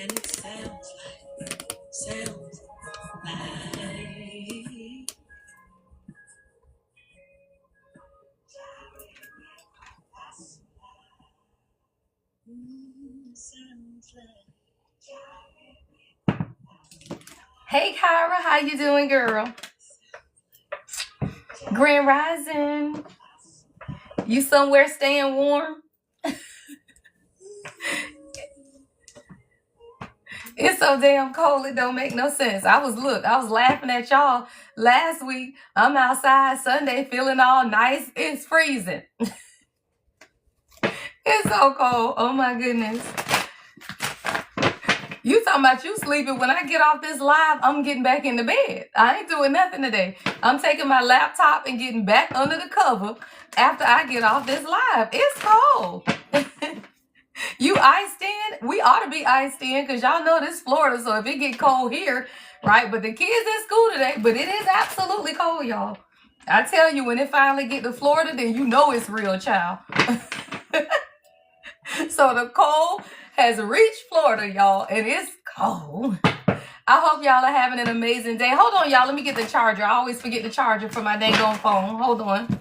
Hey, Kyra, how you doing, girl? Grand Rising. You somewhere staying warm? It's so damn cold, it don't make no sense. I was laughing at y'all last week. I'm outside Sunday feeling all nice. It's freezing. It's so cold. Oh my goodness. You talking about you sleeping. When I get off this live, I'm getting back in the bed. I ain't doing nothing today. I'm taking my laptop and getting back under the cover after I get off this live. It's cold. You iced in? We ought to be iced in because y'all know this Florida, so if it get cold here, right? But the kids in school today, but it is absolutely cold, y'all. I tell you, when it finally get to Florida, then you know it's real, child. So the cold has reached Florida, y'all, and it's cold. I hope y'all are having an amazing day. Hold on, y'all. Let me get the charger. I always forget the charger for my dang on phone. Hold on.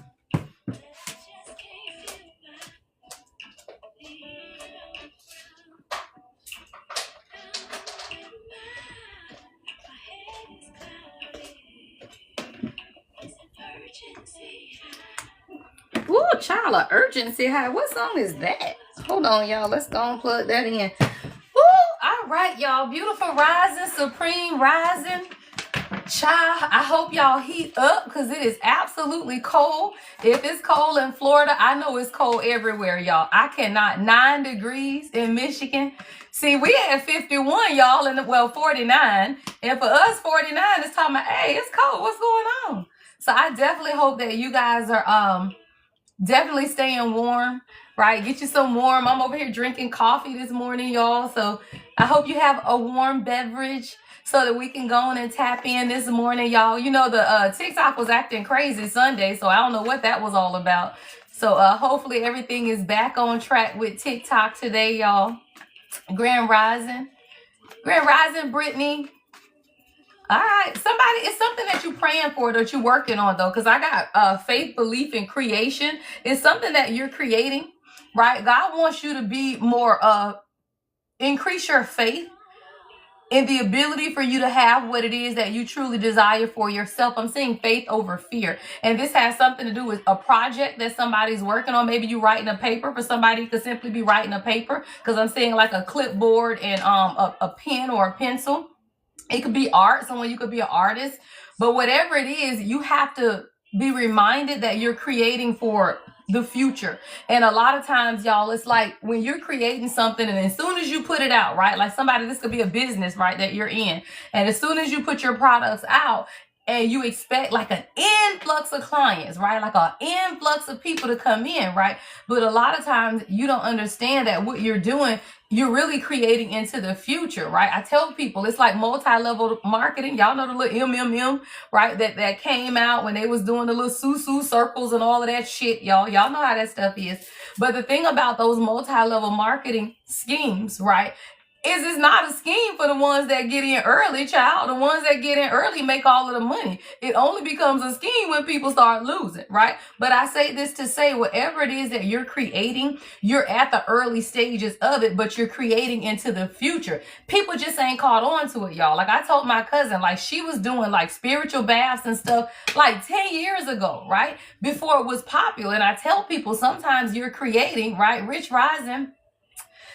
Ooh, child of urgency high. What song is that? Hold on, y'all. Let's go and plug that in. Ooh, all right, y'all. Beautiful rising, supreme rising. Child, I hope y'all heat up because it is absolutely cold. If it's cold in Florida, I know it's cold everywhere, y'all. I cannot. 9 degrees in Michigan. See, we had 51, y'all, and well, 49. And for us, 49 is talking about, hey, it's cold. What's going on? So I definitely hope that you guys are definitely staying warm, right? Get you some warm. I'm over here drinking coffee this morning, y'all. So I hope you have a warm beverage so that we can go on and tap in this morning, y'all. You know, the TikTok was acting crazy Sunday, so I don't know what that was all about. So hopefully everything is back on track with TikTok today, y'all. Grand Rising. Grand Rising, Brittany. All right, somebody, it's something that you're praying for, that you're working on, though, because I got faith, belief, and creation. It's something that you're creating, right? God wants you to be more, increase your faith in the ability for you to have what it is that you truly desire for yourself. I'm saying faith over fear. And this has something to do with a project that somebody's working on. Maybe you writing a paper. For somebody, could simply be writing a paper, because I'm saying like a clipboard and a pen or a pencil. It could be art. Someone, you could be an artist. But whatever it is, you have to be reminded that you're creating for the future. And a lot of times, y'all, it's like when you're creating something and as soon as you put it out, right? Like somebody, this could be a business, right, that you're in. And as soon as you put your products out, and you expect like an influx of clients, right? Like an influx of people to come in, right? But a lot of times you don't understand that what you're doing, you're really creating into the future, right? I tell people it's like multi-level marketing. Y'all know the little MMM, right? That came out when they was doing the little Susu circles and all of that shit, y'all. Y'all know how that stuff is. But the thing about those multi-level marketing schemes, right, is it's not a scheme for the ones that get in early, child. The ones that get in early make all of the money. It only becomes a scheme when people start losing, right? But I say this to say, whatever it is that you're creating, you're at the early stages of it, but you're creating into the future. People just ain't caught on to it, y'all. Like I told my cousin, like she was doing like spiritual baths and stuff like 10 years ago, right? Before it was popular. And I tell people sometimes you're creating, right? Rich Rising.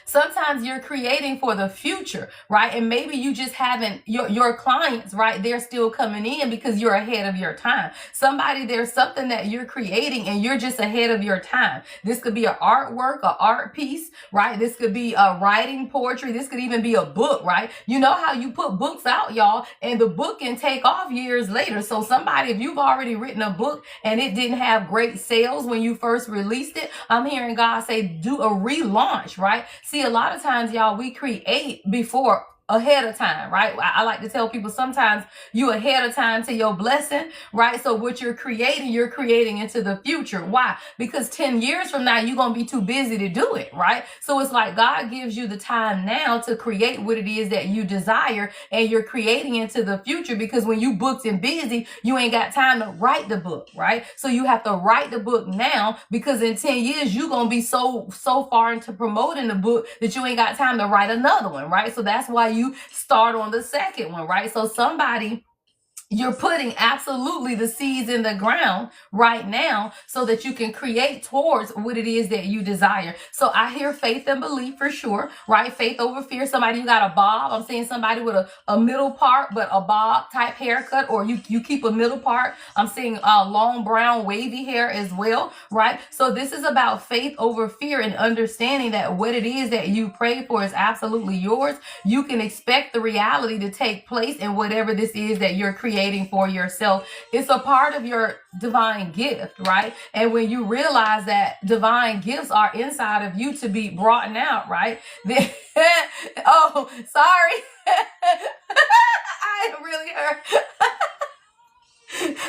Sometimes you're creating for the future, right? And maybe you just haven't, your clients, right? They're still coming in because you're ahead of your time. Somebody, there's something that you're creating and you're just ahead of your time. This could be an artwork, an art piece, right? This could be writing poetry. This could even be a book, right? You know how you put books out, y'all, and the book can take off years later. So somebody, if you've already written a book and it didn't have great sales when you first released it, I'm hearing God say, do a relaunch, right? See, a lot of times, y'all, we create before ahead of time, right? I like to tell people sometimes you ahead of time to your blessing, right? So what you're creating into the future. Why? Because 10 years from now, you're going to be too busy to do it, right? So it's like God gives you the time now to create what it is that you desire, and you're creating into the future, because when you booked and busy, you ain't got time to write the book, right? So you have to write the book now, because in 10 years, you're going to be so far into promoting the book that you ain't got time to write another one, right? So that's why you start on the second one, right? So somebody, you're putting absolutely the seeds in the ground right now so that you can create towards what it is that you desire. So I hear faith and belief for sure, right? Faith over fear. Somebody, you got a bob. I'm seeing somebody with a middle part, but a bob type haircut, or you keep a middle part. I'm seeing long brown wavy hair as well, right? So this is about faith over fear and understanding that what it is that you pray for is absolutely yours. You can expect the reality to take place in whatever this is that you're creating for yourself. It's a part of your divine gift, right? And when you realize that divine gifts are inside of you to be brought out, right? Then, oh, sorry. I really hurt.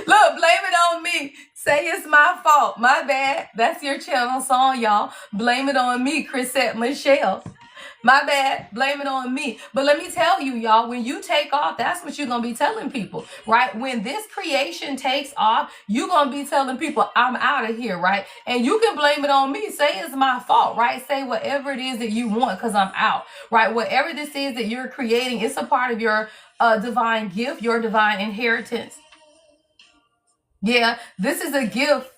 Look, blame it on me. Say it's my fault. My bad. That's your channel song, y'all. Blame it on me, Chrisette Michelle. My bad. Blame it on me. But let me tell you, y'all, when you take off, that's what you're going to be telling people, right? When this creation takes off, you're going to be telling people, I'm out of here, right? And you can blame it on me. Say it's my fault, right? Say whatever it is that you want because I'm out, right? Whatever this is that you're creating, it's a part of your divine gift, your divine inheritance. Yeah, this is a gift.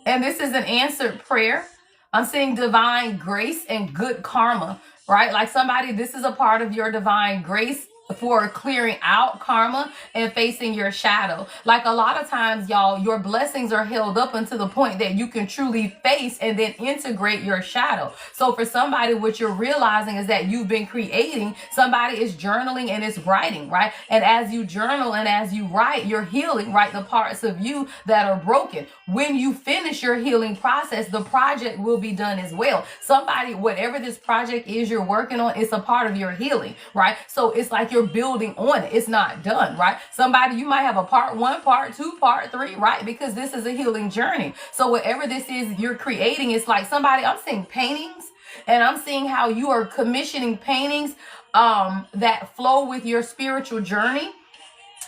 And this is an answered prayer. I'm seeing divine grace and good karma, right? Like somebody, this is a part of your divine grace for clearing out karma and facing your shadow. Like a lot of times, y'all, your blessings are held up until the point that you can truly face and then integrate your shadow. So for somebody, what you're realizing is that you've been creating, somebody is journaling and is writing, right? And as you journal and as you write, you're healing, right? The parts of you that are broken. When you finish your healing process, the project will be done as well. Somebody, whatever this project is you're working on, it's a part of your healing, right? So it's like you're building on it. It's not done, right? Somebody, you might have a part 1, part 2, part 3, right? Because this is a healing journey. So whatever this is you're creating, it's like somebody, I'm seeing paintings, and I'm seeing how you are commissioning paintings that flow with your spiritual journey.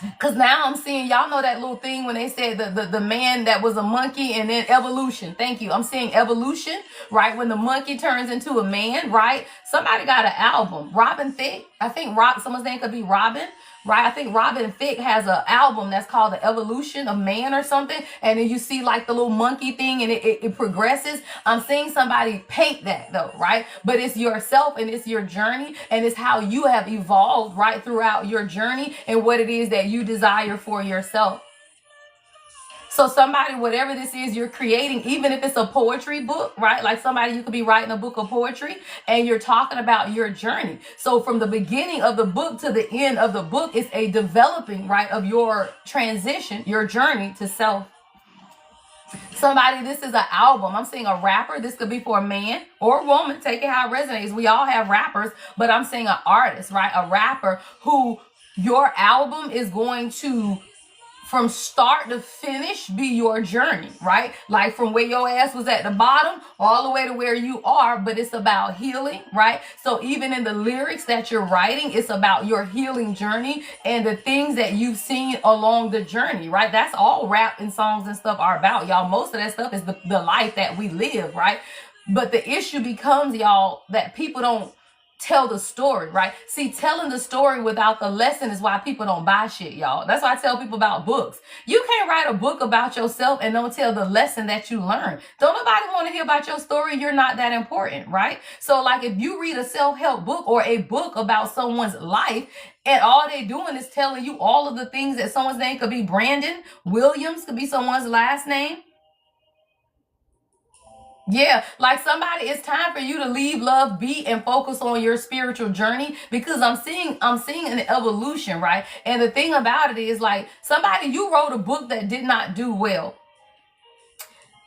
Because now I'm seeing, y'all know that little thing when they said the man that was a monkey and then evolution. Thank you. I'm seeing evolution, right? When the monkey turns into a man, right? Somebody got an album. Robin Thicke, I think someone's name could be Robin, right? I think Robin Thicke has an album that's called The Evolution of Man or something. And then you see like the little monkey thing and it progresses. I'm seeing somebody paint that though, right? But it's yourself and it's your journey and it's how you have evolved right throughout your journey and what it is that you desire for yourself. So somebody, whatever this is you're creating, even if it's a poetry book, right? Like somebody, you could be writing a book of poetry and you're talking about your journey. So from the beginning of the book to the end of the book, it's a developing, right, of your transition, your journey to self. Somebody, this is an album. I'm seeing a rapper. This could be for a man or a woman. Take it how it resonates. We all have rappers, but I'm seeing an artist, right? A rapper who your album is going to, from start to finish, be your journey, right? Like from where your ass was at the bottom all the way to where you are, but it's about healing, right? So even in the lyrics that you're writing, it's about your healing journey and the things that you've seen along the journey, right? That's all rap and songs and stuff are about, y'all. Most of that stuff is the life that we live, right? But the issue becomes, y'all, that people don't tell the story, right? See, telling the story without the lesson is why people don't buy shit, y'all. That's why I tell people about books. You can't write a book about yourself and don't tell the lesson that you learned. Don't nobody want to hear about your story. You're not that important, right? So like if you read a self-help book or a book about someone's life and all they doing is telling you all of the things that someone's name could be Brandon Williams, could be someone's last name. Yeah, like somebody, it's time for you to leave love be and focus on your spiritual journey, because I'm seeing an evolution, right? And the thing about it is, like, somebody, you wrote a book that did not do well.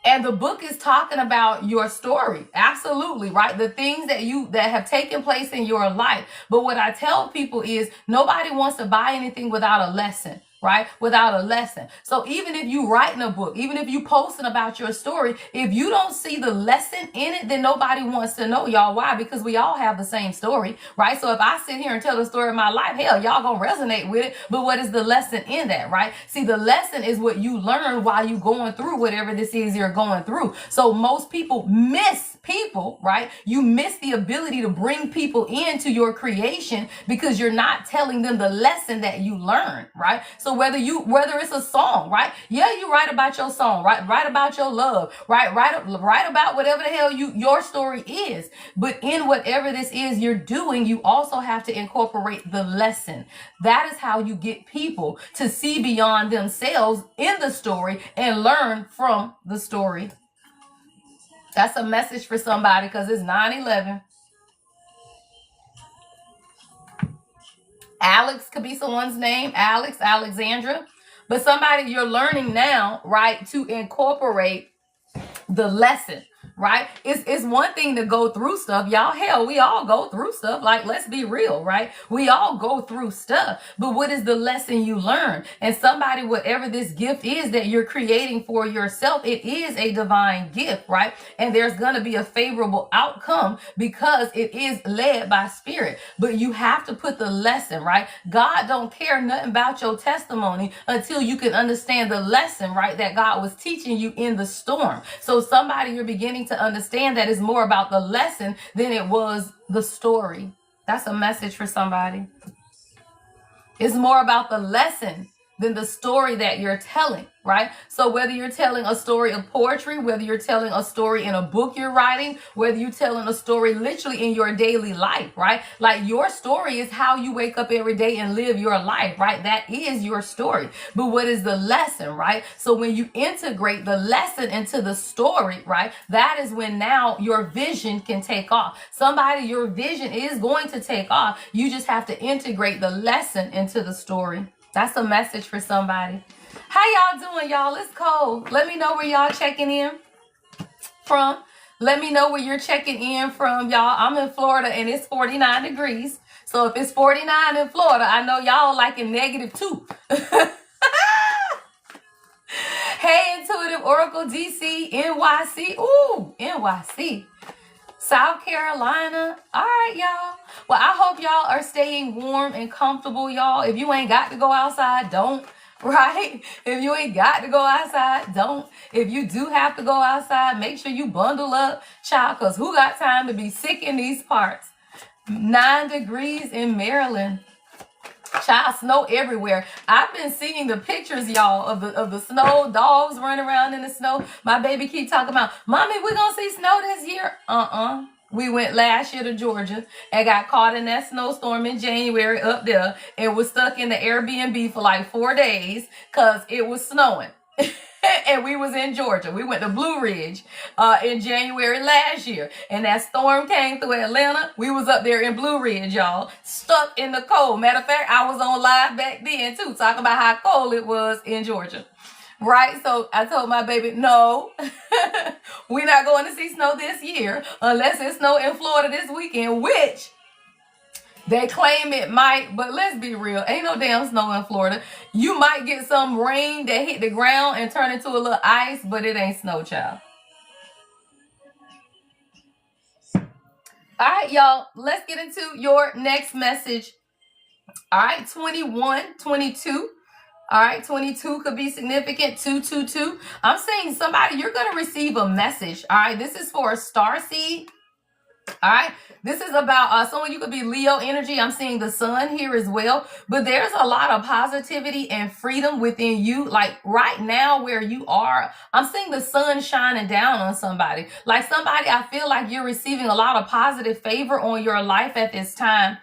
And the book is talking about your story. Absolutely, right? The things that have taken place in your life. But what I tell people is nobody wants to buy anything without a lesson. Right? Without a lesson. So even if you writing a book, even if you posting about your story, if you don't see the lesson in it, then nobody wants to know, y'all. Why? Because we all have the same story, right? So if I sit here and tell the story of my life, hell, y'all gonna resonate with it. But what is the lesson in that, right? See, the lesson is what you learn while you going through whatever this is you're going through. So most people miss people, right? You miss the ability to bring people into your creation because you're not telling them the lesson that you learned, right? So whether it's a song, right? Yeah, you write about your song, right? Write about your love, right? Write about whatever the hell your story is. But in whatever this is you're doing, you also have to incorporate the lesson. That is how you get people to see beyond themselves in the story and learn from the story. That's a message for somebody because it's 9/11. Alex could be someone's name. Alex, Alexandra. But somebody you're learning now, right, to incorporate the lesson, right? It's one thing to go through stuff, y'all. Hell, we all go through stuff. Like, let's be real, right? We all go through stuff. But what is the lesson you learn? And somebody, whatever this gift is that you're creating for yourself, it is a divine gift, right? And there's going to be a favorable outcome because it is led by spirit. But you have to put the lesson, right? God don't care nothing about your testimony until you can understand the lesson, right, that God was teaching you in the storm. So somebody, you're beginning to understand that it's more about the lesson than it was the story. That's a message for somebody. It's more about the lesson than the story that you're telling, right? So whether you're telling a story of poetry, whether you're telling a story in a book you're writing, whether you're telling a story literally in your daily life, right? Like your story is how you wake up every day and live your life, right? That is your story. But what is the lesson, right? So when you integrate the lesson into the story, right? That is when now your vision can take off. Somebody, your vision is going to take off. You just have to integrate the lesson into the story. That's a message for somebody. How y'all doing, y'all? It's cold. Let me know where y'all checking in from. Let me know where you're checking in from, y'all. I'm in Florida and it's 49 degrees. So if it's 49 in Florida, I know y'all like in -2. Hey, Intuitive Oracle DC, NYC. Ooh, NYC. South Carolina. All right, y'all. Well, I hope y'all are staying warm and comfortable, y'all. If you ain't got to go outside, don't. Right? If you ain't got to go outside, don't. If you do have to go outside, make sure you bundle up, child, because who got time to be sick in these parts? 9 degrees in Maryland. Child, snow everywhere. I've been seeing the pictures, y'all, of the snow, dogs running around in the snow. My baby keep talking about, Mommy, we're going to see snow this year. We went last year to Georgia and got caught in that snowstorm in January up there and was stuck in the Airbnb for like 4 days because it was snowing. And we was in Georgia. We went to Blue Ridge in January last year. And that storm came through Atlanta. We was up there in Blue Ridge, y'all. Stuck in the cold. Matter of fact, I was on live back then, too. Talking about how cold it was in Georgia. Right? So I told my baby, no. We're not going to see snow this year. Unless it snow in Florida this weekend. Which they claim it might, but let's be real. Ain't no damn snow in Florida. You might get some rain that hit the ground and turn into a little ice, but it ain't snow, child. All right, y'all. Let's get into your next message. All right, 21, 22. All right, 22 could be significant. 222. I'm saying somebody, you're going to receive a message. All right, this is for a starseed. All right, this is about someone, you could be Leo energy. I'm seeing the sun here as well, but there's a lot of positivity and freedom within you. Like right now where you are, I'm seeing the sun shining down on somebody. Like somebody, I feel like you're receiving a lot of positive favor on your life at this time.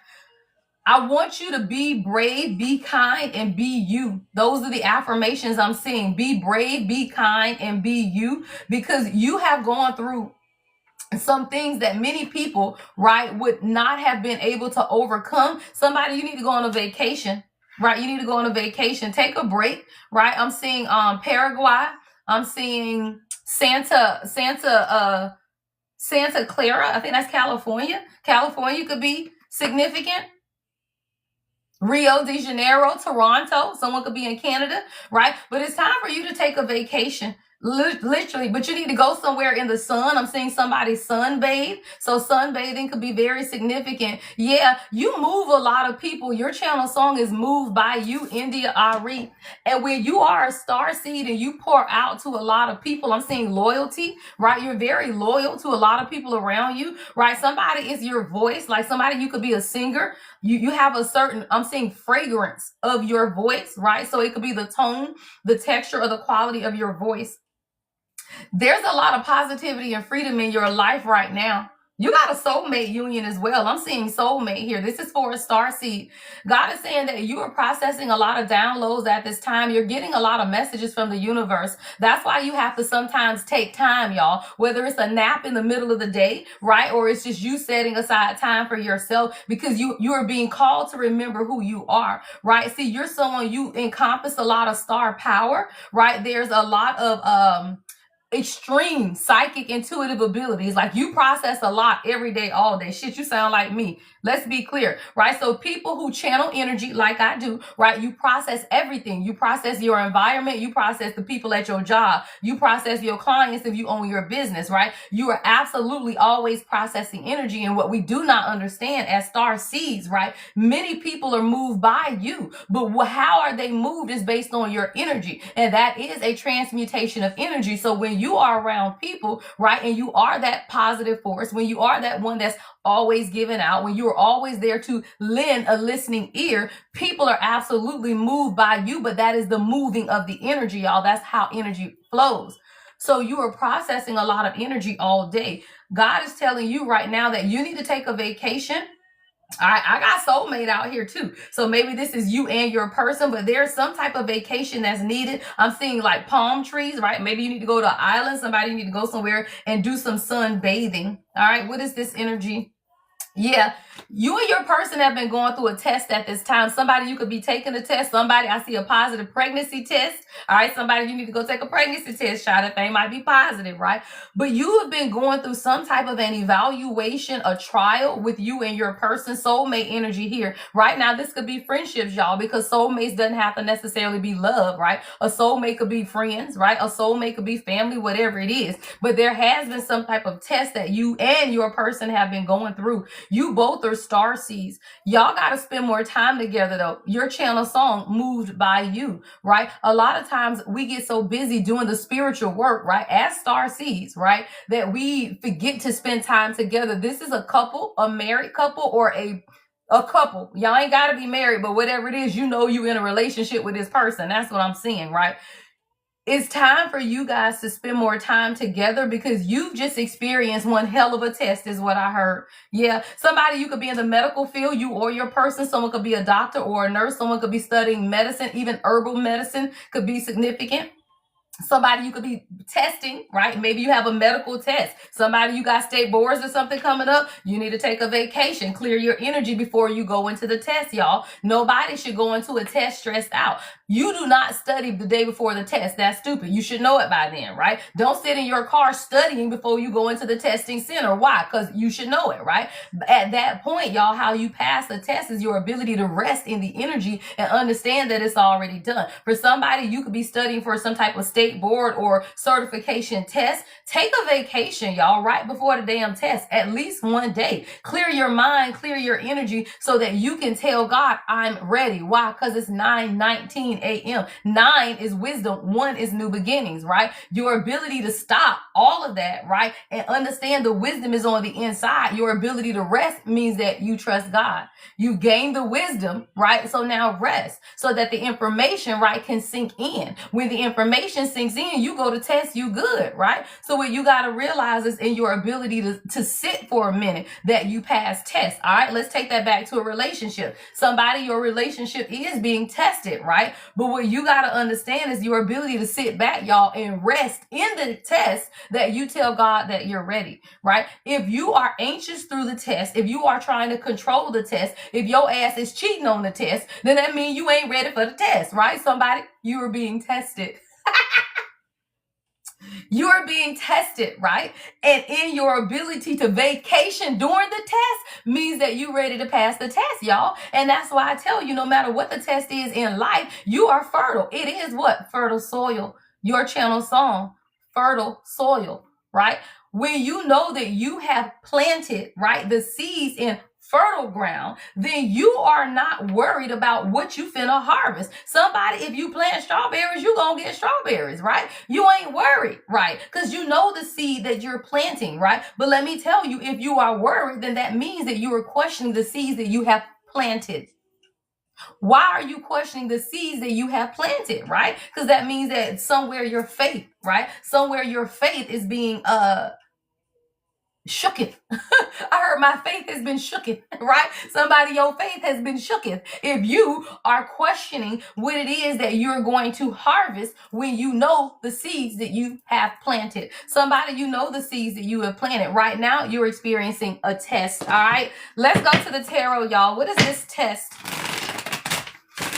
I want you to be brave, be kind, and be you. Those are the affirmations I'm seeing. Be brave, be kind, and be you, because you have gone through some things that many people, right, would not have been able to overcome. Somebody, you need to go on a vacation, right? You need to go on a vacation. Take a break, right? I'm seeing Paraguay. I'm seeing Santa Clara, I think that's California. California could be significant. Rio de Janeiro, Toronto, someone could be in Canada, right? But it's time for you to take a vacation, literally, but you need to go somewhere in the sun. I'm seeing somebody sunbathe. So sunbathing could be very significant. Yeah, you move a lot of people. Your channel song is Moved by You, India Ari. And when you are a star seed and you pour out to a lot of people, I'm seeing loyalty, right? You're very loyal to a lot of people around you, right? Somebody is your voice, like somebody, you could be a singer. You have a certain, I'm seeing fragrance of your voice, right? So it could be the tone, the texture, or the quality of your voice. There's a lot of positivity and freedom in your life right now. You got a soulmate union as well. I'm seeing soulmate here. This is for a star seed. God is saying that you are processing a lot of downloads at this time. You're getting a lot of messages from the universe. That's why you have to sometimes take time, y'all, whether it's a nap in the middle of the day, right? Or it's just you setting aside time for yourself, because you are being called to remember who you are, right? See, you're someone, you encompass a lot of star power, right? There's a lot of, extreme psychic intuitive abilities. Like, you process a lot every day, all day. Shit, you sound like me. Let's be clear, right? So people who channel energy like I do, right? You process everything. You process your environment. You process the people at your job. You process your clients if you own your business, right? You are absolutely always processing energy. And what we do not understand as star seeds, right? Many people are moved by you, but how are they moved is based on your energy. And that is a transmutation of energy. So when you are around people, right, and you are that positive force, when you are that one that's always giving out, when you are always there to lend a listening ear, people are absolutely moved by you. But that is the moving of the energy, y'all. That's how energy flows. So you are processing a lot of energy all day. God is telling you right now that you need to take a vacation. I got soulmate out here too. So maybe this is you and your person, but there's some type of vacation that's needed. I'm seeing like palm trees, right? Maybe you need to go to an island. Somebody need to go somewhere and do some sun bathing. All right. What is this energy? Yeah, you and your person have been going through a test at this time. Somebody, you could be taking a test. Somebody, I see a positive pregnancy test. All right, somebody, you need to go take a pregnancy test. Shot if they might be positive, right? But you have been going through some type of an evaluation, a trial with you and your person. Soulmate energy here. Right now, this could be friendships, y'all, because soulmates doesn't have to necessarily be love, right? A soulmate could be friends, right? A soulmate could be family, whatever it is. But there has been some type of test that you and your person have been going through. You both are star seeds. Y'all got to spend more time together, though. Your channel song, Moved by You, right? A lot of times we get so busy doing the spiritual work, right? As star seeds, right? That we forget to spend time together. This is a couple, a married couple, or a couple. Y'all ain't got to be married, but whatever it is, you know you in a relationship with this person. That's what I'm seeing, right? It's time for you guys to spend more time together, because you've just experienced one hell of a test, is what I heard. Yeah, somebody, you could be in the medical field, you or your person. Someone could be a doctor or a nurse. Someone could be studying medicine. Even herbal medicine could be significant. Somebody, you could be testing, right? Maybe you have a medical test. Somebody, you got state boards or something coming up. You need to take a vacation, clear your energy before you go into the test, y'all. Nobody should go into a test stressed out. You do not study the day before the test. That's stupid. You should know it by then, right? Don't sit in your car studying before you go into the testing center. Why? Because you should know it, right? At that point, y'all, how you pass the test is your ability to rest in the energy and understand that it's already done. For somebody, you could be studying for some type of state board or certification test. Take a vacation, y'all, right before the damn test, at least one day. Clear your mind, clear your energy, so that you can tell God, I'm ready. Why? Because it's 9:19 a.m. 9 is wisdom. 1 is new beginnings, right? Your ability to stop all of that, right? And understand the wisdom is on the inside. Your ability to rest means that you trust God. You gain the wisdom, right? So now rest, so that the information, right, can sink in. When the information sinks in, you go to test, you good, right? So what you got to realize is in your ability to sit for a minute that you pass tests. All right, let's take that back to a relationship. Somebody, your relationship is being tested, right? But what you got to understand is your ability to sit back, y'all, and rest in the test, that you tell God that you're ready, right? If you are anxious through the test, if you are trying to control the test, if your ass is cheating on the test, then that means you ain't ready for the test, right? Somebody, you are being tested. You are being being tested, right? And in your ability to vacation during the test means that you're ready to pass the test, y'all. And that's why I tell you, no matter what the test is in life, you are fertile. It is what? Fertile soil. Your channel song, fertile soil, right? When you know that you have planted, right, the seeds in fertile ground, then you are not worried about what you finna harvest. Somebody, if you plant strawberries, you gonna get strawberries, right? You ain't worried, right? Because you know the seed that you're planting, right? But let me tell you, if you are worried, then that means that you are questioning the seeds that you have planted. Why are you questioning the seeds that you have planted, right? Because that means that somewhere your faith, right? Somewhere your faith is being shooketh. I heard my faith has been shooketh, right? Somebody, your faith has been shooketh. If you are questioning what it is that you're going to harvest when you know the seeds that you have planted. Somebody, you know the seeds that you have planted. Right now, you're experiencing a test, all right? Let's go to the tarot, y'all. What is this test?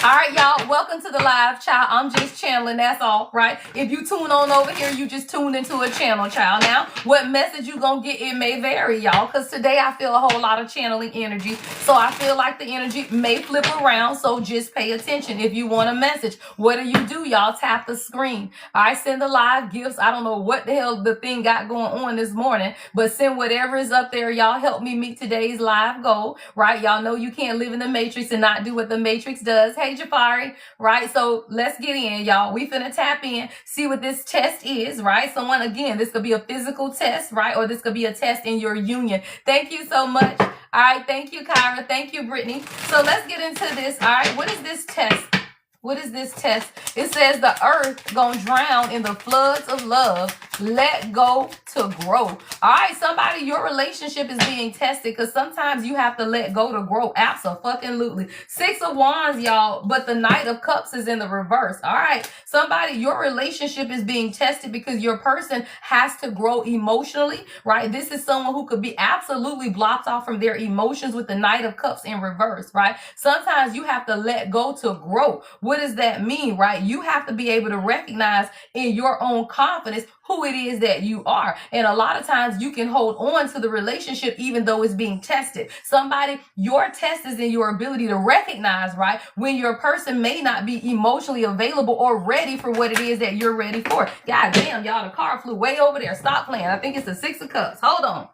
All right, y'all, welcome to the live, child. I'm just channeling, that's all, right? If you tune on over here, you just tuned into a channel, child. Now, what message you gonna get, it may vary, y'all, because today I feel a whole lot of channeling energy. So I feel like the energy may flip around, so just pay attention. If you want a message, what do, y'all? Tap the screen. All right, send the live gifts. I don't know what the hell the thing got going on this morning, but send whatever is up there, y'all. Help me meet today's live goal, right? Y'all know you can't live in the matrix and not do what the matrix does. Hey, Jafari, right? So let's get in, y'all. We finna tap in, see what this test is, right? Someone, again, this could be a physical test, right? Or this could be a test in your union. Thank you so much. All right, thank you, Kyra. Thank you, Brittany. So let's get into this. All right, what is this test? What is this test? It says the earth gonna drown in the floods of love. Let go to grow. All right, somebody, your relationship is being tested because sometimes you have to let go to grow. Absolutely. 6 of Wands, y'all, but the Knight of Cups is in the reverse. All right, somebody, your relationship is being tested because your person has to grow emotionally, right? This is someone who could be absolutely blocked off from their emotions with the Knight of Cups in reverse, right? Sometimes you have to let go to grow. What does that mean, right? You have to be able to recognize in your own confidence who it is that you are. And a lot of times you can hold on to the relationship even though it's being tested. Somebody, your test is in your ability to recognize, right, when your person may not be emotionally available or ready for what it is that you're ready for. God damn, y'all, the car flew way over there. Stop playing. I think it's the 6 of Cups. Hold on.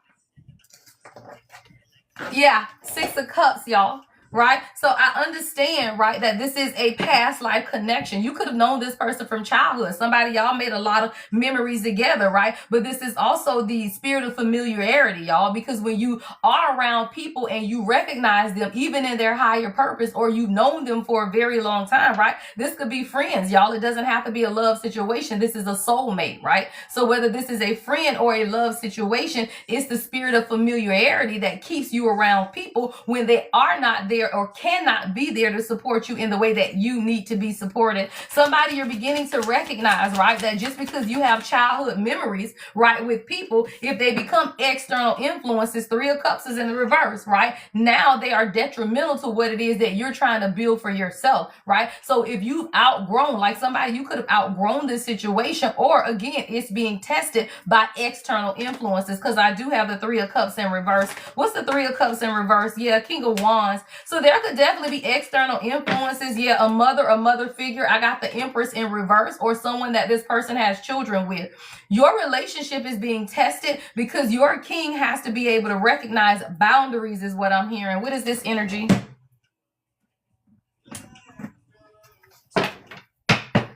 Yeah, 6 of Cups, y'all. Right? So I understand, right, that this is a past life connection. You could have known this person from childhood. Somebody, y'all made a lot of memories together, right? But this is also the spirit of familiarity, y'all, because when you are around people and you recognize them, even in their higher purpose, or you've known them for a very long time, right? This could be friends, y'all. It doesn't have to be a love situation. This is a soulmate, right? So whether this is a friend or a love situation, it's the spirit of familiarity that keeps you around people when they are not there or cannot be there to support you in the way that you need to be supported. Somebody, you're beginning to recognize, right, that just because you have childhood memories, right, with people, if they become external influences, 3 of Cups is in the reverse, right? Now they are detrimental to what it is that you're trying to build for yourself, right? So if you've outgrown, like somebody, you could have outgrown this situation, or again, it's being tested by external influences, because I do have the 3 of Cups in reverse. What's the 3 of Cups in reverse? Yeah, King of Wands. So there could definitely be external influences. Yeah, a mother figure. I got the Empress in reverse, or someone that this person has children with. Your relationship is being tested because your king has to be able to recognize boundaries, is what I'm hearing. What is this energy?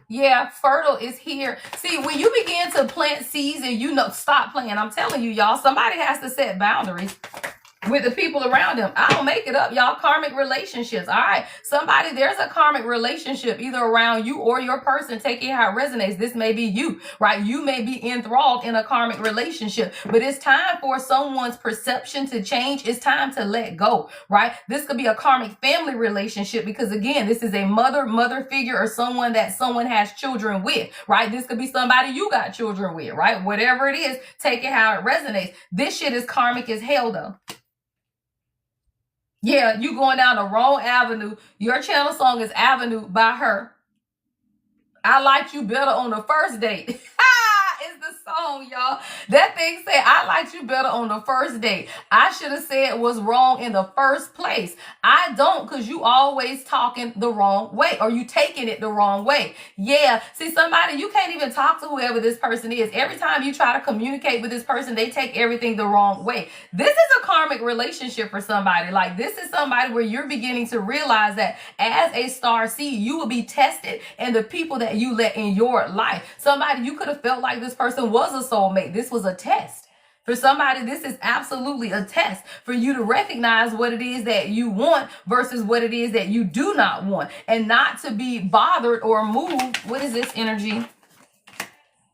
Yeah, fertile is here. See, when you begin to plant seeds and you know, stop playing. I'm telling you, y'all, somebody has to set boundaries with the people around them. I don't make it up, y'all. Karmic relationships. All right. Somebody, there's a karmic relationship either around you or your person. Take it how it resonates. This may be you, right? You may be enthralled in a karmic relationship, but it's time for someone's perception to change. It's time to let go, right? This could be a karmic family relationship because, again, this is a mother figure or someone that someone has children with, right? This could be somebody you got children with, right? Whatever it is, take it how it resonates. This shit is karmic as hell, though. Yeah, you going down the wrong avenue. Your channel song is Avenue by her. I liked you better on the first date. It's the song, y'all. That thing said, I liked you better on the first date. I should have said what's wrong in the first place. I don't, because you always talking the wrong way, or you taking it the wrong way. Yeah, see, somebody, you can't even talk to whoever this person is. Every time you try to communicate with this person, they take everything the wrong way. This is a karmic relationship for somebody. Like, this is somebody where you're beginning to realize that as a star seed, you will be tested in the people that you let in your life. Somebody, you could have felt like this person was a soulmate. This was a test. For somebody, this is absolutely a test for you to recognize what it is that you want versus what it is that you do not want, and not to be bothered or moved. What is this energy?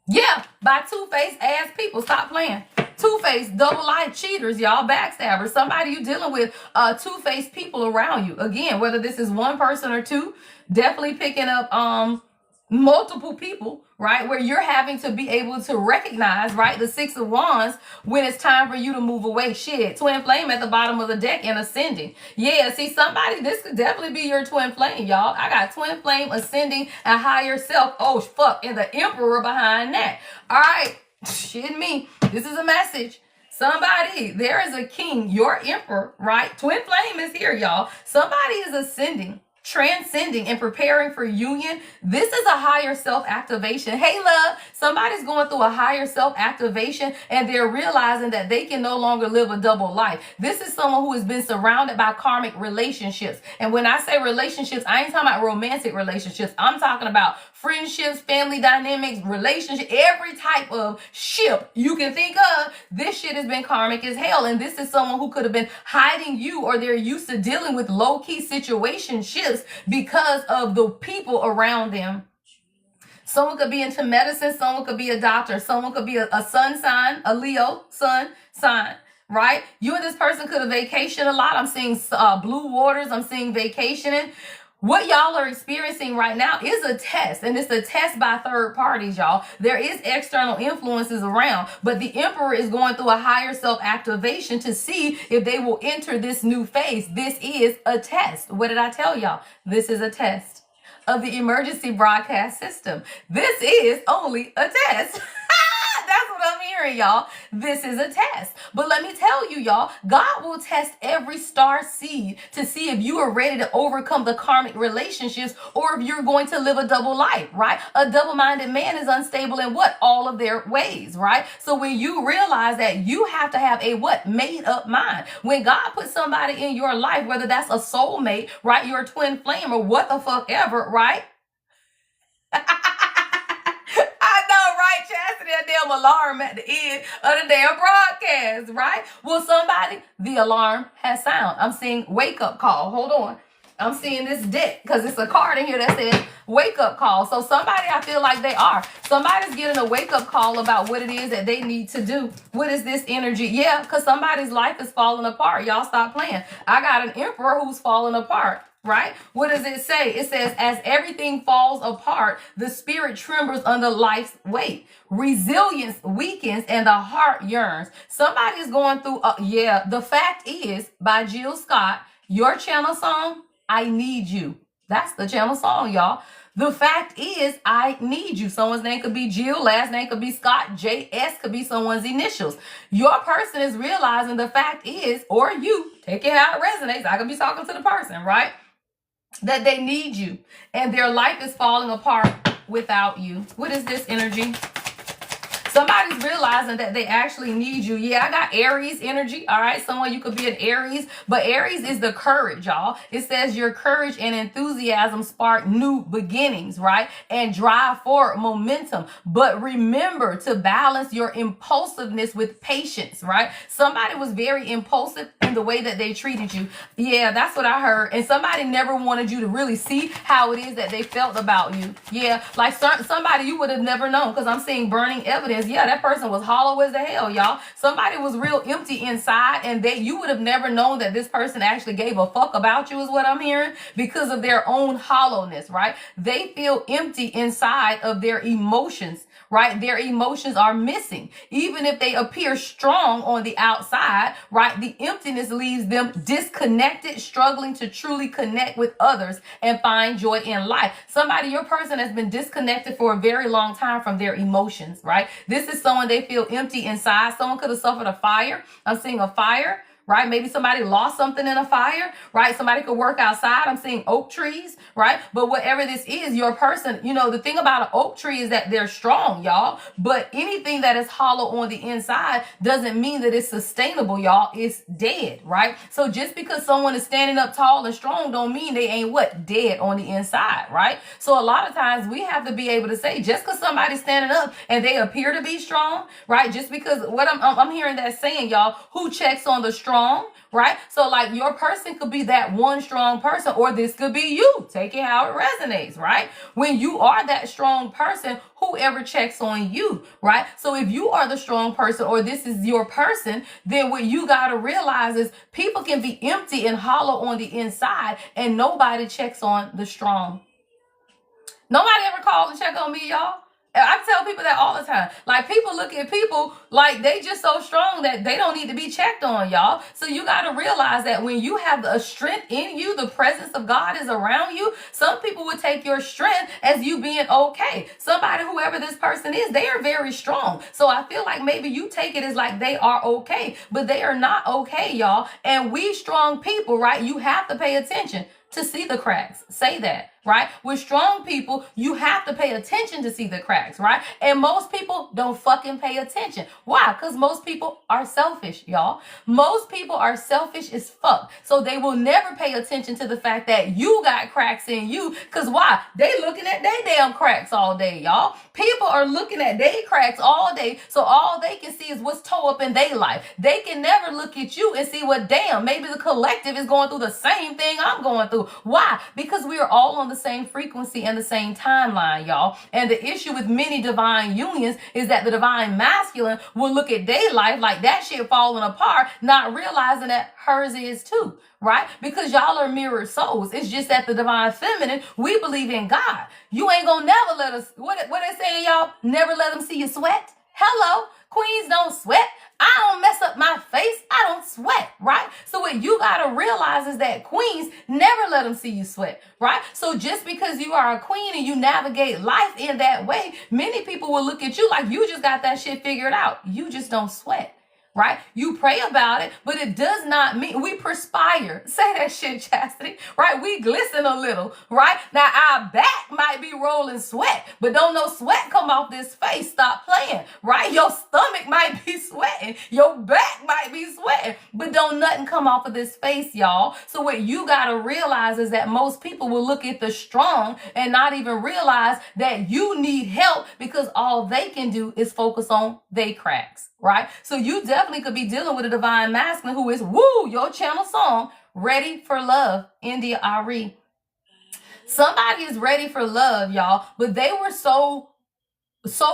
Yeah, by two-faced ass people. Stop playing. Two-faced, double-life cheaters, y'all, backstabbers. Somebody you dealing with two-faced people around you. Again, whether this is one person or two, definitely picking up multiple people, right? Where you're having to be able to recognize, right, the Six of Wands when it's time for you to move away. Shit, twin flame at the bottom of the deck and ascending. Yeah, see, somebody, this could definitely be your twin flame, y'all. I got twin flame, ascending, and higher self. Oh, fuck, and the emperor behind that. All right, shit me. This is a message. Somebody, there is a king, your emperor, right? Twin flame is here, y'all. Somebody is ascending, transcending, and preparing for union. This is a higher self-activation. Hey, love, somebody's going through a higher self-activation, and they're realizing that they can no longer live a double life. This is someone who has been surrounded by karmic relationships. And when I say relationships, I ain't talking about romantic relationships. I'm talking about friendships, family dynamics, relationships, every type of ship you can think of. This shit has been karmic as hell. And this is someone who could have been hiding you, or they're used to dealing with low-key situationships because of the people around them. Someone could be into medicine. Someone could be a doctor. Someone could be a sun sign, a Leo sun sign, right? You and this person could have vacationed a lot. I'm seeing blue waters. I'm seeing vacationing. What y'all are experiencing right now is a test, and it's a test by third parties, y'all. There is external influences around, but the emperor is going through a higher self-activation to see if they will enter this new phase. This is a test. What did I tell y'all? This is a test of the emergency broadcast system. This is only a test. That's what I'm hearing, y'all. This is a test. But let me tell you, y'all, God will test every star seed to see if you are ready to overcome the karmic relationships, or if you're going to live a double life, right? A double-minded man is unstable in what? All of their ways, right? So when you realize that you have to have a what? Made up mind. When God puts somebody in your life, whether that's a soulmate, right? Your twin flame, or what the fuck ever, right? Chastity, a damn alarm at the end of the damn broadcast, right? Well, somebody, the alarm has sound. I'm seeing wake up call. Hold on. I'm seeing this deck because it's a card in here that says wake up call. So somebody, I feel like they are. Somebody's getting a wake up call about what it is that they need to do. What is this energy? Yeah, because somebody's life is falling apart. Y'all stop playing. I got an emperor who's falling apart. Right? What does it say? It says, as everything falls apart, the spirit trembles under life's weight. Resilience weakens and the heart yearns. Somebody is going through, The Fact Is by Jill Scott, your channel song, I Need You. That's the channel song, y'all. The fact is, I need you. Someone's name could be Jill, last name could be Scott, JS could be someone's initials. Your person is realizing the fact is, or you, take it how it resonates. I could be talking to the person, right? That they need you and their life is falling apart without you. What is this energy? Somebody's realizing that they actually need you. Yeah, I got Aries energy. All right, someone, you could be an Aries, but Aries is the courage, y'all. It says your courage and enthusiasm spark new beginnings, right? And drive forward momentum. But remember to balance your impulsiveness with patience, right? Somebody was very impulsive in the way that they treated you. Yeah, that's what I heard. And somebody never wanted you to really see how it is that they felt about you. Yeah, like somebody you would have never known, because I'm seeing burning evidence. Yeah, that person was hollow as the hell, y'all. Somebody was real empty inside, and you would have never known that this person actually gave a fuck about you, is what I'm hearing, because of their own hollowness, right? They feel empty inside of their emotions, right? Their emotions are missing. Even if they appear strong on the outside, right? The emptiness leaves them disconnected, struggling to truly connect with others and find joy in life. Somebody, your person has been disconnected for a very long time from their emotions, right? This is someone, they feel empty inside. Someone could have suffered a fire. I'm seeing a fire, right? Maybe somebody lost something in a fire, right? Somebody could work outside. I'm seeing oak trees, right? But whatever this is, your person, you know, the thing about an oak tree is that they're strong, y'all. But anything that is hollow on the inside doesn't mean that it's sustainable, y'all. It's dead, right? So just because someone is standing up tall and strong don't mean they ain't what? Dead on the inside, right? So a lot of times we have to be able to say, just because somebody's standing up and they appear to be strong, right? Just because what I'm hearing that saying, y'all, who checks on the strong, right? So like your person could be that one strong person, or this could be you. Take it how it resonates, right? When you are that strong person, whoever checks on you, right? So if you are the strong person, or this is your person, then what you got to realize is people can be empty and hollow on the inside, and nobody checks on the strong. Nobody ever called and check on me, y'all. I tell people that all the time. Like, people look at people like they just so strong that they don't need to be checked on, y'all. So you got to realize that when you have a strength in you, the presence of God is around you. Some people would take your strength as you being okay. Somebody, whoever this person is, they are very strong. So I feel like maybe you take it as like they are okay, but they are not okay, y'all. And we strong people, right? You have to pay attention to see the cracks. Say that, right? With strong people, you have to pay attention to see the cracks, right? And most people don't fucking pay attention. Why? Because most people are selfish, y'all. Most people are selfish as fuck. So they will never pay attention to the fact that you got cracks in you. Because why? They looking at their damn cracks all day, y'all. People are looking at their cracks all day. So all they can see is what's toe up in their life. They can never look at you and see what, damn, maybe the collective is going through the same thing I'm going through. Why? Because we are all on the same frequency and the same timeline, y'all. And the issue with many divine unions is that the divine masculine will look at their life like that shit falling apart, not realizing that hers is too, right? Because y'all are mirrored souls. It's just that the divine feminine, we believe in God. You ain't gonna never let us, what they saying, y'all? Never let them see you sweat. Hello? Queens don't sweat. I don't mess up my face. I don't sweat, right? So what you got to realize is that queens never let them see you sweat, right? So just because you are a queen and you navigate life in that way, many people will look at you like you just got that shit figured out. You just don't sweat. Right? You pray about it, but it does not mean we perspire. Say that shit, Chastity. Right? We glisten a little. Right? Now our back might be rolling sweat, but don't no sweat come off this face. Stop playing. Right? Your stomach might be sweating. Your back might be sweating, but don't nothing come off of this face, y'all. So what you got to realize is that most people will look at the strong and not even realize that you need help, because all they can do is focus on they cracks. Right? So you definitely could be dealing with a divine masculine who is, woo, your channel song, ready for love, India Ari. Somebody is ready for love, y'all, but they were so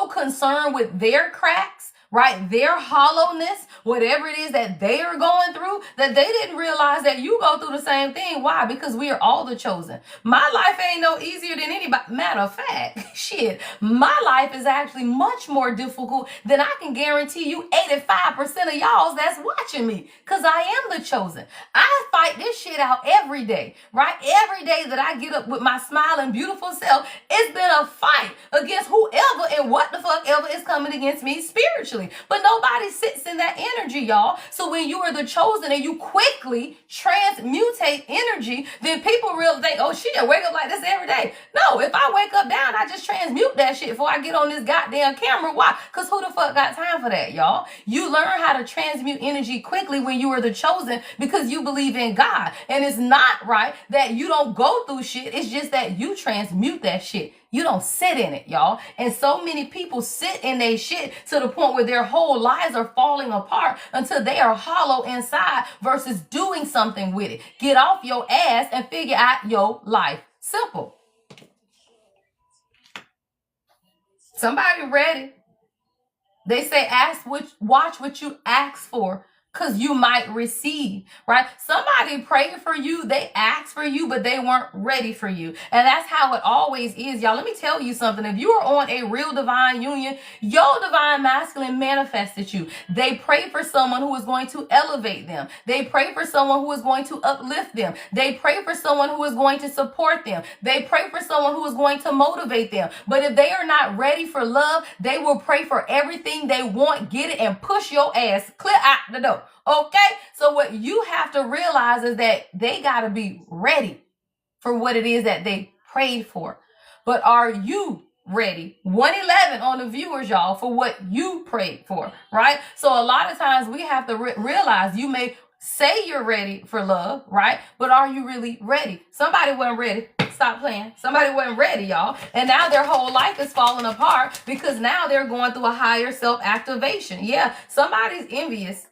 concerned with their cracks, right? Their hollowness, whatever it is that they are going through, that they didn't realize that you go through the same thing. Why? Because we are all the chosen. My life ain't no easier than anybody. Matter of fact, shit, my life is actually much more difficult than I can guarantee you 85% of y'all that's watching me, because I am the chosen. I fight this shit out every day, right? Every day that I get up with my smiling, beautiful self, it's been a fight against whoever and what the fuck ever is coming against me spiritually. But nobody sits in that energy, y'all. So when you are the chosen and you quickly transmutate energy, then people really think, oh shit, wake up like this every day. No, if I wake up down, I just transmute that shit before I get on this goddamn camera. Why? Because who the fuck got time for that, y'all? You learn how to transmute energy quickly when you are the chosen, because you believe in God. And it's not right that you don't go through shit. It's just that you transmute that shit. You don't sit in it, y'all. And so many people sit in their shit to the point where their whole lives are falling apart until they are hollow inside versus doing something with it. Get off your ass and figure out your life. Simple. Somebody ready? They say, watch what you ask for, because you might receive, right? Somebody prayed for you, they asked for you, but they weren't ready for you. And that's how it always is, y'all. Let me tell you something. If you are on a real divine union, your divine masculine manifested you. They pray for someone who is going to elevate them. They pray for someone who is going to uplift them. They pray for someone who is going to support them. They pray for someone who is going to motivate them. But if they are not ready for love, they will pray for everything they want, get it, and push your ass clear out the door. Okay? So what you have to realize is that they got to be ready for what it is that they prayed for. But are you ready? 111 on the viewers, y'all, for what you prayed for, right? So a lot of times we have to realize you may say you're ready for love, right? But are you really ready? Somebody wasn't ready. Stop playing. Somebody wasn't ready, y'all. And now their whole life is falling apart because now they're going through a higher self-activation. Yeah, somebody's envious.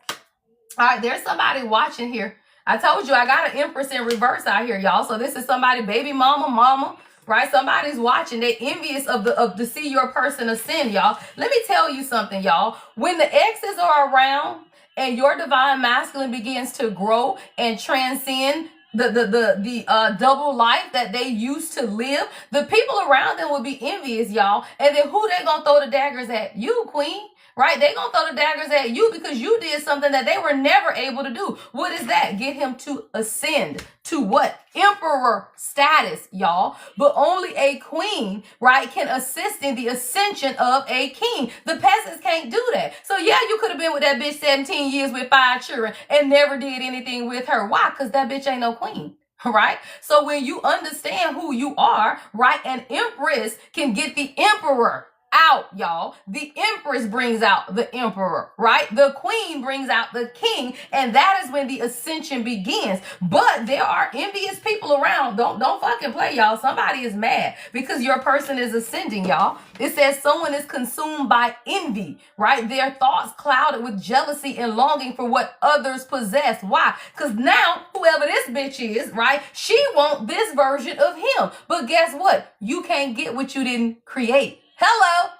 All right, there's somebody watching here. I told you I got an Empress in reverse out here, y'all. So this is somebody, baby mama, right? Somebody's watching. They're envious of to see your person ascend, y'all. Let me tell you something, y'all. When the exes are around and your divine masculine begins to grow and transcend the double life that they used to live, the people around them will be envious, y'all. And then who they gonna throw the daggers at? You, queen. Right? They gonna throw the daggers at you because you did something that they were never able to do. What is that? Get him to ascend to what? Emperor status, y'all. But only a queen, right, can assist in the ascension of a king. The peasants can't do that. So yeah, you could have been with that bitch 17 years with 5 children and never did anything with her. Why? Because that bitch ain't no queen. Right? So when you understand who you are, right, an empress can get the emperor out, y'all. The empress brings out the emperor, right? The queen brings out the king, and that is when the ascension begins. But there are envious people around. Don't fucking play, y'all. Somebody is mad because your person is ascending, y'all. It says someone is consumed by envy, right? Their thoughts clouded with jealousy and longing for what others possess. Why? Because now whoever this bitch is, right, she want this version of him. But guess what? You can't get what you didn't create. Hello.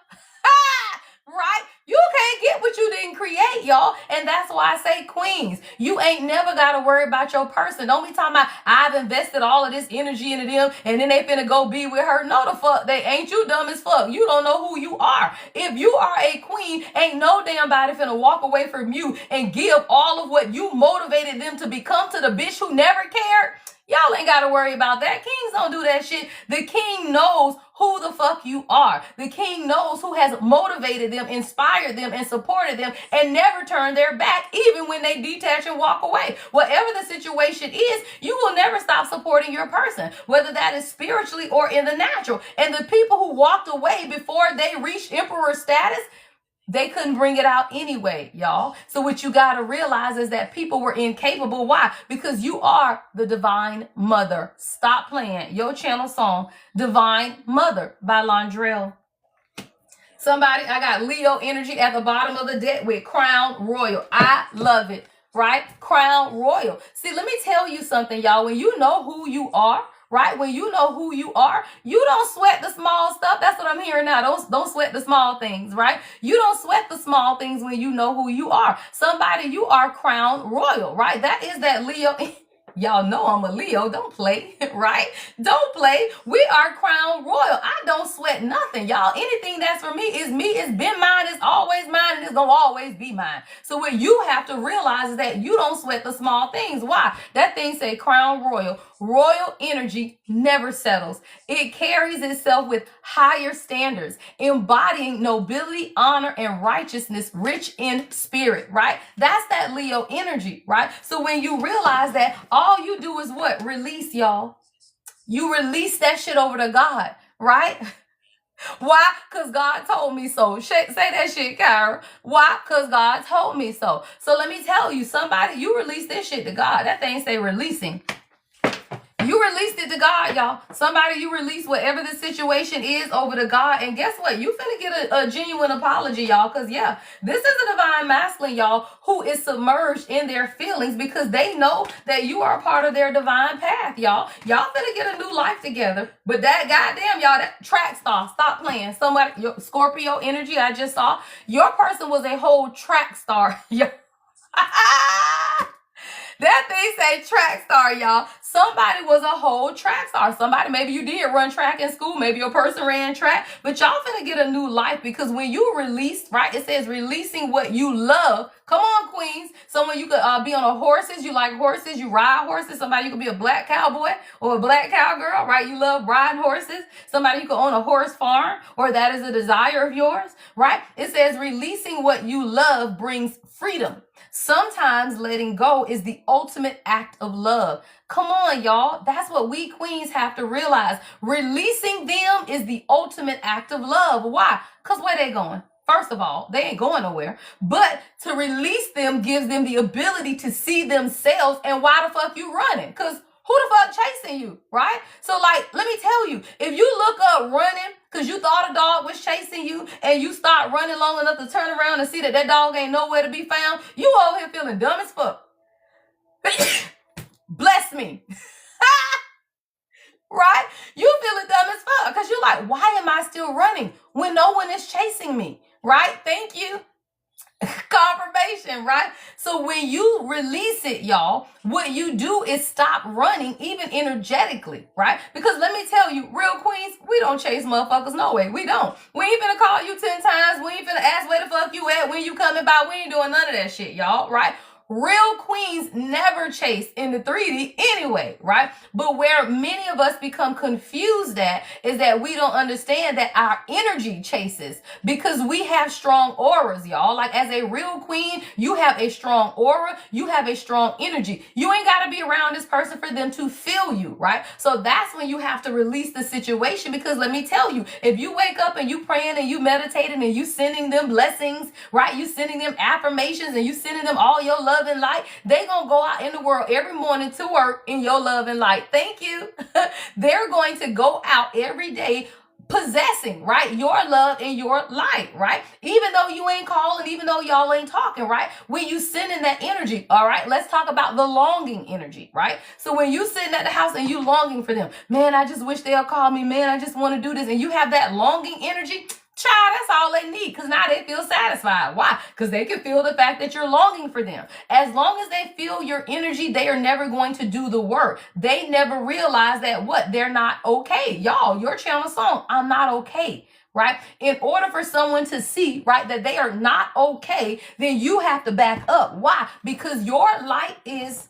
Right? You can't get what you didn't create, y'all. And that's why I say queens. You ain't never got to worry about your person. Don't be talking about, I've invested all of this energy into them and then they finna go be with her. No, the fuck they ain't. You dumb as fuck. You don't know who you are. If you are a queen, ain't no damn body finna walk away from you and give all of what you motivated them to become to the bitch who never cared. Y'all ain't got to worry about that. Kings don't do that shit. The king knows who the fuck you are. The king knows who has motivated them, inspired them, and supported them, and never turned their back, even when they detach and walk away. Whatever the situation is, you will never stop supporting your person, whether that is spiritually or in the natural. And the people who walked away before they reached emperor status, they couldn't bring it out anyway, y'all. So what you got to realize is that people were incapable. Why? Because you are the divine mother. Stop playing. Your channel song, Divine Mother by Londrell. Somebody, I got Leo energy at the bottom of the deck with Crown Royal. I love it, right? Crown Royal. See, let me tell you something, y'all. When you know who you are, right? When you know who you are, you don't sweat the small stuff. That's what I'm hearing now. Don't sweat the small things, right? You don't sweat the small things when you know who you are. Somebody, you are crown royal, right? That is that Leo. Y'all know I'm a Leo. Don't play, right? Don't play. We are crown royal. I don't sweat nothing, y'all. Anything that's for me is me. It's been mine. It's always mine. And it's going to always be mine. So what you have to realize is that you don't sweat the small things. Why? That thing say crown royal. Royal energy never settles. It carries itself with higher standards, embodying nobility, honor, and righteousness, rich in spirit, right? That's that Leo energy, right? So when you realize that, all you do is what? Release, y'all. You release that shit over to God, right? Why? Because God told me so. Say that shit, Kyra. Why? Because God told me so. So let me tell you, somebody, you release this shit to God. That thing say releasing. You released it to God, y'all. Somebody, you release whatever the situation is over to God. And guess what? You finna get a genuine apology, y'all. Because, yeah, this is a divine masculine, y'all, who is submerged in their feelings because they know that you are a part of their divine path, y'all. Y'all finna get a new life together. But that goddamn, y'all, that track star, stop playing. Somebody, your Scorpio energy I just saw, your person was a whole track star. That thing say track star, y'all. Somebody was a whole track star. Somebody, maybe you did run track in school. Maybe your person ran track. But y'all finna get a new life, because when you release, right, it says releasing what you love. Come on, queens. Someone you could be on a horses. You like horses. You ride horses. Somebody you could be a black cowboy or a black cowgirl, right? You love riding horses. Somebody you could own a horse farm, or that is a desire of yours, right? It says releasing what you love brings freedom. Sometimes letting go is the ultimate act of love. Come on, y'all. That's what we queens have to realize. Releasing them is the ultimate act of love. Why? Because where they going? First of all, they ain't going nowhere. But to release them gives them the ability to see themselves. And why the fuck you running? Because who the fuck chasing you, right? So, like, let me tell you, if you look up running because you thought a dog was chasing you, and you start running long enough to turn around and see that that dog ain't nowhere to be found, you over here feeling dumb as fuck. Bless me. Right? You feeling dumb as fuck because you're like, why am I still running when no one is chasing me? Right? Thank you. Confirmation, right? So when you release it, y'all, what you do is stop running, even energetically, right? Because let me tell you, real queens, we don't chase motherfuckers. No way. We don't. We ain't finna call you 10 times. We ain't finna ask where the fuck you at, when you coming by. We ain't doing none of that shit, y'all, right? Real queens never chase in the 3D anyway, right? But where many of us become confused at is that we don't understand that our energy chases, because we have strong auras, y'all. Like, as a real queen, you have a strong aura, you have a strong energy. You ain't got to be around this person for them to feel you, right? So that's when you have to release the situation, because let me tell you, if you wake up and you praying and you meditating and you sending them blessings, right? You sending them affirmations and you sending them all your love and light, they gonna go out in the world every morning to work in your love and light. Thank you. They're going to go out every day possessing, right, your love and your light, right? Even though you ain't calling, even though y'all ain't talking, right? When you send in that energy, all right, let's talk about the longing energy, right? So when you sitting at the house and you longing for them, man, I just wish they'll call me, man, I just want to do this, and you have that longing energy, child, that's all they need, because now they feel satisfied. Why? Because they can feel the fact that you're longing for them. As long as they feel your energy, they are never going to do the work. They never realize that what? They're not okay. Y'all, your channel song, I'm not okay. Right? In order for someone to see, right, that they are not okay, then you have to back up. Why? Because your light is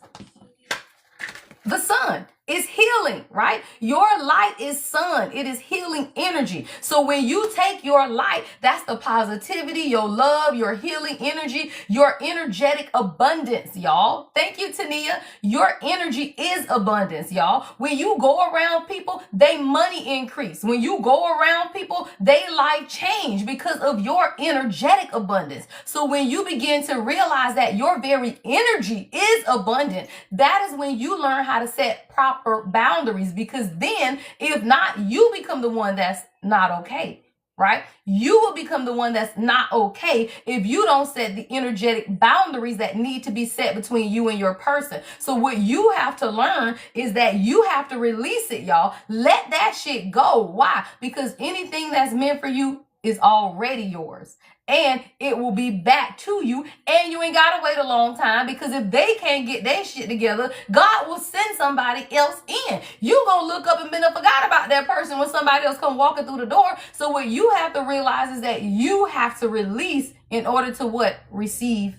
the sun. Is healing, right? Your light is sun. It is healing energy. So when you take your light, that's the positivity, your love, your healing energy, your energetic abundance, y'all. Thank you, Tania. Your energy is abundance, y'all. When you go around people, they money increase. When you go around people, they life change because of your energetic abundance. So when you begin to realize that your very energy is abundant, that is when you learn how to set proper boundaries, because then if not, you become the one that's not okay, right? You will become the one that's not okay if you don't set the energetic boundaries that need to be set between you and your person. So what you have to learn is that you have to release it, y'all. Let that shit go. Why? Because anything that's meant for you is already yours, and it will be back to you, and you ain't gotta wait a long time, because if they can't get their shit together, God will send somebody else in. You gonna look up and been forgot about that person when somebody else come walking through the door. So what you have to realize is that you have to release in order to what? Receive.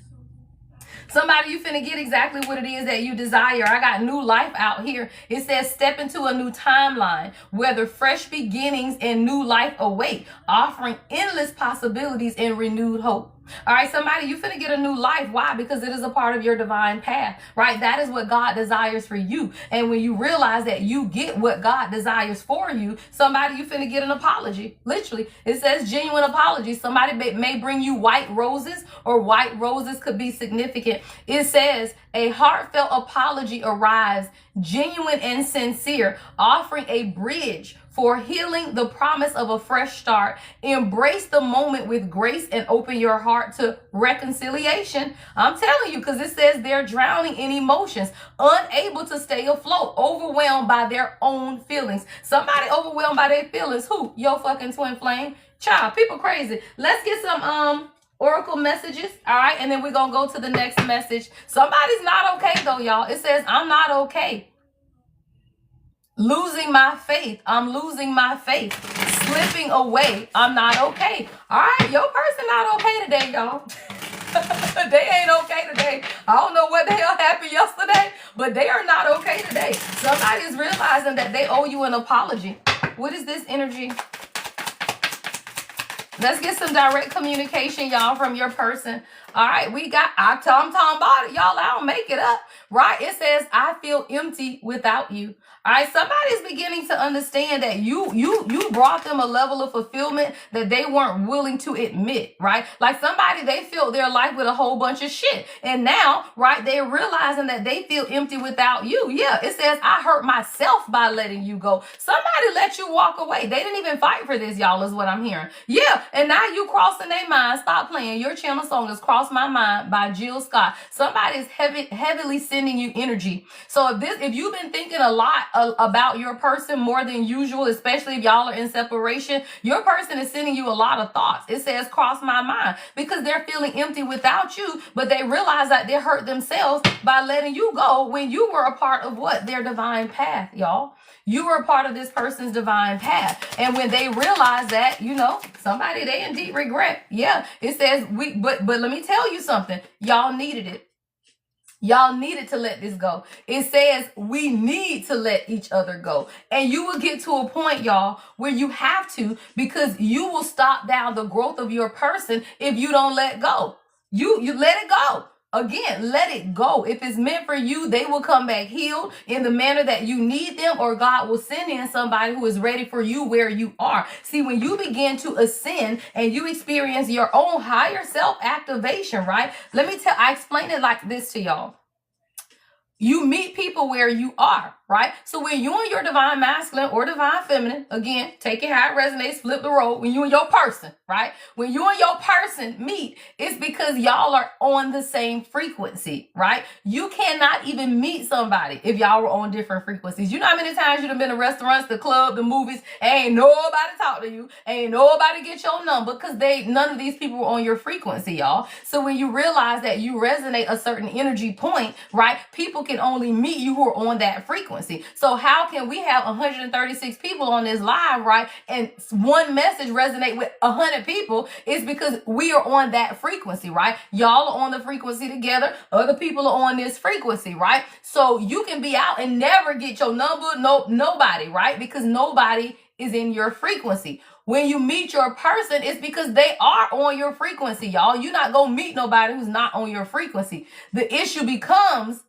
Somebody, you finna get exactly what it is that you desire. I got new life out here. It says step into a new timeline, whether fresh beginnings and new life await, offering endless possibilities and renewed hope. All right, somebody, you finna get a new life. Why? Because it is a part of your divine path, right? That is what God desires for you. And when you realize that you get what God desires for you, somebody, you finna get an apology. Literally, it says genuine apology. Somebody may bring you white roses, or white roses could be significant. It says a heartfelt apology arrives, genuine and sincere, offering a bridge for healing, the promise of a fresh start. Embrace the moment with grace and open your heart to reconciliation. I'm telling you, because it says they're drowning in emotions, unable to stay afloat, overwhelmed by their own feelings. Somebody overwhelmed by their feelings. Who? Your fucking twin flame. Child, people crazy. Let's get some oracle messages. All right. And then we're going to go to the next message. Somebody's not okay though, y'all. It says, I'm not okay. Losing my faith. I'm losing my faith. Slipping away. I'm not okay. All right. Your person not okay today, y'all. They ain't okay today. I don't know what the hell happened yesterday, but they are not okay today. Somebody is realizing that they owe you an apology. What is this energy? Let's get some direct communication, y'all, from your person. All right, we got, I'm talking about it, y'all. I don't make it up, right? It says, I feel empty without you. All right, somebody's beginning to understand that you brought them a level of fulfillment that they weren't willing to admit, right? Like somebody, they filled their life with a whole bunch of shit. And now, right, they're realizing that they feel empty without you. Yeah, it says, I hurt myself by letting you go. Somebody let you walk away. They didn't even fight for this, y'all, is what I'm hearing. Yeah, and now you crossing their mind. Stop playing. Your channel song is Cross My Mind by Jill Scott. Somebody is heavily sending you energy. So if you've been thinking a lot about your person more than usual, especially if y'all are in separation, your person is sending you a lot of thoughts. It says cross my mind because they're feeling empty without you, but they realize that they hurt themselves by letting you go when you were a part of what? Their divine path, y'all. You were a part of this person's divine path. And when they realize that, somebody they in deep regret. Yeah, it says but let me tell you something. Y'all needed it. Y'all needed to let this go. It says we need to let each other go. And you will get to a point, y'all, where you have to, because you will stop down the growth of your person if you don't let go. You let it go. Again, let it go. If it's meant for you, they will come back healed in the manner that you need them, or God will send in somebody who is ready for you where you are. See, when you begin to ascend and you experience your own higher self activation, right? I explain it like this to y'all. You meet people where you are, right? So when you and your divine masculine or divine feminine, again, take it how it resonates, flip the role, when you and your person, right? When you and your person meet, it's because y'all are on the same frequency, right? You cannot even meet somebody if y'all were on different frequencies. You know how many times you've been to restaurants, the club, the movies, ain't nobody talk to you, ain't nobody get your number because none of these people were on your frequency, y'all. So when you realize that you resonate a certain energy point, right? People can only meet you who are on that frequency. So how can we have 136 people on this live, right? And one message resonate with 100 people? It's because we are on that frequency, right? Y'all are on the frequency together. Other people are on this frequency, right? So you can be out and never get your number, nobody, right? Because nobody is in your frequency. When you meet your person, it's because they are on your frequency, y'all. You're not going to meet nobody who's not on your frequency. The issue becomes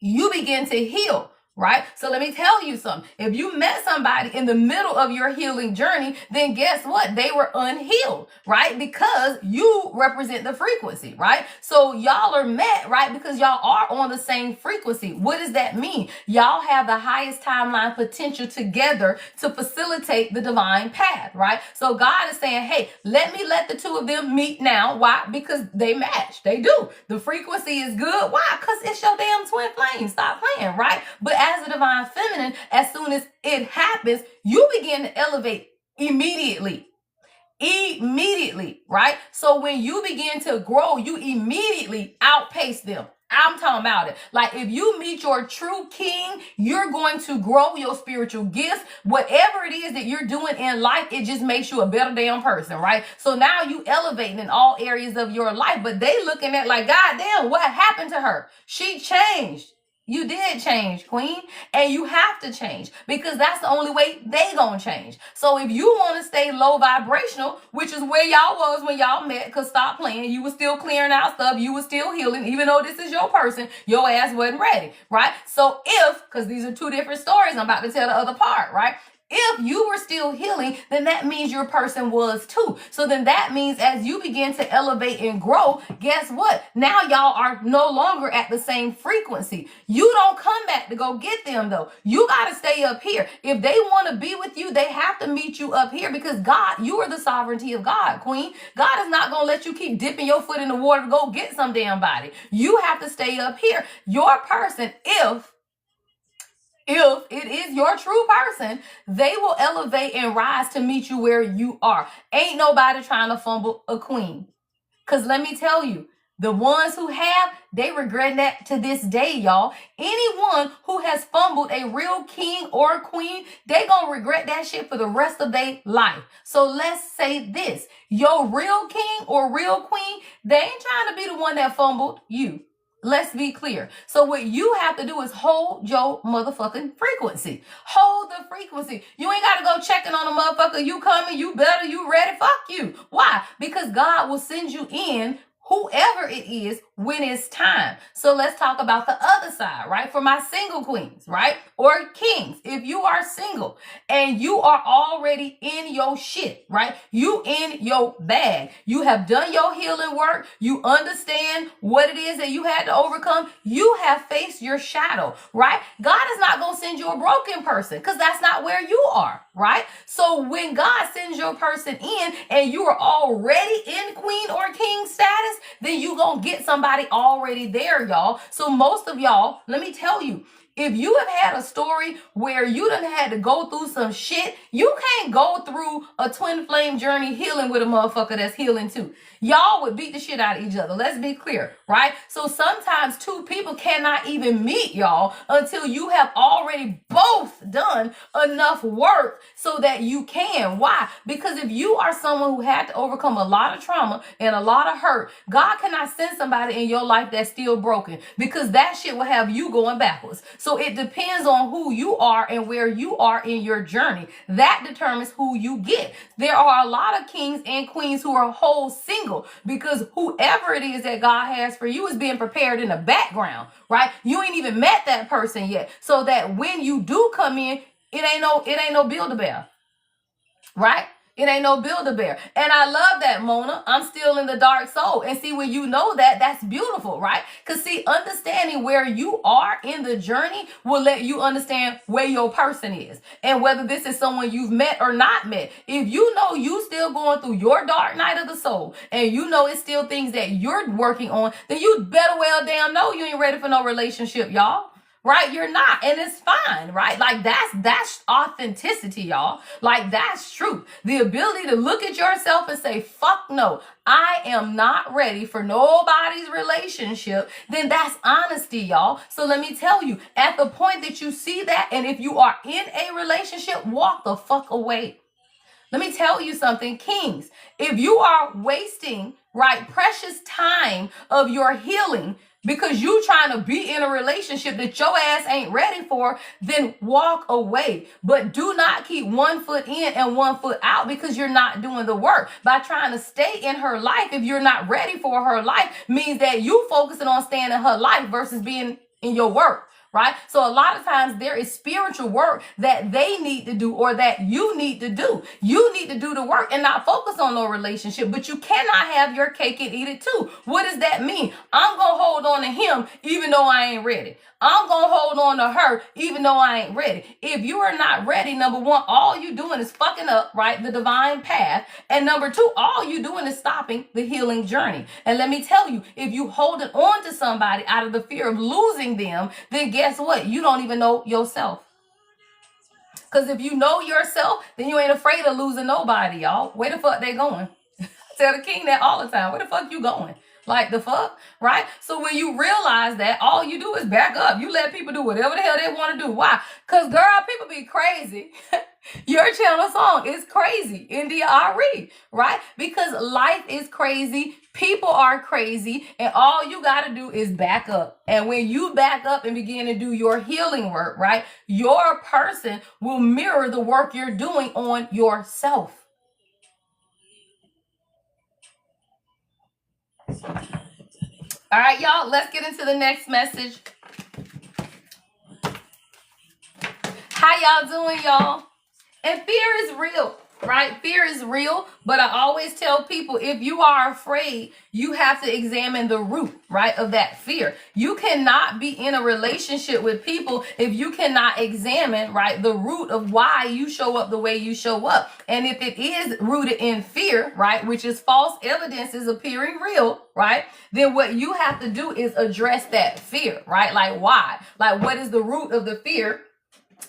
you begin to heal, right? So let me tell you something. If you met somebody in the middle of your healing journey, then guess what? They were unhealed, right? Because you represent the frequency, right? So y'all are met, right? Because y'all are on the same frequency. What does that mean? Y'all have the highest timeline potential together to facilitate the divine path, right? So God is saying, hey, let the two of them meet now. Why? Because they match. They do. The frequency is good. Why? Because it's your damn twin flame. Stop playing, right? But as a divine feminine, as soon as it happens, you begin to elevate immediately, right? So when you begin to grow, you immediately outpace them. I'm talking about it. Like if you meet your true king, you're going to grow your spiritual gifts. Whatever it is that you're doing in life, it just makes you a better damn person, right? So now you elevating in all areas of your life, but they looking at like, God damn, what happened to her? She changed. You did change, queen, and you have to change because that's the only way they gonna change. So if you want to stay low vibrational, which is where y'all was when y'all met, because stop playing, you were still clearing out stuff, you were still healing, even though this is your person, your ass wasn't ready, right? So because these are two different stories, I'm about to tell the other part, right? If you were still healing, then that means your person was too. So then that means as you begin to elevate and grow, guess what? Now y'all are no longer at the same frequency. You don't come back to go get them though. You got to stay up here. If they want to be with you, they have to meet you up here because God, you are the sovereignty of God, queen. God is not going to let you keep dipping your foot in the water to go get some damn body. You have to stay up here. Your person, if it is your true person, they will elevate and rise to meet you where you are. Ain't nobody trying to fumble a queen. Because let me tell you, the ones who have, they regret that to this day, y'all. Anyone who has fumbled a real king or queen, they gonna regret that shit for the rest of their life. So let's say this, your real king or real queen, they ain't trying to be the one that fumbled you. Let's be clear. So what you have to do is hold your motherfucking frequency. Hold the frequency. You ain't got to go checking on a motherfucker. You coming, you better, you ready, fuck you. Why? Because God will send you in whoever it is when it's time. So let's talk about the other side, right? For my single queens, right? Or kings. If you are single and you are already in your shit, right? You in your bag. You have done your healing work. You understand what it is that you had to overcome. You have faced your shadow, right? God is not going to send you a broken person because that's not where you are, right? So when God sends your person in and you are already in queen or king status, then you gonna get somebody already there, y'all. So most of y'all, let me tell you, if you have had a story where you done had to go through some shit, you can't go through a twin flame journey healing with a motherfucker that's healing too. Y'all would beat the shit out of each other. Let's be clear, right? So sometimes two people cannot even meet, y'all, until you have already both done enough work so that you can. Why? Because if you are someone who had to overcome a lot of trauma and a lot of hurt, God cannot send somebody in your life that's still broken, because that shit will have you going backwards. So it depends on who you are and where you are in your journey. That determines who you get. There are a lot of kings and queens who are whole single, because whoever it is that God has for you is being prepared in the background, right? You ain't even met that person yet. So that when you do come in, it ain't no Build-A-Bear, right? It ain't no Build-A-Bear. And I love that, Mona. I'm still in the dark soul. And see, when you know that, that's beautiful, right? Because see, understanding where you are in the journey will let you understand where your person is. And whether this is someone you've met or not met. If you know you still going through your dark night of the soul, and you know it's still things that you're working on, then you better well damn know you ain't ready for no relationship, y'all. Right? You're not. And it's fine, right? Like that's authenticity, y'all. Like that's truth. The ability to look at yourself and say, fuck no, I am not ready for nobody's relationship. Then that's honesty, y'all. So let me tell you, at the point that you see that, and if you are in a relationship, walk the fuck away. Let me tell you something, kings. If you are wasting, right, precious time of your healing because you trying to be in a relationship that your ass ain't ready for, then walk away. But do not keep 1 foot in and 1 foot out, because you're not doing the work. By trying to stay in her life, if you're not ready for her life, means that you focusing on staying in her life versus being in your work. Right? So a lot of times there is spiritual work that they need to do, or that you need to do. You need to do the work and not focus on no relationship, but you cannot have your cake and eat it too. What does that mean? I'm going to hold on to him even though I ain't ready. I'm going to hold on to her even though I ain't ready. If you are not ready, number one, all you doing is fucking up, right, the divine path. And number two, all you doing is stopping the healing journey. And let me tell you, if you holding on to somebody out of the fear of losing them, then guess what? You don't even know yourself. Because if you know yourself, then you ain't afraid of losing nobody, y'all. Where the fuck they going? Tell the king that all the time. Where the fuck you going? Like the fuck, right? So when you realize that, all you do is back up. You let people do whatever the hell they want to do. Why? Because, girl, people be crazy. Your channel song is crazy. India.Re, right? Because life is crazy. People are crazy. And all you got to do is back up. And when you back up and begin to do your healing work, right, your person will mirror the work you're doing on yourself. All right, y'all, let's get into the next message. How y'all doing, y'all? And fear is real, right? Fear is real, but I always tell people, if you are afraid, you have to examine the root, right, of that fear. You cannot be in a relationship with people if you cannot examine, right, the root of why you show up the way you show up. And if it is rooted in fear, right, which is false evidence is appearing real, right, then what you have to do is address that fear, right? Like, why? Like, what is the root of the fear?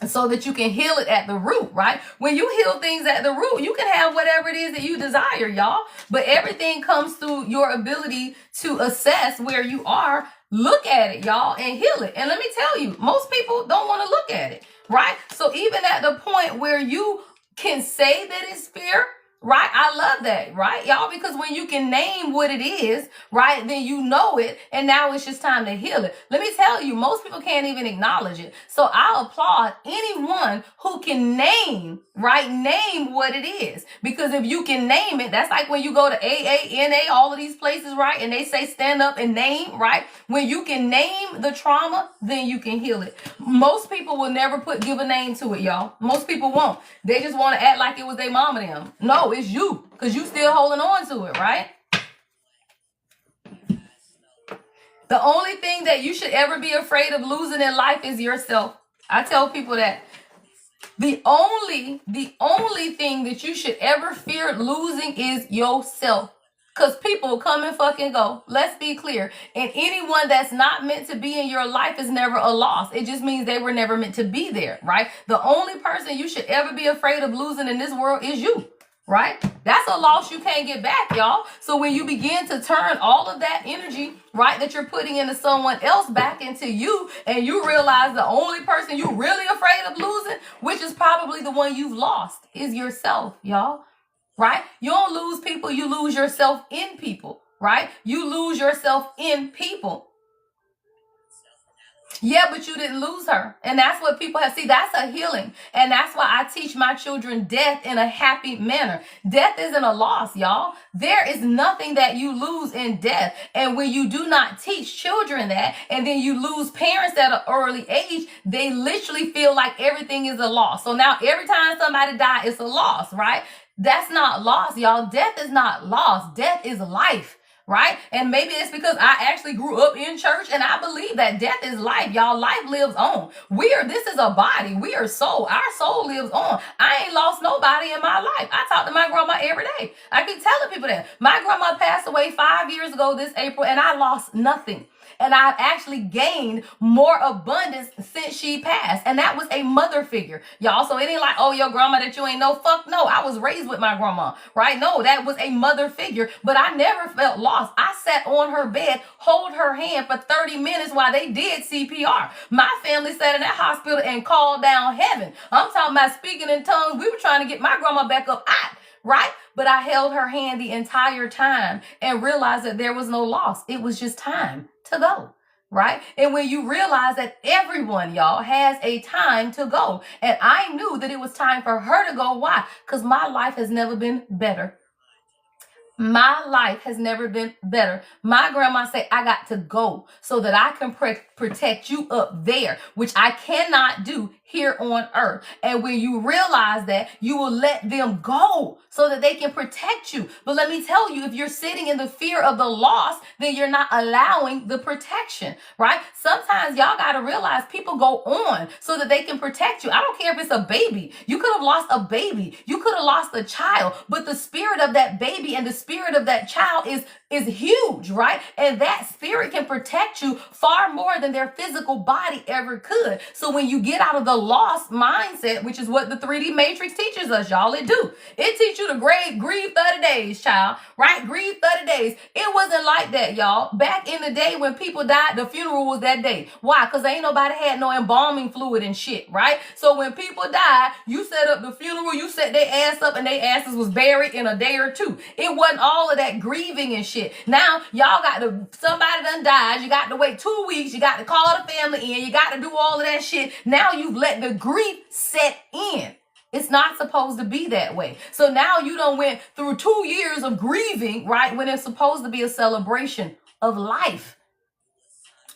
so that you can heal it at the root, right? When you heal things at the root, you can have whatever it is that you desire, y'all. But everything comes through your ability to assess where you are, look at it, y'all, and heal it. And let me tell you, most people don't want to look at it, right? So even at the point where you can say that it's fear, right? I love that, right, y'all? Because when you can name what it is, right, then you know it, and now it's just time to heal it. Let me tell you, most people can't even acknowledge it. So I applaud anyone who can name, right, name what it is. Because if you can name it, that's like when you go to AA, NA, all of these places, right, and they say stand up and name, right? When you can name the trauma, then you can heal it. Most people will never give a name to it, y'all. Most people won't. They just want to act like it was their mama them. No, it's you, because you still holding on to it, right? The only thing that you should ever be afraid of losing in life is yourself. I tell people that. The only thing that you should ever fear losing is yourself. Because people come and fucking go. Let's be clear. And anyone that's not meant to be in your life is never a loss. It just means they were never meant to be there, right? The only person you should ever be afraid of losing in this world is you, right? That's a loss you can't get back, y'all. So when you begin to turn all of that energy, right, that you're putting into someone else back into you, and you realize the only person you're really afraid of losing, which is probably the one you've lost, is yourself, y'all. Right? You don't lose people, you lose yourself in people, right? You lose yourself in people. Yeah, but you didn't lose her. And that's what people have. See, that's a healing. And that's why I teach my children death in a happy manner. Death isn't a loss, y'all. There is nothing that you lose in death. And when you do not teach children that, and then you lose parents at an early age, they literally feel like everything is a loss. So now every time somebody dies, it's a loss, right? That's not loss, y'all. Death is not loss. Death is life, right? And maybe it's because I actually grew up in church and I believe that death is life, y'all. Life lives on. This is a body. We are soul. Our soul lives on. I ain't lost nobody in my life. I talk to my grandma every day. I keep telling people that. My grandma passed away 5 years ago this April, and I lost nothing. And I've actually gained more abundance since she passed. And that was a mother figure, y'all. So it ain't like, oh, your grandma that you ain't know. Fuck no. I was raised with my grandma, right? No, that was a mother figure. But I never felt lost. I sat on her bed, hold her hand for 30 minutes while they did CPR. My family sat in that hospital and called down heaven. I'm talking about speaking in tongues. We were trying to get my grandma back up. Right? But I held her hand the entire time and realized that there was no loss. It was just time to go, right? And when you realize that everyone, y'all, has a time to go. And I knew that it was time for her to go. Why? Because my life has never been better. My life has never been better. My grandma said, I got to go so that I can protect you up there, which I cannot do here on earth. And when you realize that, you will let them go so that they can protect you. But let me tell you, if you're sitting in the fear of the loss, then you're not allowing the protection, right? Sometimes y'all got to realize people go on so that they can protect you. I don't care if it's a baby. You could have lost a baby. You could have lost a child, but the spirit of that baby and the spirit of that child is huge, right? And that spirit can protect you far more than their physical body ever could. So when you get out of the lost mindset, which is what the 3D matrix teaches us, y'all, it teaches you to grieve 30 days, child, right? Grieve 30 days. It wasn't like that, y'all. Back in the day when people died, the funeral was that day. Why? Because ain't nobody had no embalming fluid and shit, right? So when people died, you set up the funeral, you set their ass up, and their asses was buried in a day or two. It wasn't all of that grieving and shit. Now, y'all somebody done died. You got to wait 2 weeks. You got to call the family in. You got to do all of that shit. Now you've let the grief set in. It's not supposed to be that way. So now you done went through 2 years of grieving, right? When it's supposed to be a celebration of life.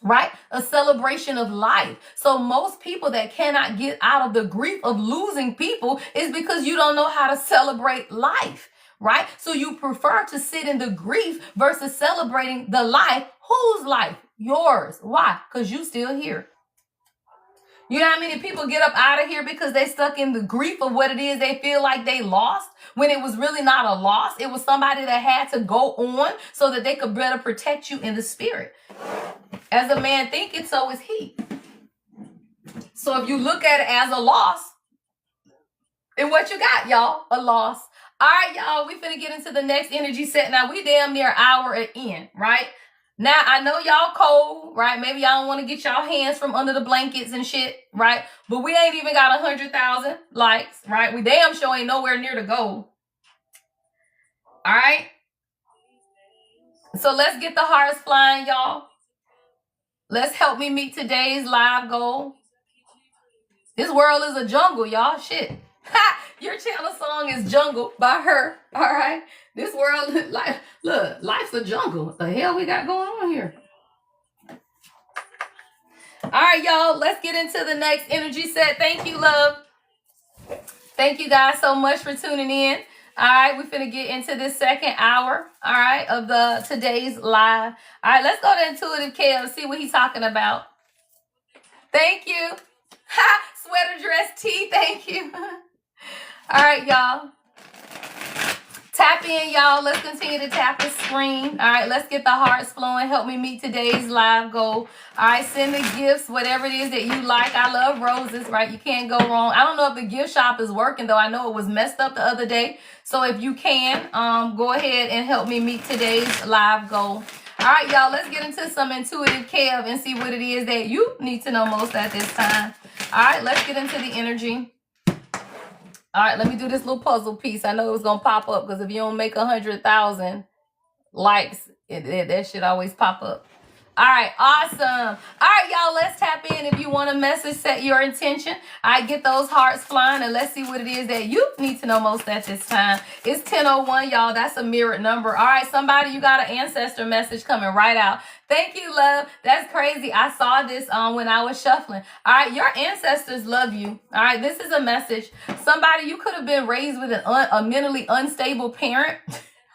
Right? A celebration of life. So most people that cannot get out of the grief of losing people is because you don't know how to celebrate life. Right? So you prefer to sit in the grief versus celebrating the life. Whose life? Yours. Why? Because you still here. You know how many people get up out of here because they stuck in the grief of what it is they feel like they lost, when it was really not a loss. It was somebody that had to go on so that they could better protect you in the spirit. As a man thinketh, so is he. So if you look at it as a loss, then what you got, y'all? A loss. All right, y'all, we finna get into the next energy set. Now, we damn near an hour in, right? Now, I know y'all cold, right? Maybe y'all don't want to get y'all hands from under the blankets and shit, right? But we ain't even got 100,000 likes, right? We damn sure ain't nowhere near the goal. All right? So let's get the hearts flying, y'all. Let's help me meet today's live goal. This world is a jungle, y'all. Shit. Ha! Your channel song is Jungle by her. All right. This world, like, look, life's a jungle. What the hell we got going on here? All right, y'all. Let's get into the next energy set. Thank you, love. Thank you guys so much for tuning in. All right, we're finna get into this second hour, all right, of the today's live. All right, let's go to Intuitive Kev, see what he's talking about. Thank you. Ha! Sweater dress tee, thank you. All right, y'all. Tap in, y'all. Let's continue to tap the screen. All right, let's get the hearts flowing. Help me meet today's live goal. All right, send the gifts, whatever it is that you like. I love roses, right? You can't go wrong. I don't know if the gift shop is working, though. I know it was messed up the other day. So if you can, go ahead and help me meet today's live goal. All right, y'all, let's get into some Intuitive Kev and see what it is that you need to know most at this time. All right, let's get into the energy. All right, let me do this little puzzle piece. I know it was going to pop up because if you don't make 100,000 likes, that shit always pop up. All right, awesome. All right, y'all, let's tap in. If you want a message, set your intention. I get those hearts flying, and let's see what it is that you need to know most at this time. It's 10:01, y'all. That's a mirrored number. All right, somebody, you got an ancestor message coming right out. Thank you, love. That's crazy. I saw this when I was shuffling. All right, your ancestors love you. All right, this is a message. Somebody, you could have been raised with a mentally unstable parent.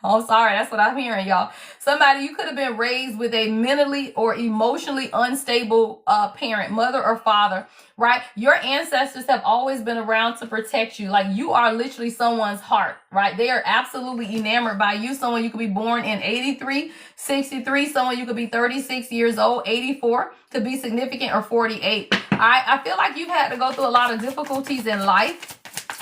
Oh, sorry. That's what I'm hearing, y'all. Somebody, you could have been raised with a mentally or emotionally unstable parent, mother or father, right? Your ancestors have always been around to protect you. Like, you are literally someone's heart, right? They are absolutely enamored by you. Someone you could be born in 83, 63. Someone you could be 36 years old, 84, could be significant, or 48. All right. I feel like you've had to go through a lot of difficulties in life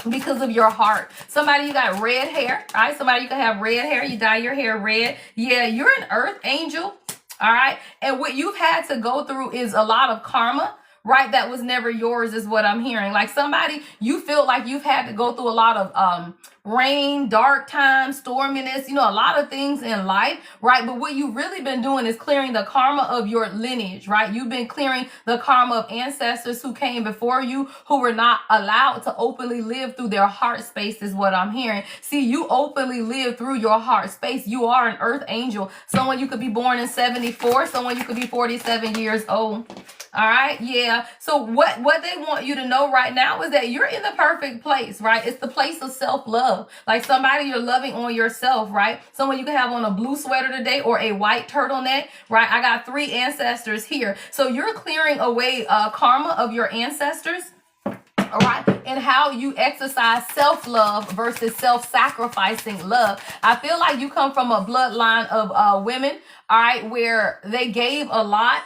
because of your heart. Somebody, you got red hair, all right? Somebody, you can have red hair. You dye your hair red. Yeah, you're an earth angel, all right? And what you've had to go through is a lot of karma, right? That was never yours is what I'm hearing. Like, somebody, you feel like you've had to go through a lot of rain, dark times, storminess, you know, a lot of things in life, right? But what you've really been doing is clearing the karma of your lineage, right? You've been clearing the karma of ancestors who came before you, who were not allowed to openly live through their heart space is what I'm hearing. See, you openly live through your heart space. You are an earth angel. Someone, you could be born in 74. Someone, you could be 47 years old. All right. Yeah. So what they want you to know right now is that you're in the perfect place, right? It's the place of self-love. Like, somebody, you're loving on yourself, right? Someone, you can have on a blue sweater today or a white turtleneck, right? I got 3 ancestors here. So you're clearing away karma of your ancestors. All right. And how you exercise self-love versus self-sacrificing love. I feel like you come from a bloodline of women, all right, where they gave a lot.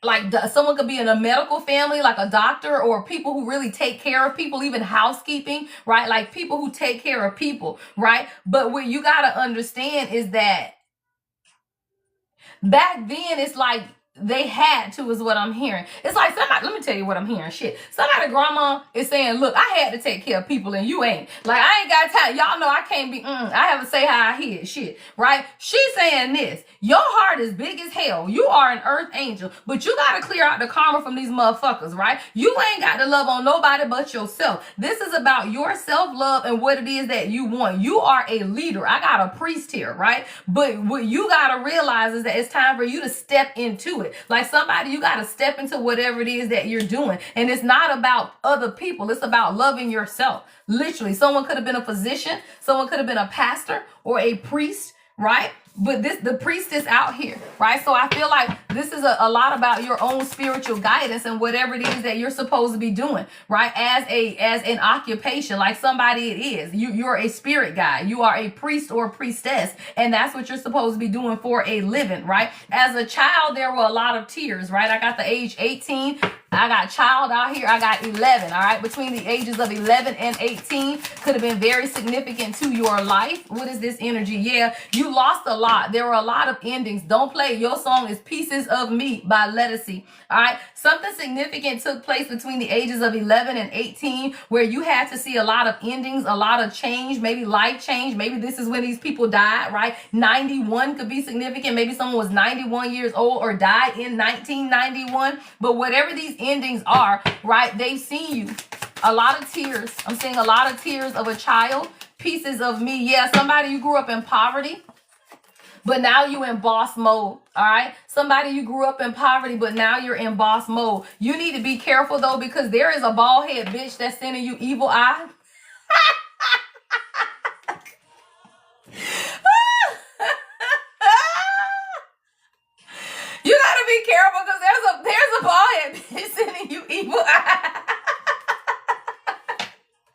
Like, someone could be in a medical family, like a doctor, or people who really take care of people, even housekeeping, right? Like, people who take care of people, right? But what you got to understand is that back then, it's like they had to, is what I'm hearing. It's like somebody, let me tell you what I'm hearing. Shit. Somebody, grandma is saying, look, I had to take care of people and you ain't. Like, I ain't got time. Y'all know I can't be, I have to say how I hear shit, right? She's saying this. Your heart is big as hell. You are an earth angel, but you got to clear out the karma from these motherfuckers, right? You ain't got to love on nobody but yourself. This is about your self-love and what it is that you want. You are a leader. I got a priest here, right? But what you got to realize is that it's time for you to step into it. Like, somebody, you got to step into whatever it is that you're doing. And it's not about other people. It's about loving yourself. Literally, someone could have been a physician. Someone could have been a pastor or a priest, right? But the priestess out here, right? So I feel like this is a lot about your own spiritual guidance and whatever it is that you're supposed to be doing, right? As an occupation, like somebody it is. You're a spirit guide. You are a priest or priestess, and that's what you're supposed to be doing for a living, right? As a child, there were a lot of tears, right? I got the age 18. I got child out here. I got 11, all right? Between the ages of 11 and 18 could have been very significant to your life. What is this energy? Yeah, you lost a lot. There were a lot of endings. Don't play. Your song is Pieces of Me by Lettucey, all right? Something significant took place between the ages of 11 and 18 where you had to see a lot of endings, a lot of change, maybe life change. Maybe this is when these people died, right? 91 could be significant. Maybe someone was 91 years old or died in 1991. But whatever these endings are, right? They've seen you. A lot of tears. I'm seeing a lot of tears of a child. Pieces of me. Yeah, somebody you grew up in poverty, but now you in boss mode. All right. Somebody you grew up in poverty, but now you're in boss mode. You need to be careful though, because there is a bald head bitch that's sending you evil eye. You gotta be careful because there's a bald head bitch sending you evil eye.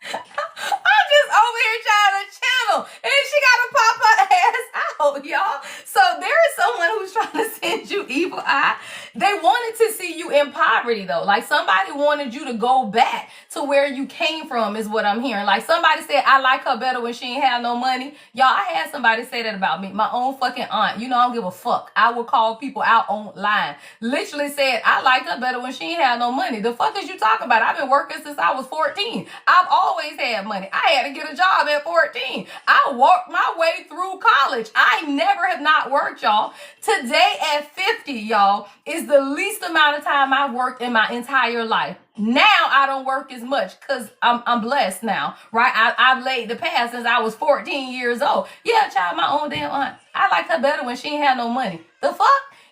I'm just over here trying to channel, and she gotta pop her ass out, y'all. So there is someone who's trying to send you evil eye. They wanted to see you in poverty though. Like somebody wanted you to go back to where you came from is what I'm hearing. Like somebody said, I like her better when she ain't have no money. Y'all, I had somebody say that about me. My own fucking aunt. You know, I don't give a fuck. I will call people out online. Literally said, I liked her better when she ain't have no money. The fuck is you talking about? I've been working since I was 14. I've always had money. I had to get a job at 14. I worked my way through college. I never have not worked, y'all. Today at 50, y'all, is the least amount of time I've worked in my entire life. Now I don't work as much because I'm blessed now, right? I've laid the path since I was 14 years old. Yeah, child, my own damn aunt. I liked her better when she ain't had no money. The fuck?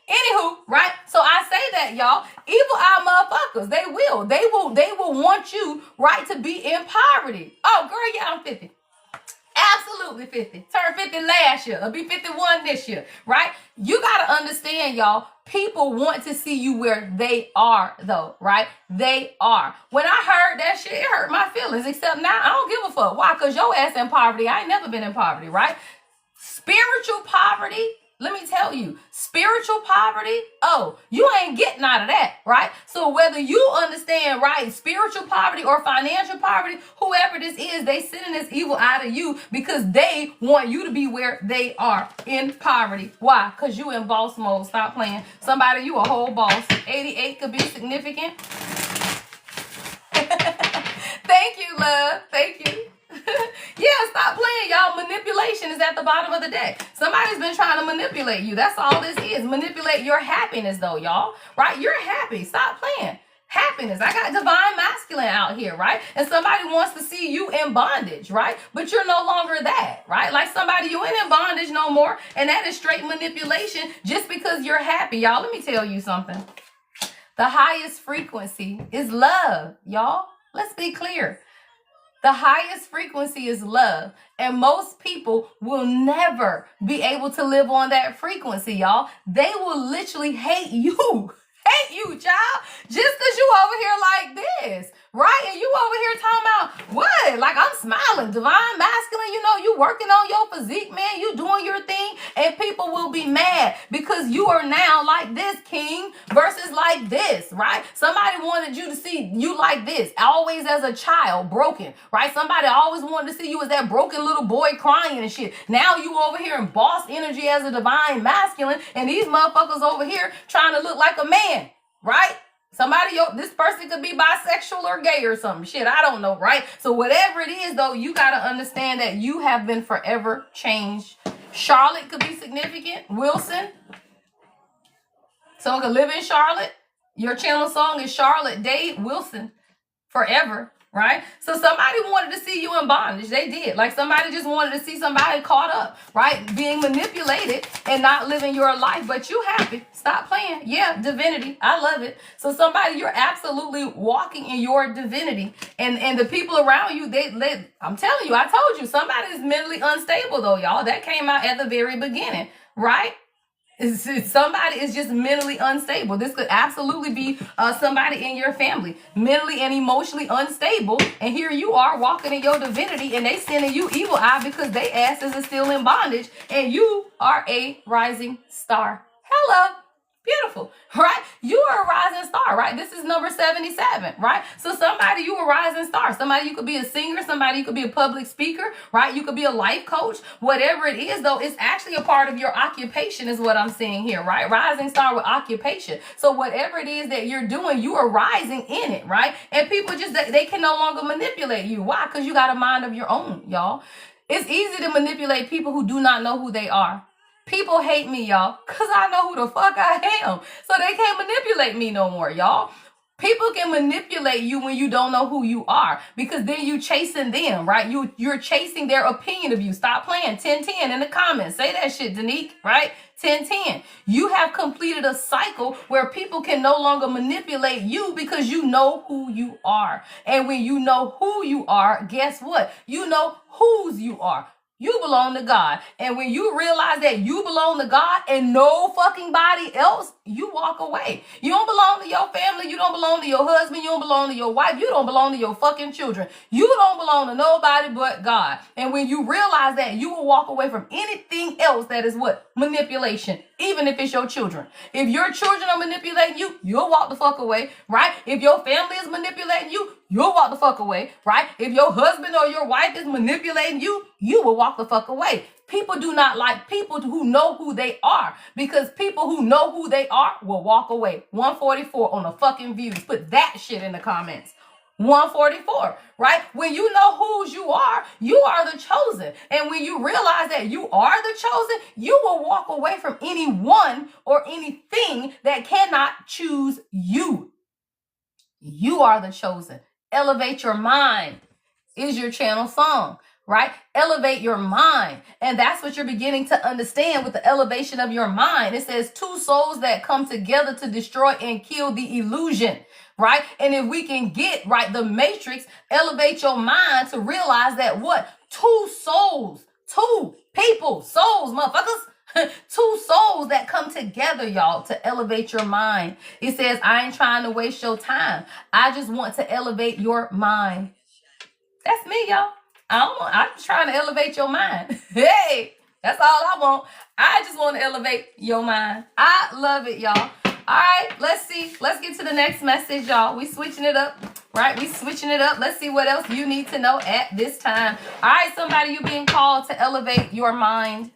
Anywho, right? So I say that, y'all, evil eye motherfuckers, they will want you, right, to be in poverty. Oh, girl, yeah, I'm 50. Absolutely 50. Turned 50 last year. I'll be 51 this year, right? You got to understand, y'all, people want to see you where they are, though, right? They are. When I heard that shit, it hurt my feelings, except now I don't give a fuck. Why? Because your ass in poverty. I ain't never been in poverty, right? Spiritual poverty. Let me tell you, spiritual poverty, oh, you ain't getting out of that, right? So whether you understand, right, spiritual poverty or financial poverty, whoever this is, they sending this evil out of you because they want you to be where they are, in poverty. Why? Because you in boss mode. Stop playing. Somebody, you a whole boss. 88 could be significant. Thank you, love. Thank you. Yeah, stop playing, y'all. Manipulation is at the bottom of the deck. Somebody's been trying to manipulate you. That's all this is. Manipulate your happiness, though, y'all. Right? You're happy. Stop playing. Happiness. I got divine masculine out here, right? And somebody wants to see you in bondage, right? But you're no longer that, right? Like somebody, you ain't in bondage no more. And that is straight manipulation just because you're happy, y'all. Let me tell you something. The highest frequency is love, y'all. Let's be clear. The highest frequency is love. And most people will never be able to live on that frequency, y'all. They will literally hate you. Hate you, child. Just because you over here like this, right? And you over here talking about what? Like I'm smiling. Divine masculine, you know, you working on your physique, man. You doing your thing. And people will be mad because you are now like this, king, versus like this, right? Somebody wanted you to see you like this, always as a child, broken, right? Somebody always wanted to see you as that broken little boy crying and shit. Now you over here in boss energy as a divine masculine, and these motherfuckers over here trying to look like a man, right? Somebody, this person could be bisexual or gay or something. Shit, I don't know, right? So whatever it is, though, you got to understand that you have been forever changed. Charlotte could be significant. Wilson. Someone could live in Charlotte. Your channel song is Charlotte Dade Wilson. Forever, right? So somebody wanted to see you in bondage. They did. Like somebody just wanted to see somebody caught up, right? Being manipulated and not living your life, but you happy. Stop playing. Yeah, divinity. I love it. So somebody, you're absolutely walking in your divinity. And the people around you, they I'm telling you, I told you, somebody is mentally unstable though, y'all. That came out at the very beginning. right? Somebody is just mentally unstable. This could absolutely be somebody in your family, mentally and emotionally unstable. And here you are walking in your divinity, and they sending you evil eye because they asses are still in bondage, and you are a rising star. Hello. Beautiful, right? You are a rising star, right? This is number 77, right? So somebody, you a rising star. Somebody, you could be a singer. Somebody, you could be a public speaker, right? You could be a life coach. Whatever it is, though, it's actually a part of your occupation is what I'm seeing here, right? Rising star with occupation. So whatever it is that you're doing, you are rising in it, right? And people just, they can no longer manipulate you. Why? Because you got a mind of your own, y'all. It's easy to manipulate people who do not know who they are. People hate me, y'all, because I know who the fuck I am. So they can't manipulate me no more, y'all. People can manipulate you when you don't know who you are, because then you chasing them, right? You're chasing their opinion of you. Stop playing. 1010 in the comments. Say that shit, Danique, right? 1010. You have completed a cycle where people can no longer manipulate you because you know who you are. And when you know who you are, guess what? You know whose you are. You belong to God. And when you realize that you belong to God and no fucking body else, you walk away. You don't belong to your family. You don't belong to your husband. You don't belong to your wife. You don't belong to your fucking children. You don't belong to nobody but God. And when you realize that, you will walk away from anything else that is what? Manipulation. Even if it's your children. If your children are manipulating you, you'll walk the fuck away, right? If your family is manipulating you, you'll walk the fuck away, right? If your husband or your wife is manipulating you, you will walk the fuck away. People do not like people who know who they are, because people who know who they are will walk away. 144 on the fucking views. Put that shit in the comments. 144, right? When you know whose you are the chosen. And when you realize that you are the chosen, you will walk away from anyone or anything that cannot choose you. You are the chosen. Elevate your mind is your channel song, right? Elevate your mind. And that's what you're beginning to understand with the elevation of your mind. It says two souls that come together to destroy and kill the illusion, right? And if we can get, right, the matrix, elevate your mind to realize that what? Two souls, two people, souls, motherfuckers. Two souls that come together, y'all, to elevate your mind. It says, I ain't trying to waste your time. I just want to elevate your mind. That's me, y'all. I'm just trying to elevate your mind. Hey, that's all I want. I just want to elevate your mind. I love it, y'all. All right, let's see. Let's get to the next message, y'all. We switching it up, right? We switching it up. Let's see what else you need to know at this time. All right, somebody, you being called to elevate your mind.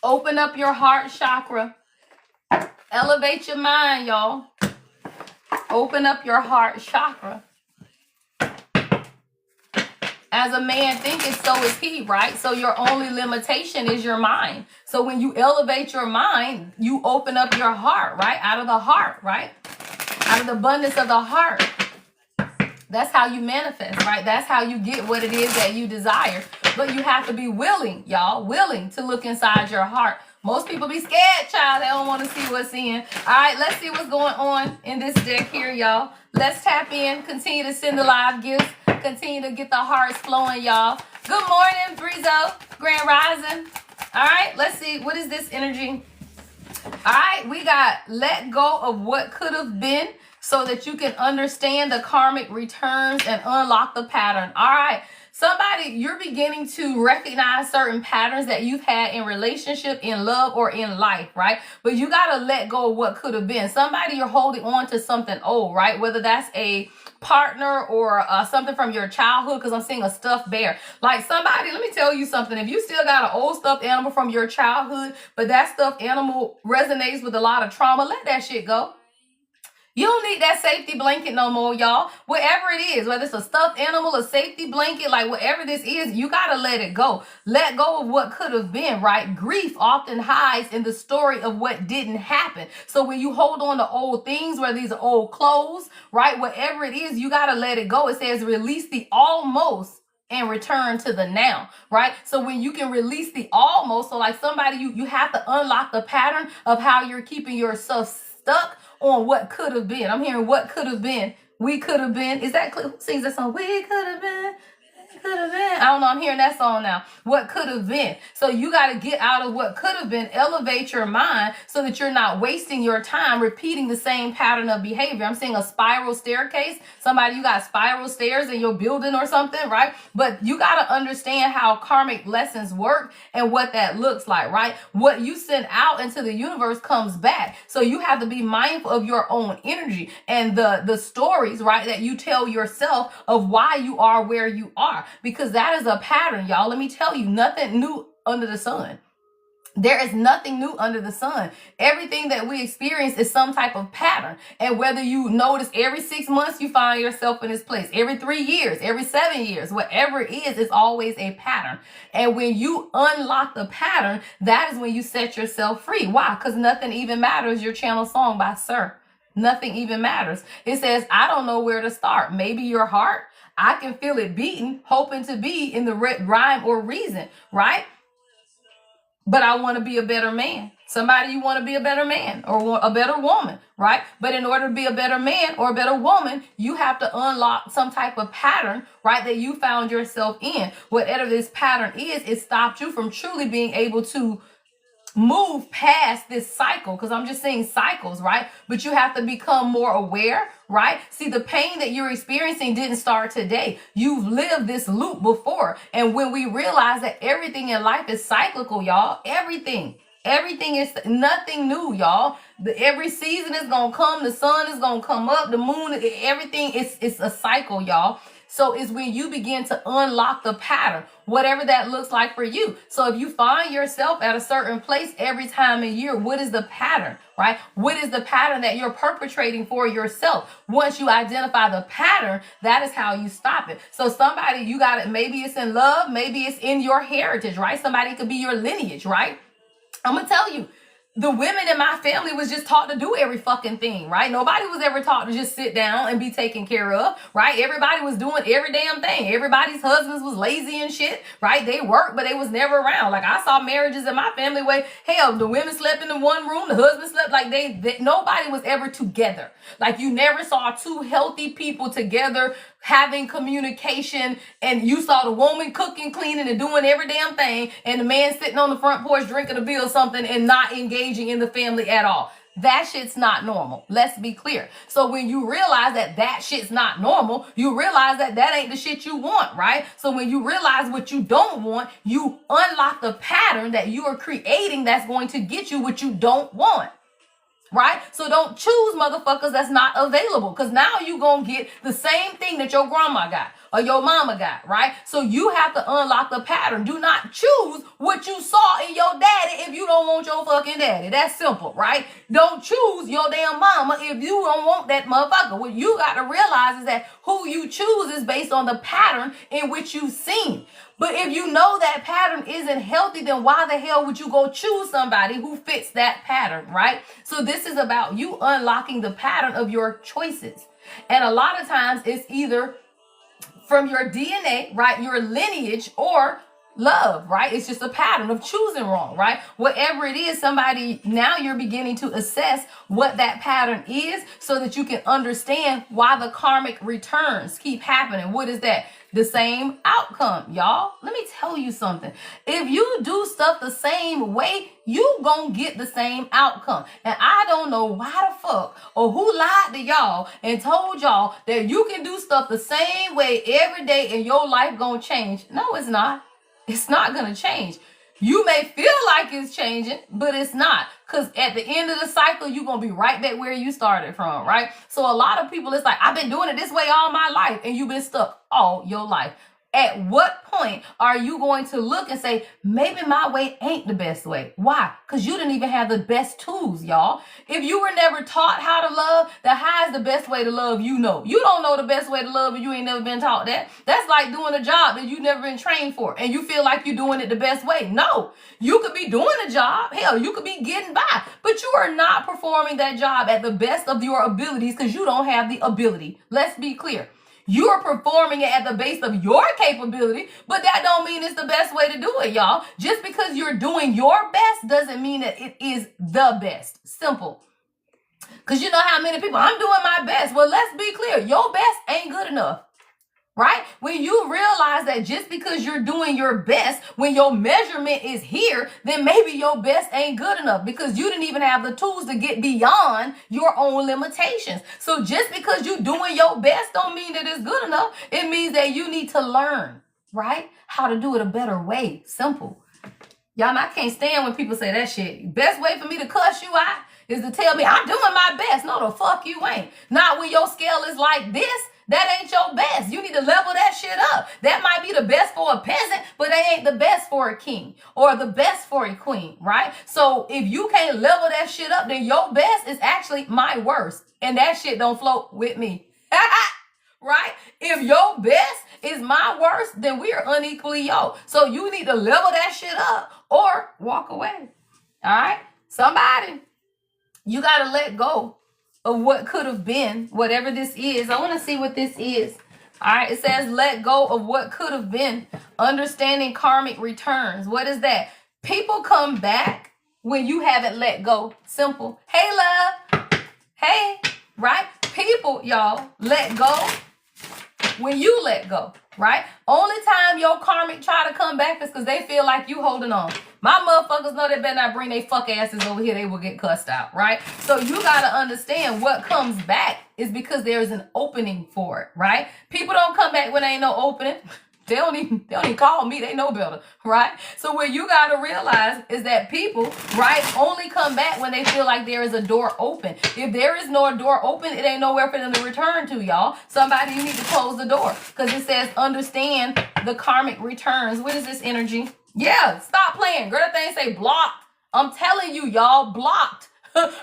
Open up your heart chakra. Elevate your mind, y'all. Open up your heart chakra. As a man thinketh, so is he, right? So your only limitation is your mind. So when you elevate your mind, you open up your heart, right? Out of the heart, right? Out of the abundance of the heart. That's how you manifest, right? That's how you get what it is that you desire. But you have to be willing, y'all, willing to look inside your heart. Most people be scared, child. They don't want to see what's in. All right, let's see what's going on in this deck here, y'all. Let's tap in. Continue to send the live gifts. Continue to get the hearts flowing, y'all. Good morning, Brizo. Grand Rising. All right, let's see. What is this energy? All right, we got let go of what could have been so that you can understand the karmic returns and unlock the pattern. All right. Somebody, you're beginning to recognize certain patterns that you've had in relationship, in love, or in life, right? But you got to let go of what could have been. Somebody, you're holding on to something old, right? Whether that's a partner or something from your childhood, because I'm seeing a stuffed bear. Like somebody, let me tell you something. If you still got an old stuffed animal from your childhood, but that stuffed animal resonates with a lot of trauma, let that shit go. You don't need that safety blanket no more, y'all. Whatever it is, whether it's a stuffed animal, a safety blanket, like whatever this is, you got to let it go. Let go of what could have been, right? Grief often hides in the story of what didn't happen. So when you hold on to old things, whether these are old clothes, right? Whatever it is, you got to let it go. It says release the almost and return to the now, right? So when you can release the almost, so like somebody, you have to unlock the pattern of how you're keeping yourself stuck on what could have been. I'm hearing what could have been. We could have been. Is that who sings that song? We could have been. could have been. I don't know, I'm hearing that song now. What could have been. So you got to get out of what could have been, elevate your mind so that you're not wasting your time repeating the same pattern of behavior. I'm seeing a spiral staircase. Somebody, you got spiral stairs in your building or something, right? But you got to understand how karmic lessons work and what that looks like, right? What you send out into the universe comes back. So you have to be mindful of your own energy and the stories, right, that you tell yourself of why you are where you are, because that is a pattern, y'all. Let me tell you, nothing new under the sun. There is nothing new under the sun. Everything that we experience is some type of pattern. And whether you notice every 6 months you find yourself in this place, every 3 years, every 7 years, whatever it is, it's always a pattern. And when you unlock the pattern, that is when you set yourself free. Why? Because nothing even matters. Your channel song by Sir. Nothing even matters. It says, I don't know where to start. Maybe your heart. I can feel it beating, hoping to be in the rhyme or reason, right? But I want to be a better man. Somebody, you want to be a better man or a better woman, right? But in order to be a better man or a better woman, you have to unlock some type of pattern, right, that you found yourself in. Whatever this pattern is, it stopped you from truly being able to move past this cycle, because I'm just saying cycles, right? But you have to become more aware, right? See, the pain that you're experiencing didn't start today. You've lived this loop before. And when we realize that everything in life is cyclical, y'all, everything is nothing new, y'all. Every season is going to come. The sun is going to come up. The moon, everything is a cycle, y'all. So it's when you begin to unlock the pattern, whatever that looks like for you. So if you find yourself at a certain place every time of year, what is the pattern, right? What is the pattern that you're perpetrating for yourself? Once you identify the pattern, that is how you stop it. So somebody, you got it. Maybe it's in love. Maybe it's in your heritage, right? Somebody could be your lineage, right? I'm going to tell you. The women in my family was just taught to do every fucking thing, right? Nobody was ever taught to just sit down and be taken care of, right? Everybody was doing every damn thing. Everybody's husbands was lazy and shit, right? They worked, but they was never around. Like, I saw marriages in my family where, hell, the women slept in the one room, the husband slept, like nobody was ever together. Like, you never saw two healthy people together having communication, and you saw the woman cooking, cleaning, and doing every damn thing, and the man sitting on the front porch drinking a beer or something and not engaging in the family at all. That shit's not normal. Let's be clear. So when you realize that shit's not normal, you realize that ain't the shit you want, right? So when you realize what you don't want, you unlock the pattern that you are creating that's going to get you what you don't want. Right? So don't choose motherfuckers that's not available, because now you gonna get the same thing that your grandma got or your mama got, right? So you have to unlock the pattern. Do not choose what you saw in your daddy if you don't want your fucking daddy. That's simple, right? Don't choose your damn mama if you don't want that motherfucker. What you got to realize is that who you choose is based on the pattern in which you've seen. But if you know that pattern isn't healthy, then why the hell would you go choose somebody who fits that pattern, right? So this is about you unlocking the pattern of your choices. And a lot of times it's either from your DNA, right, your lineage, or love, right? It's just a pattern of choosing wrong, right? Whatever it is, somebody, now you're beginning to assess what that pattern is so that you can understand why the karmic returns keep happening. What is that? The same outcome, y'all. Let me tell you something. If you do stuff the same way, you gonna get the same outcome. And I don't know why the fuck or who lied to y'all and told y'all that you can do stuff the same way every day and your life gonna change. No, it's not. It's not gonna change. You may feel like it's changing, but it's not. Because at the end of the cycle, you're going to be right back where you started from, right? So a lot of people, it's like, I've been doing it this way all my life, and you've been stuck all your life. At what point are you going to look and say, maybe my way ain't the best way? Why? Because you didn't even have the best tools, y'all. If you were never taught how to love, then how is the best way to love you know? You don't know the best way to love if you ain't never been taught that. That's like doing a job that you've never been trained for, and you feel like you're doing it the best way. No, you could be doing a job. Hell, you could be getting by, but you are not performing that job at the best of your abilities because you don't have the ability. Let's be clear. You're performing it at the base of your capability, but that don't mean it's the best way to do it, y'all. Just because you're doing your best doesn't mean that it is the best. Simple. Because you know how many people, I'm doing my best. Well, let's be clear. Your best ain't good enough. right? When you realize that just because you're doing your best, when your measurement is here, then maybe your best ain't good enough because you didn't even have the tools to get beyond your own limitations. So just because you're doing your best don't mean that it's good enough. It means that you need to learn, right? How to do it a better way. Simple. Y'all, I can't stand when people say that shit. Best way for me to cuss you out is to tell me I'm doing my best. No, the fuck you ain't. Not when your scale is like this. That ain't your best. You need to level that shit up. That might be the best for a peasant, but they ain't the best for a king or the best for a queen, right? So if you can't level that shit up, then your best is actually my worst. And that shit don't float with me. Right? If your best is my worst, then we are unequally yoked. So you need to level that shit up or walk away. All right? Somebody, you got to let go of what could have been, whatever this is. I want to see what this is. All right, it says let go of what could have been. Understanding karmic returns. What is that? People come back when you haven't let go. Simple. Hey, love. Hey, right? People, y'all, let go when you let go, right? Only time your karmic try to come back is because they feel like you holding on. My motherfuckers know they better not bring their fuck asses over here. They will get cussed out, right? So you got to understand what comes back is because there's an opening for it, right? People don't come back when there ain't no opening. They don't even call me. They know better, right? So what you got to realize is that people, right, only come back when they feel like there is a door open. If there is no door open, it ain't nowhere for them to return to, y'all. Somebody, you need to close the door because it says understand the karmic returns. What is this energy? Yeah, stop playing. Girl, that thing say blocked. I'm telling you, y'all, blocked.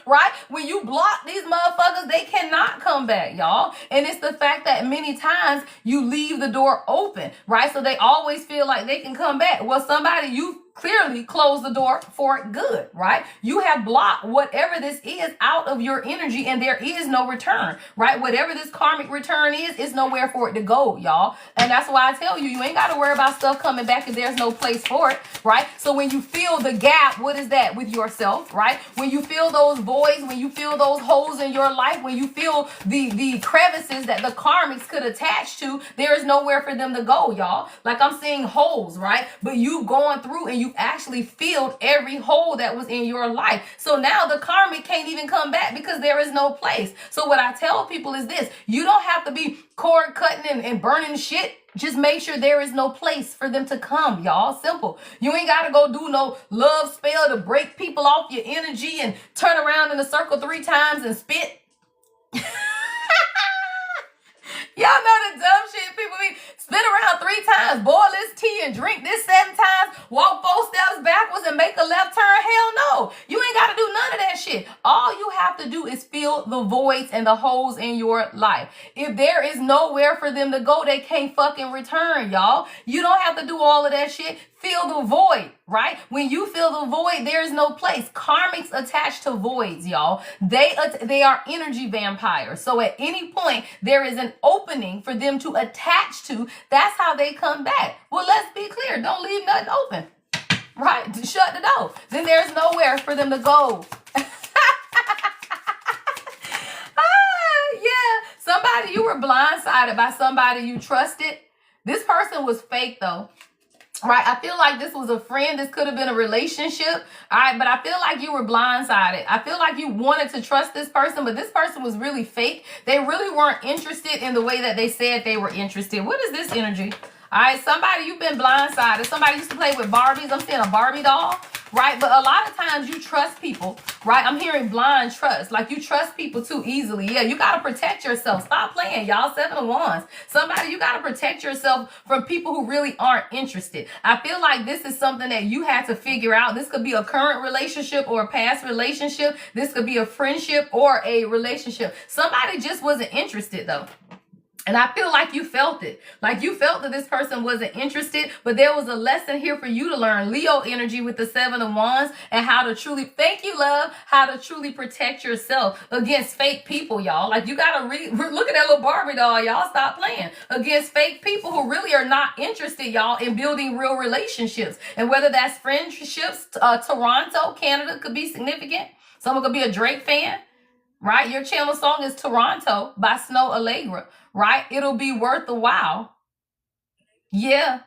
Right? When you block these motherfuckers, they cannot come back, y'all. And it's the fact that many times you leave the door open, right? So they always feel like they can come back. Well, somebody, you clearly closed the door for it good, right? You have blocked whatever this is out of your energy and there is no return, right? Whatever this karmic return is, it's nowhere for it to go, y'all. And that's why I tell you, you ain't got to worry about stuff coming back if there's no place for it, right? So when you feel the gap, what is that with yourself, right? When you feel those voids, when you feel those holes in your life, when you feel the crevices that the karmics could attach to, there is nowhere for them to go, y'all. Like I'm seeing holes, right? But you going through and you actually filled every hole that was in your life. So now the karmic can't even come back because there is no place. So what I tell people is this: you don't have to be cord cutting and burning shit. Just make sure there is no place for them to come, y'all. Simple. You ain't got to go do no love spell to break people off your energy and turn around in a circle 3 times and spit. Y'all know the dumb shit people be spin around 3 times, boil this tea and drink this 7 times, walk 4 steps backwards and make a left turn. Hell no. You ain't got to do none of that shit. All you have to do is fill the voids and the holes in your life. If there is nowhere for them to go, they can't fucking return, y'all. You don't have to do all of that shit. Fill the void, right? When you fill the void, there is no place. Karmics attached to voids, y'all. They are energy vampires. So at any point, there is an opening for them to attach to. That's how they come back. Well, let's be clear. Don't leave nothing open, right? Shut the door. Then there's nowhere for them to go. Yeah. Somebody, you were blindsided by somebody you trusted. This person was fake, though. Right? I feel like this was a friend. This could have been a relationship. All right. But I feel like you were blindsided. I feel like you wanted to trust this person, but this person was really fake. They really weren't interested in the way that they said they were interested. What is this energy? All right. Somebody, you've been blindsided. Somebody used to play with Barbies. I'm seeing a Barbie doll. Right? But a lot of times you trust people, right? I'm hearing blind trust. Like you trust people too easily. Yeah, you got to protect yourself. Stop playing, y'all. 7 of Wands. Somebody, you got to protect yourself from people who really aren't interested. I feel like this is something that you had to figure out. This could be a current relationship or a past relationship. This could be a friendship or a relationship. Somebody just wasn't interested though. And I feel like you felt it. Like you felt that this person wasn't interested, but there was a lesson here for you to learn. Leo energy with the 7 of Wands and how to truly, thank you, love, how to truly protect yourself against fake people, y'all. Like you got to look at that little Barbie doll, y'all. Stop playing. Against fake people who really are not interested, y'all, in building real relationships. And whether that's friendships, Toronto, Canada could be significant. Someone could be a Drake fan. Right? Your channel song is Toronto by Snow Allegra, right? It'll be worth a while Yeah.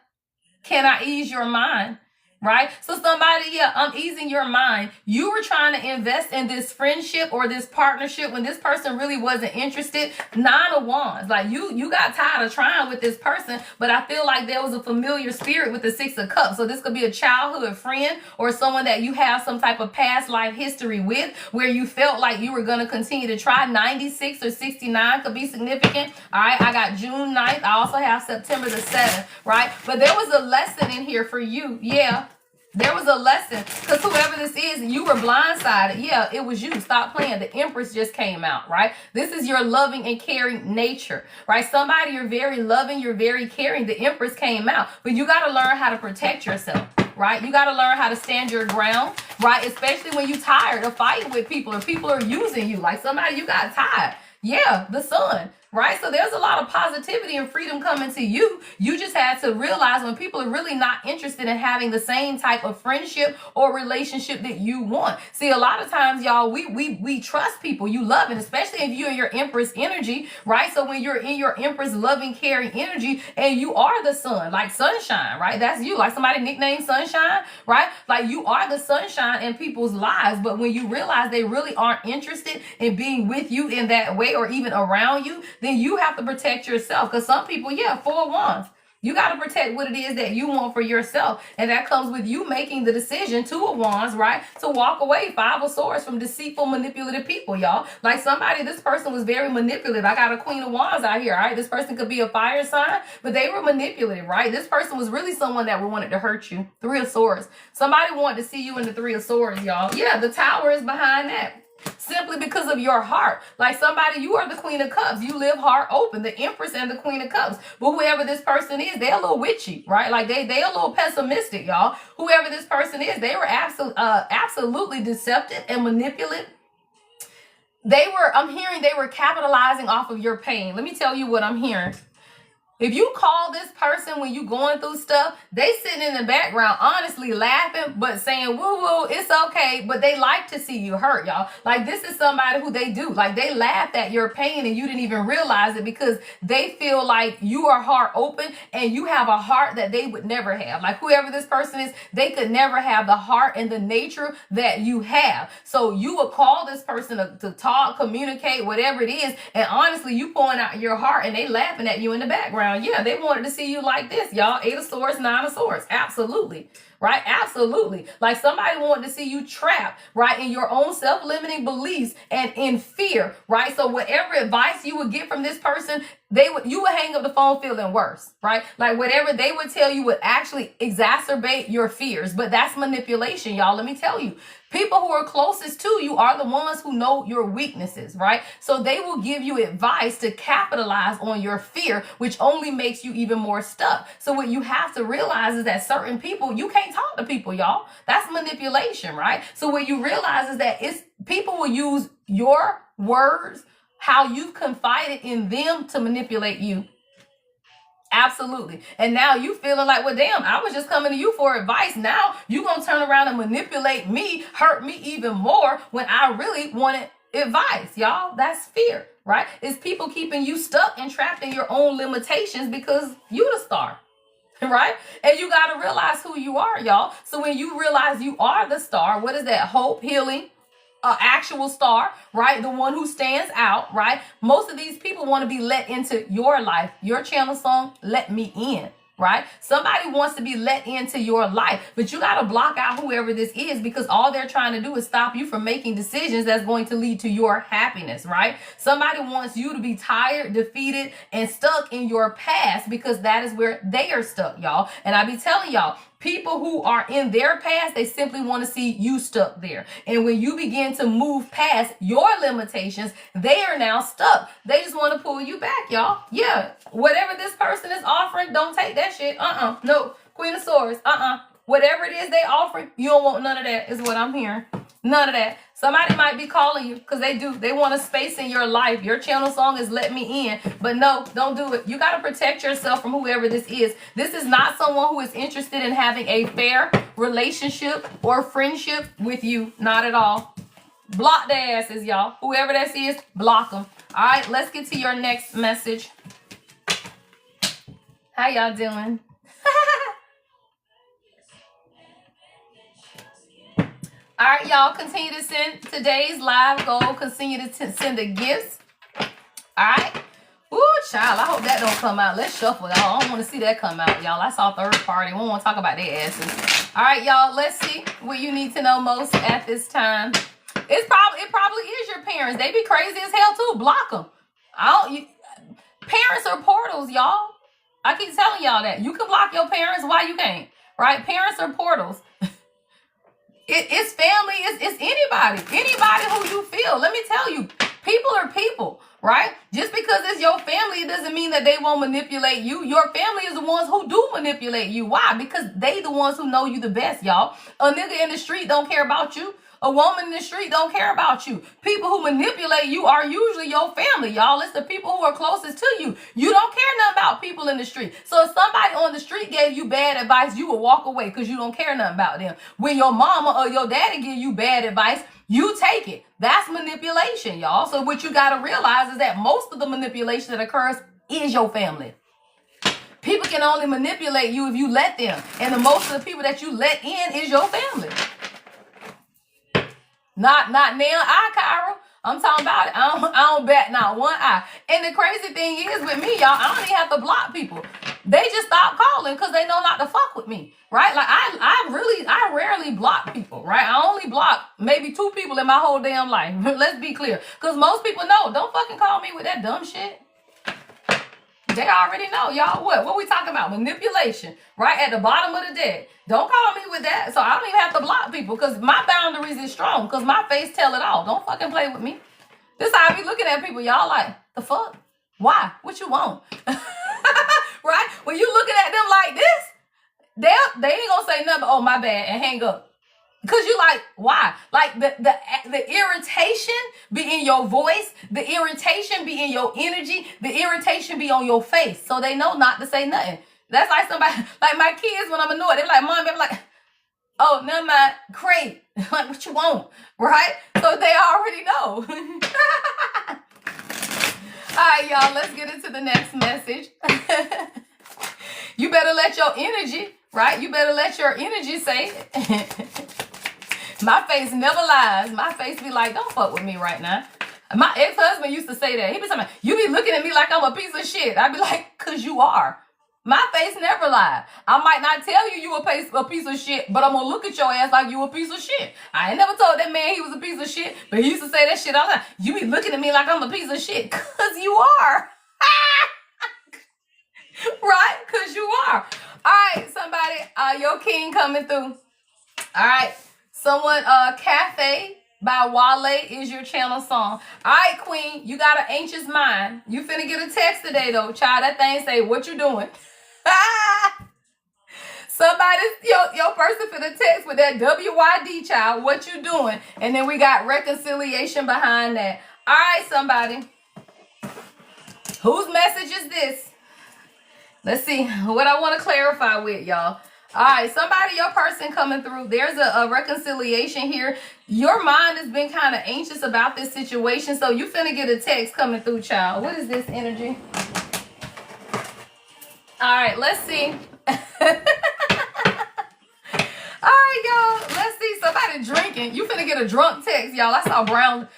Can I ease your mind? Right? So somebody, yeah, I'm easing your mind. You were trying to invest in this friendship or this partnership when this person really wasn't interested. 9 of Wands. Like you got tired of trying with this person, but I feel like there was a familiar spirit with the 6 of Cups. So this could be a childhood friend or someone that you have some type of past life history with where you felt like you were going to continue to try. 96 or 69 could be significant. All right. I got June 9th. I also have September the 7th. Right. But there was a lesson in here for you. Yeah. There was a lesson because whoever this is, you were blindsided. Yeah, it was you. Stop playing. The Empress just came out, right? This is your loving and caring nature, right? Somebody, you're very loving, you're very caring. The Empress came out, but you got to learn how to protect yourself, right? You got to learn how to stand your ground, right? Especially when you're tired of fighting with people or people are using you. Like somebody, you got tired. Yeah, the Sun. Right? So there's a lot of positivity and freedom coming to you. You just had to realize when people are really not interested in having the same type of friendship or relationship that you want. See, a lot of times, y'all, we trust people. You love it, especially if you're in your Empress energy, right? So when you're in your Empress loving, caring energy and you are the sun, like sunshine, right? That's you. Like somebody nicknamed Sunshine, right? Like you are the sunshine in people's lives. But when you realize they really aren't interested in being with you in that way or even around you, then you have to protect yourself. Because some people, yeah, 4 of Wands. You got to protect what it is that you want for yourself. And that comes with you making the decision, 2 of Wands, right? To walk away, 5 of Swords, from deceitful, manipulative people, y'all. Like somebody, this person was very manipulative. I got a Queen of Wands out here, all right? This person could be a fire sign, but they were manipulative, right? This person was really someone that wanted to hurt you. 3 of Swords. Somebody wanted to see you in the 3 of Swords, y'all. Yeah, the Tower is behind that. Simply because of your heart. Like somebody, you are the Queen of Cups. You live heart open. The Empress and the Queen of Cups. But whoever this person is, they're a little witchy, right? Like they a little pessimistic, y'all. Whoever this person is, they were absolutely deceptive and manipulative. I'm hearing they were capitalizing off of your pain. Let me tell you what I'm hearing. If you call this person when you going through stuff, they sitting in the background, honestly laughing, but saying, woo woo, it's okay. But they like to see you hurt, y'all. Like this is somebody who they do. Like they laughed at your pain and you didn't even realize it because they feel like you are heart open and you have a heart that they would never have. Like whoever this person is, they could never have the heart and the nature that you have. So you would call this person to talk, communicate, whatever it is. And honestly, you pouring out your heart and they laughing at you in the background. Yeah, they wanted to see you like this, y'all. 8 of Swords, 9 of Swords. Absolutely. Right? Absolutely. Like somebody wanted to see you trapped, right? In your own self-limiting beliefs and in fear, right? So whatever advice you would get from this person, you would hang up the phone feeling worse, right? Like whatever they would tell you would actually exacerbate your fears. But that's manipulation, y'all. Let me tell you. People who are closest to you are the ones who know your weaknesses, right? So they will give you advice to capitalize on your fear, which only makes you even more stuck. So what you have to realize is that certain people, you can't talk to people, y'all. That's manipulation, right? So what you realize is that people will use your words, how you've confided in them to manipulate you. Absolutely. And now you feeling like, well, damn, I was just coming to you for advice. Now you going to turn around and manipulate me, hurt me even more when I really wanted advice, y'all. That's fear, right? It's people keeping you stuck and trapped in your own limitations because you the star. Right? And you got to realize who you are, y'all. So when you realize you are the star, what is that? Hope, healing, actual star, right? The one who stands out, right? Most of these people want to be let into your life. Your channel song, Let Me In, right? Somebody wants to be let into your life, but you got to block out whoever this is because all they're trying to do is stop you from making decisions that's going to lead to your happiness, right? Somebody wants you to be tired, defeated, and stuck in your past because that is where they are stuck, y'all. And I be telling y'all, people who are in their past, they simply want to see you stuck there. And when you begin to move past your limitations, they are now stuck. They just want to pull you back, y'all. Yeah. Whatever this person is offering, don't take that shit. No. Queen of Swords. Whatever it is they offering, you don't want none of that is what I'm hearing. None of that. Somebody might be calling you because they do. They want a space in your life. Your channel song is Let Me In. But no, don't do it. You got to protect yourself from whoever this is. This is not someone who is interested in having a fair relationship or friendship with you. Not at all. Block their asses, y'all. Whoever that is, block them. All right, let's get to your next message. How y'all doing? All right, y'all, continue to send today's live goal. Continue to send the gifts. All right. Ooh, child, I hope that don't come out. Let's shuffle, y'all. I don't want to see that come out, y'all. I saw third party. We don't want to talk about their asses. All right, y'all, let's see what you need to know most at this time. It probably is your parents. They be crazy as hell, too. Block them. Parents are portals, y'all. I keep telling y'all that. You can block your parents. Why you can't? Right? Parents are portals. It's family. It's anybody who you feel. Let me tell you, people are people, right? Just because it's your family, it doesn't mean that they won't manipulate you. Your family is the ones who do manipulate you. Why? Because they the ones who know you the best, y'all. A nigga in the street don't care about you. A woman in the street don't care about you. People who manipulate you are usually your family, y'all. It's the people who are closest to you. You don't care nothing about people in the street. So if somebody on the street gave you bad advice, you will walk away because you don't care nothing about them. When your mama or your daddy give you bad advice, you take it. That's manipulation, y'all. So what you got to realize is that most of the manipulation that occurs is your family. People can only manipulate you if you let them. And the most of the people that you let in is your family. Not now, Kyra. I'm talking about it. I don't bat not one eye. And the crazy thing is with me, y'all, I don't even have to block people. They just stop calling because they know not to fuck with me, right? Like I rarely block people, right? I only block maybe 2 people in my whole damn life. Let's be clear, because most people know. Don't fucking call me with that dumb shit. They already know, y'all. What we talking about? Manipulation, right at the bottom of the deck. Don't call me with that. So I don't even have to block people because my boundaries is strong because my face tell it all. Don't fucking play with me. This how I be looking at people. Y'all like, the fuck? Why? What you want? Right? When you looking at them like this, they ain't gonna say nothing. Oh, my bad, and hang up. Because you like, why? Like the irritation be in your voice, the irritation be in your energy, the irritation be on your face. So they know not to say nothing. That's like somebody, like my kids when I'm annoyed, they're like, Mom, they're like, oh, never mind, great. Like, what you want? Right? So they already know. All right, y'all, let's get into the next message. You better let your energy, right? You better let your energy say it. My face never lies. My face be like, don't fuck with me right now. My ex-husband used to say that. He be saying, you be looking at me like I'm a piece of shit. I be like, cause you are. My face never lied. I might not tell you a piece of shit, but I'm gonna look at your ass like you a piece of shit. I ain't never told that man he was a piece of shit, but he used to say that shit all the time. You be looking at me like I'm a piece of shit, cause you are. Right? Cause you are. All right, somebody, your king coming through. All right. Someone, Cafe by Wale is your channel song. All right, Queen, you got an anxious mind. You finna get a text today, though. Child, that thing say, what you doing? Your person finna text with that WYD, child. What you doing? And then we got reconciliation behind that. All right, somebody. Whose message is this? Let's see what I want to clarify with y'all. All right, somebody, your person coming through. There's a reconciliation here. Your mind has been kind of anxious about this situation, so you finna get a text coming through, child. What is this energy? All right, let's see. All right, y'all. Let's see. Somebody drinking. You finna get a drunk text, y'all. I saw brown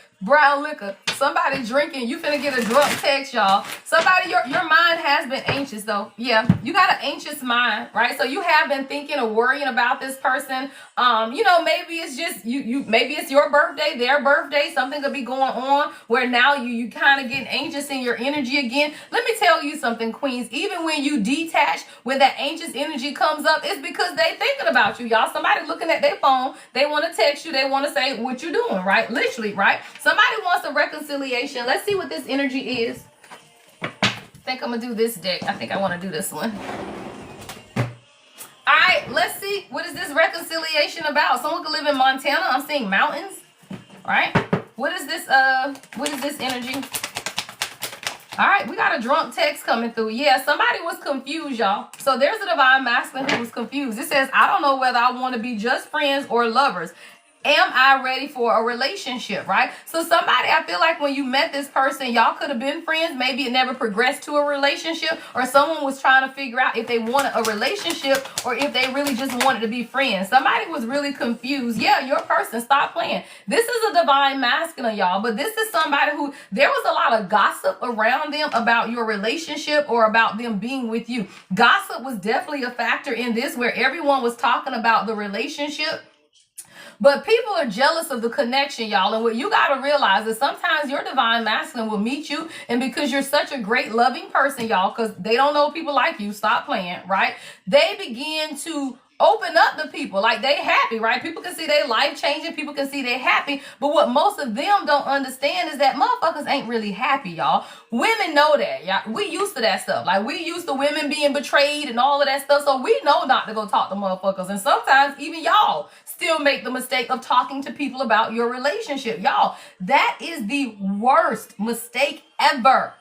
liquor. Somebody drinking. You finna get a drunk text, y'all. Somebody, your mind has been anxious, though. Yeah, you got an anxious mind, right? So you have been thinking or worrying about this person. Maybe it's just maybe it's your birthday, their birthday. Something could be going on where now you kind of getting anxious in your energy again. Let me tell you something, Queens. Even when you detach, when that anxious energy comes up, it's because they thinking about you, y'all. Somebody looking at their phone, they want to text you, they want to say what you doing, right? Literally, right? Somebody wants a reconciliation. Let's see what this energy is. I think I'm gonna do this deck. I think I want to do this one. All right, let's see. What is this reconciliation about? Someone could live in Montana. I'm seeing mountains, right? What is this energy? All right, we got a drunk text coming through. Yeah, somebody was confused, y'all. So there's a divine masculine who was confused. It says, I don't know whether I want to be just friends or lovers. Am I ready for a relationship, right? So somebody, I feel like when you met this person, y'all could have been friends. Maybe it never progressed to a relationship, or someone was trying to figure out if they wanted a relationship or if they really just wanted to be friends. Somebody was really confused. Yeah, your person, stop playing. This is a divine masculine, y'all, but this is somebody who, there was a lot of gossip around them about your relationship or about them being with you. Gossip was definitely a factor in this, where everyone was talking about the relationship. But people are jealous of the connection, y'all. And what you got to realize is sometimes your divine masculine will meet you. And because you're such a great loving person, y'all, because they don't know people like you, stop playing, right? They begin to open up to people like they happy, right? People can see they life changing. People can see they happy. But what most of them don't understand is that motherfuckers ain't really happy, y'all. Women know that, y'all. We used to that stuff. Like, we used to women being betrayed and all of that stuff. So we know not to go talk to motherfuckers. And sometimes even y'all still make the mistake of talking to people about your relationship. Y'all, that is the worst mistake ever.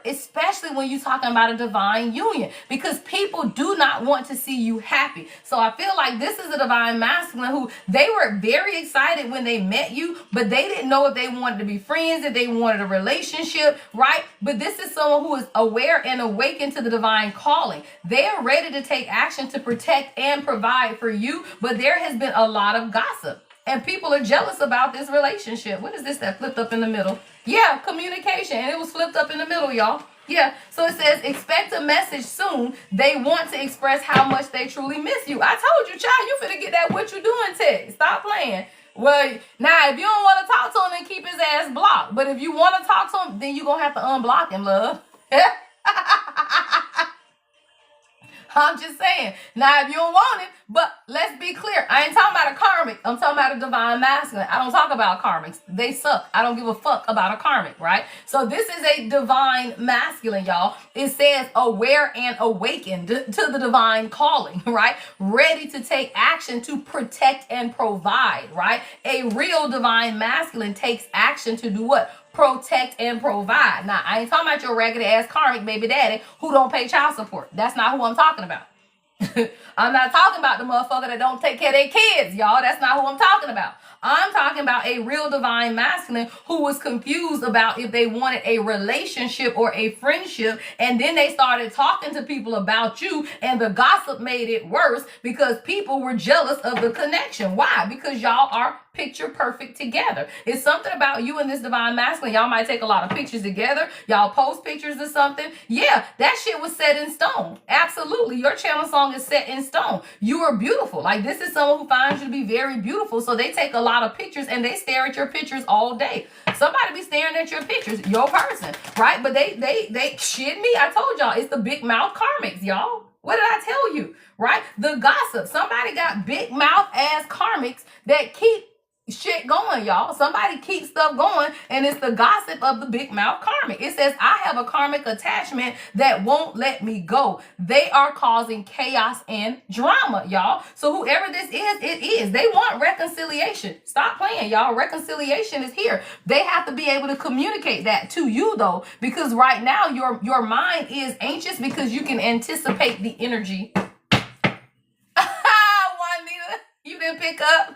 Especially when you're talking about a divine union, because people do not want to see you happy. So I feel like this is a divine masculine who, they were very excited when they met you, but they didn't know if they wanted to be friends, if they wanted a relationship, right? But this is someone who is aware and awakened to the divine calling. They are ready to take action to protect and provide for you, but there has been a lot of gossip. And people are jealous about this relationship. What is this that flipped up in the middle? Yeah, communication. And it was flipped up in the middle, y'all. Yeah. So it says, expect a message soon. They want to express how much they truly miss you. I told you, child, you finna get that what you doing text. Stop playing. Well, now, if you don't want to talk to him, then keep his ass blocked. But if you want to talk to him, then you're going to have to unblock him, love. I'm just saying. Now, if you don't want it, but let's be clear. I ain't talking about a karmic. I'm talking about a divine masculine. I don't talk about karmics. They suck. I don't give a fuck about a karmic, right? So this is a divine masculine, y'all. It says aware and awakened to the divine calling, right? Ready to take action to protect and provide, right? A real divine masculine takes action to do what? Protect and provide. Now, I ain't talking about your ragged ass karmic baby daddy who don't pay child support. That's not who I'm talking about. I'm not talking about the motherfucker that don't take care of their kids, y'all. That's not who I'm talking about. I'm talking about a real divine masculine who was confused about if they wanted a relationship or a friendship, and then they started talking to people about you, and the gossip made it worse because people were jealous of the connection. Why? Because y'all are picture perfect together. It's something about you and this divine masculine. Y'all might take a lot of pictures together. Y'all post pictures or something. Yeah, that shit was set in stone. Absolutely. Your channel song is set in stone. You are beautiful. Like, this is someone who finds you to be very beautiful. So they take a lot of pictures and they stare at your pictures all day. Somebody be staring at your pictures, your person, right? But they shit me. I told y'all, it's the big mouth karmics, y'all. What did I tell you, right? The gossip. Somebody got big mouth ass karmics that keep shit going, y'all. Somebody keeps stuff going, and it's the gossip of the big mouth karmic. It says, I have a karmic attachment that won't let me go. They are causing chaos and drama, y'all. So whoever this is, it is. They want reconciliation. Stop playing, y'all. Reconciliation is here. They have to be able to communicate that to you, though, because right now your mind is anxious because you can anticipate the energy. You didn't pick up?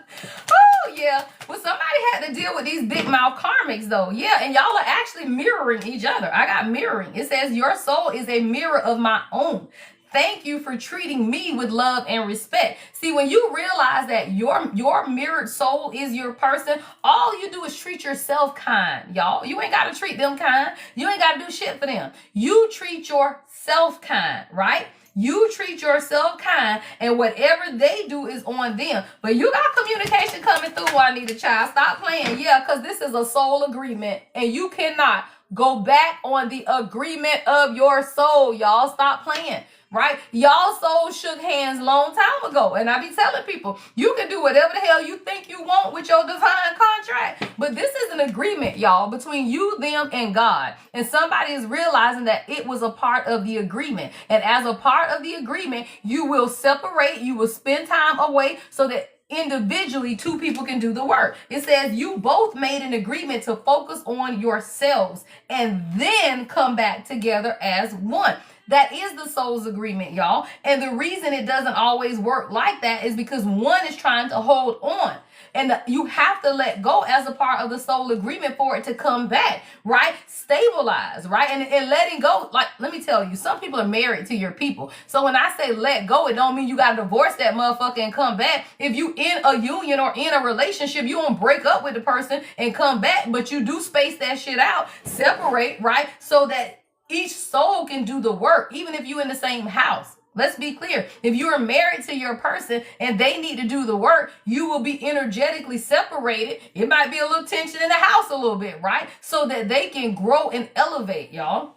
Oh, yeah. Well, somebody had to deal with these big mouth karmics, though. Yeah, and y'all are actually mirroring each other. I got mirroring. It says, your soul is a mirror of my own. Thank you for treating me with love and respect. See, when you realize that your mirrored soul is your person, all you do is treat yourself kind, y'all. You ain't got to treat them kind. You ain't got to do shit for them. You treat yourself kind, right? You treat yourself kind, and whatever they do is on them. But you got communication coming through, Juanita, child. Stop playing. Yeah, because this is a soul agreement, and you cannot go back on the agreement of your soul, y'all. Stop playing. Right? Y'all souls shook hands long time ago. And I be telling people, you can do whatever the hell you think you want with your divine contract. But this is an agreement, y'all, between you, them, and God. And somebody is realizing that it was a part of the agreement. And as a part of the agreement, you will separate, you will spend time away so that individually two people can do the work. It says you both made an agreement to focus on yourselves and then come back together as one. That is the soul's agreement, y'all. And the reason it doesn't always work like that is because one is trying to hold on. And you have to let go as a part of the soul agreement for it to come back, right? Stabilize, right? And letting go, like, let me tell you, some people are married to your people. So when I say let go, it don't mean you got to divorce that motherfucker and come back. If you in a union or in a relationship, you don't break up with the person and come back, but you do space that shit out, separate, right? So that each soul can do the work, even if you in the same house. Let's be clear. If you are married to your person and they need to do the work, you will be energetically separated. It might be a little tension in the house a little bit, right? So that they can grow and elevate, y'all.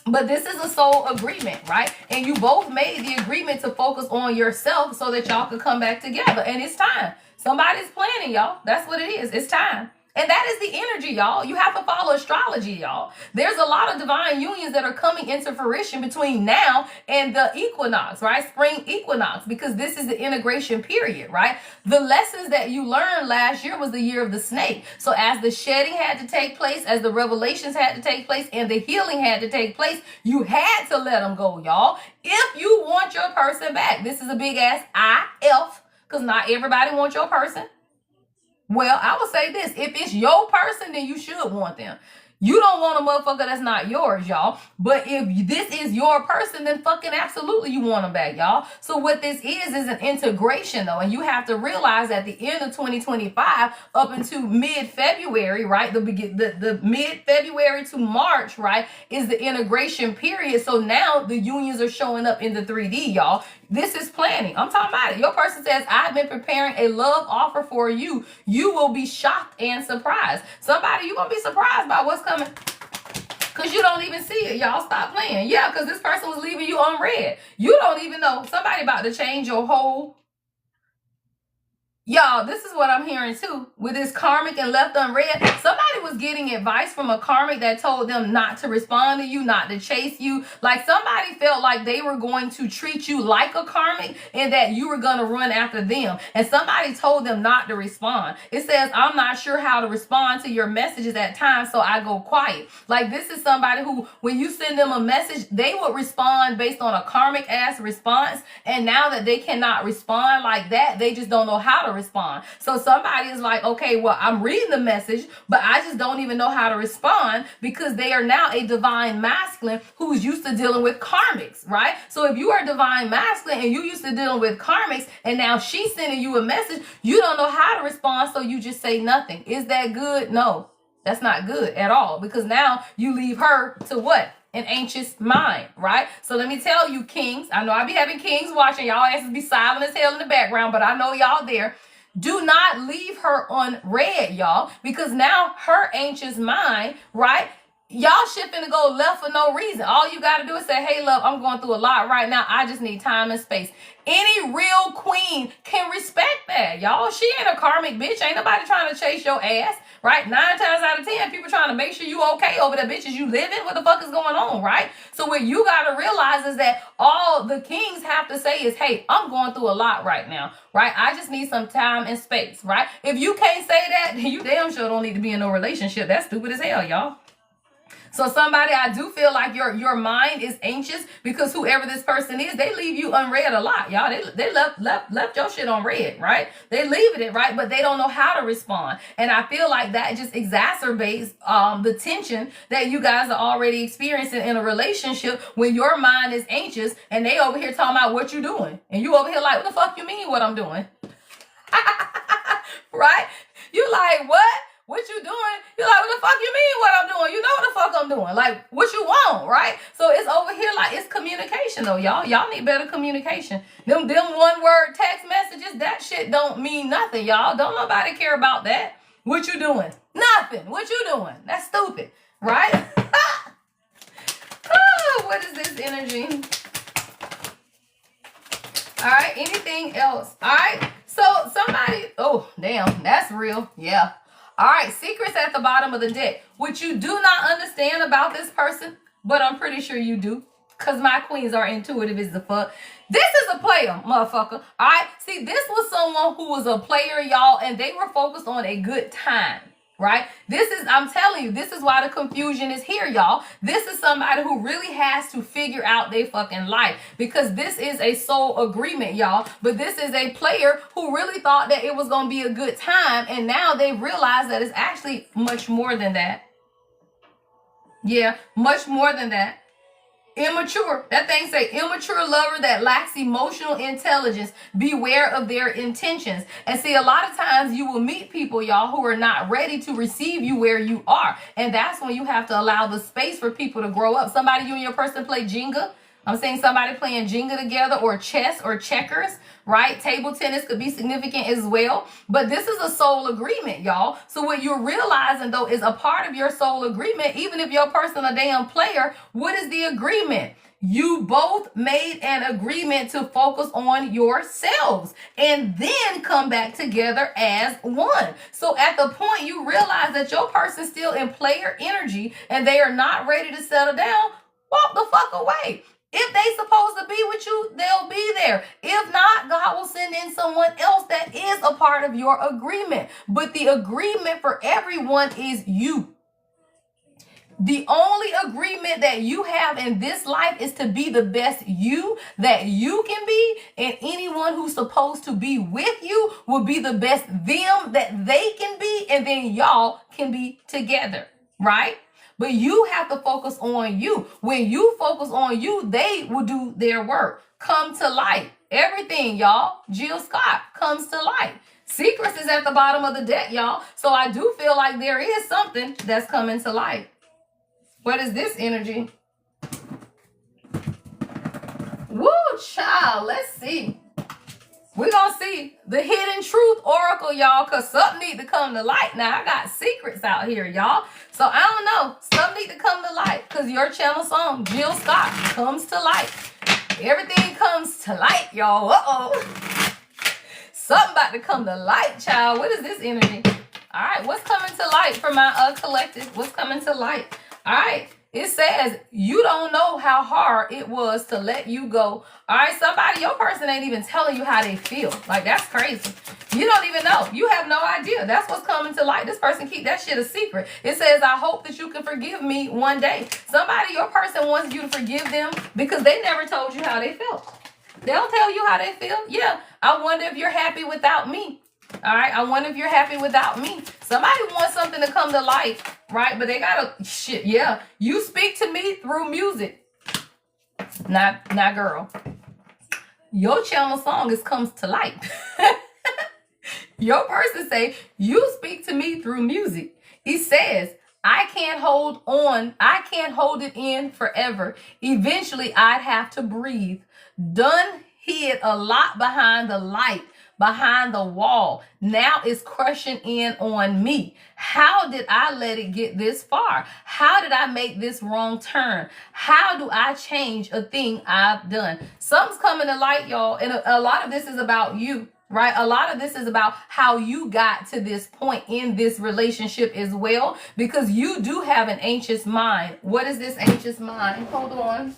But this is a soul agreement, right? And you both made the agreement to focus on yourself so that y'all could come back together. And it's time. Somebody's planning, y'all. That's what it is. It's time. And that is the energy, y'all. You have to follow astrology, y'all. There's a lot of divine unions that are coming into fruition between now and the equinox, right? Spring equinox, because this is the integration period, right? The lessons that you learned last year was the year of the snake. So as the shedding had to take place, as the revelations had to take place, and the healing had to take place, you had to let them go, y'all. If you want your person back, this is a big ass IF, because not everybody wants your person. Well, I would say this. If it's your person, then you should want them. You don't want a motherfucker that's not yours, y'all. But if this is your person, then fucking absolutely you want them back, y'all. So what this is an integration, though. And you have to realize at the end of 2025 up into mid-February, right? The mid-February to March, right, is the integration period. So now the unions are showing up in the 3D, y'all. This is planning. I'm talking about it. Your person says, I've been preparing a love offer for you. You will be shocked and surprised. Somebody, you're going to be surprised by what's coming. Because you don't even see it. Y'all stop playing. Yeah, because this person was leaving you unread. You don't even know. Somebody about to change your whole... Y'all, this is what I'm hearing too. With this karmic and left unread, somebody was getting advice from a karmic that told them not to respond to you, not to chase you. Like somebody felt like they were going to treat you like a karmic and that you were going to run after them. And somebody told them not to respond. It says, I'm not sure how to respond to your messages at times, so I go quiet. Like this is somebody who, when you send them a message, they would respond based on a karmic ass response. And now that they cannot respond like that, they just don't know how to respond. So somebody is like, okay, well, I'm reading the message, but I just don't even know how to respond because they are now a divine masculine who's used to dealing with karmics, right? So if you are divine masculine and you used to dealing with karmics and now she's sending you a message, you don't know how to respond, so you just say nothing. Is that good? No, that's not good at all, because now you leave her to what? An anxious mind, right? So let me tell you, kings, I know I be having kings watching. Y'all asses be silent as hell in the background, but I know y'all there. Do not leave her unread, y'all, because now her anxious mind, right? Y'all shit finna go left for no reason. All you gotta do is say, hey, love, I'm going through a lot right now. I just need time and space. Any real queen can respect that, y'all. She ain't a karmic bitch. Ain't nobody trying to chase your ass, right? 9 times out of 10, people trying to make sure you okay over the bitches you living. What the fuck is going on, right? So what you got to realize is that all the kings have to say is, hey, I'm going through a lot right now, right? I just need some time and space, right? If you can't say that, then you damn sure don't need to be in no relationship. That's stupid as hell, y'all. So somebody, I do feel like your mind is anxious because whoever this person is, they leave you unread a lot, y'all. They left your shit on red, right? They leave it, right? But they don't know how to respond. And I feel like that just exacerbates the tension that you guys are already experiencing in a relationship when your mind is anxious and they over here talking about what you doing. And you over here like, what the fuck you mean what I'm doing? Right? You like, what? What you doing? You're like, what the fuck you mean what I'm doing? You know what the fuck I'm doing. Like, what you want, right? So it's over here like, it's communication though, y'all. Y'all need better communication. Them one word text messages, that shit don't mean nothing, y'all. Don't nobody care about that. What you doing? Nothing. What you doing? That's stupid, right? Oh, what is this energy? All right, anything else? All right, so somebody, oh, damn, that's real, yeah. All right, secrets at the bottom of the deck. What you do not understand about this person, but I'm pretty sure you do, because my queens are intuitive as the fuck. This is a player, motherfucker. All right, see, this was someone who was a player, y'all, and they were focused on a good time. right? I'm telling you, this is why the confusion is here, y'all. This is somebody who really has to figure out their fucking life, because this is a soul agreement, y'all. But this is a player who really thought that it was going to be a good time, and now they realize that it's actually much more than that. Yeah, much more than that. Immature. That thing say immature lover that lacks emotional intelligence. Beware of their intentions. And see, a lot of times you will meet people, y'all, who are not ready to receive you where you are. And that's when you have to allow the space for people to grow up. Somebody, you and your person play Jenga. I'm saying somebody playing Jenga together, or chess or checkers, right? Table tennis could be significant as well. But this is a soul agreement, y'all. So what you're realizing, though, is a part of your soul agreement, even if your person a damn player, what is the agreement? You both made an agreement to focus on yourselves and then come back together as one. So at the point you realize that your person's still in player energy and they are not ready to settle down, walk the fuck away. If they supposed to be with you, they'll be there. If not, God will send in someone else that is a part of your agreement. But the agreement for everyone is you. The only agreement that you have in this life is to be the best you that you can be, and anyone who's supposed to be with you will be the best them that they can be, and then y'all can be together, right? But you have to focus on you. When you focus on you, they will do their work. Come to light. Everything, y'all. Jill Scott comes to light. Secrets is at the bottom of the deck, y'all. So I do feel like there is something that's coming to light. What is this energy? Woo, child. Let's see. We're going to see the hidden truth oracle, y'all, because something need to come to light. Now, I got secrets out here, y'all. So, I don't know. Something need to come to light, because your channel song, Jill Scott, comes to light. Everything comes to light, y'all. Uh-oh. Something about to come to light, child. What is this energy? All right. What's coming to light for my collective? What's coming to light? All right. It says, you don't know how hard it was to let you go. All right, somebody, your person ain't even telling you how they feel. Like, that's crazy. You don't even know. You have no idea. That's what's coming to light. This person keep that shit a secret. It says, I hope that you can forgive me one day. Somebody, your person wants you to forgive them because they never told you how they felt. They'll tell you how they feel. Yeah, I wonder if you're happy without me. All right, I wonder if you're happy without me. Somebody wants something to come to light, right? But they gotta, shit, yeah. You speak to me through music. Not girl. Your channel song comes to light. Your person say, you speak to me through music. He says, I can't hold it in forever. Eventually, I'd have to breathe. Done hid a lot behind the light, behind the wall. Now it's crushing in on me. How did I let it get this far? How did I make this wrong turn? How do I change a thing I've done? Something's coming to light, y'all. And a lot of this is about you, right? A lot of this is about how you got to this point in this relationship as well, because you do have an anxious mind. What is this anxious mind? Hold on.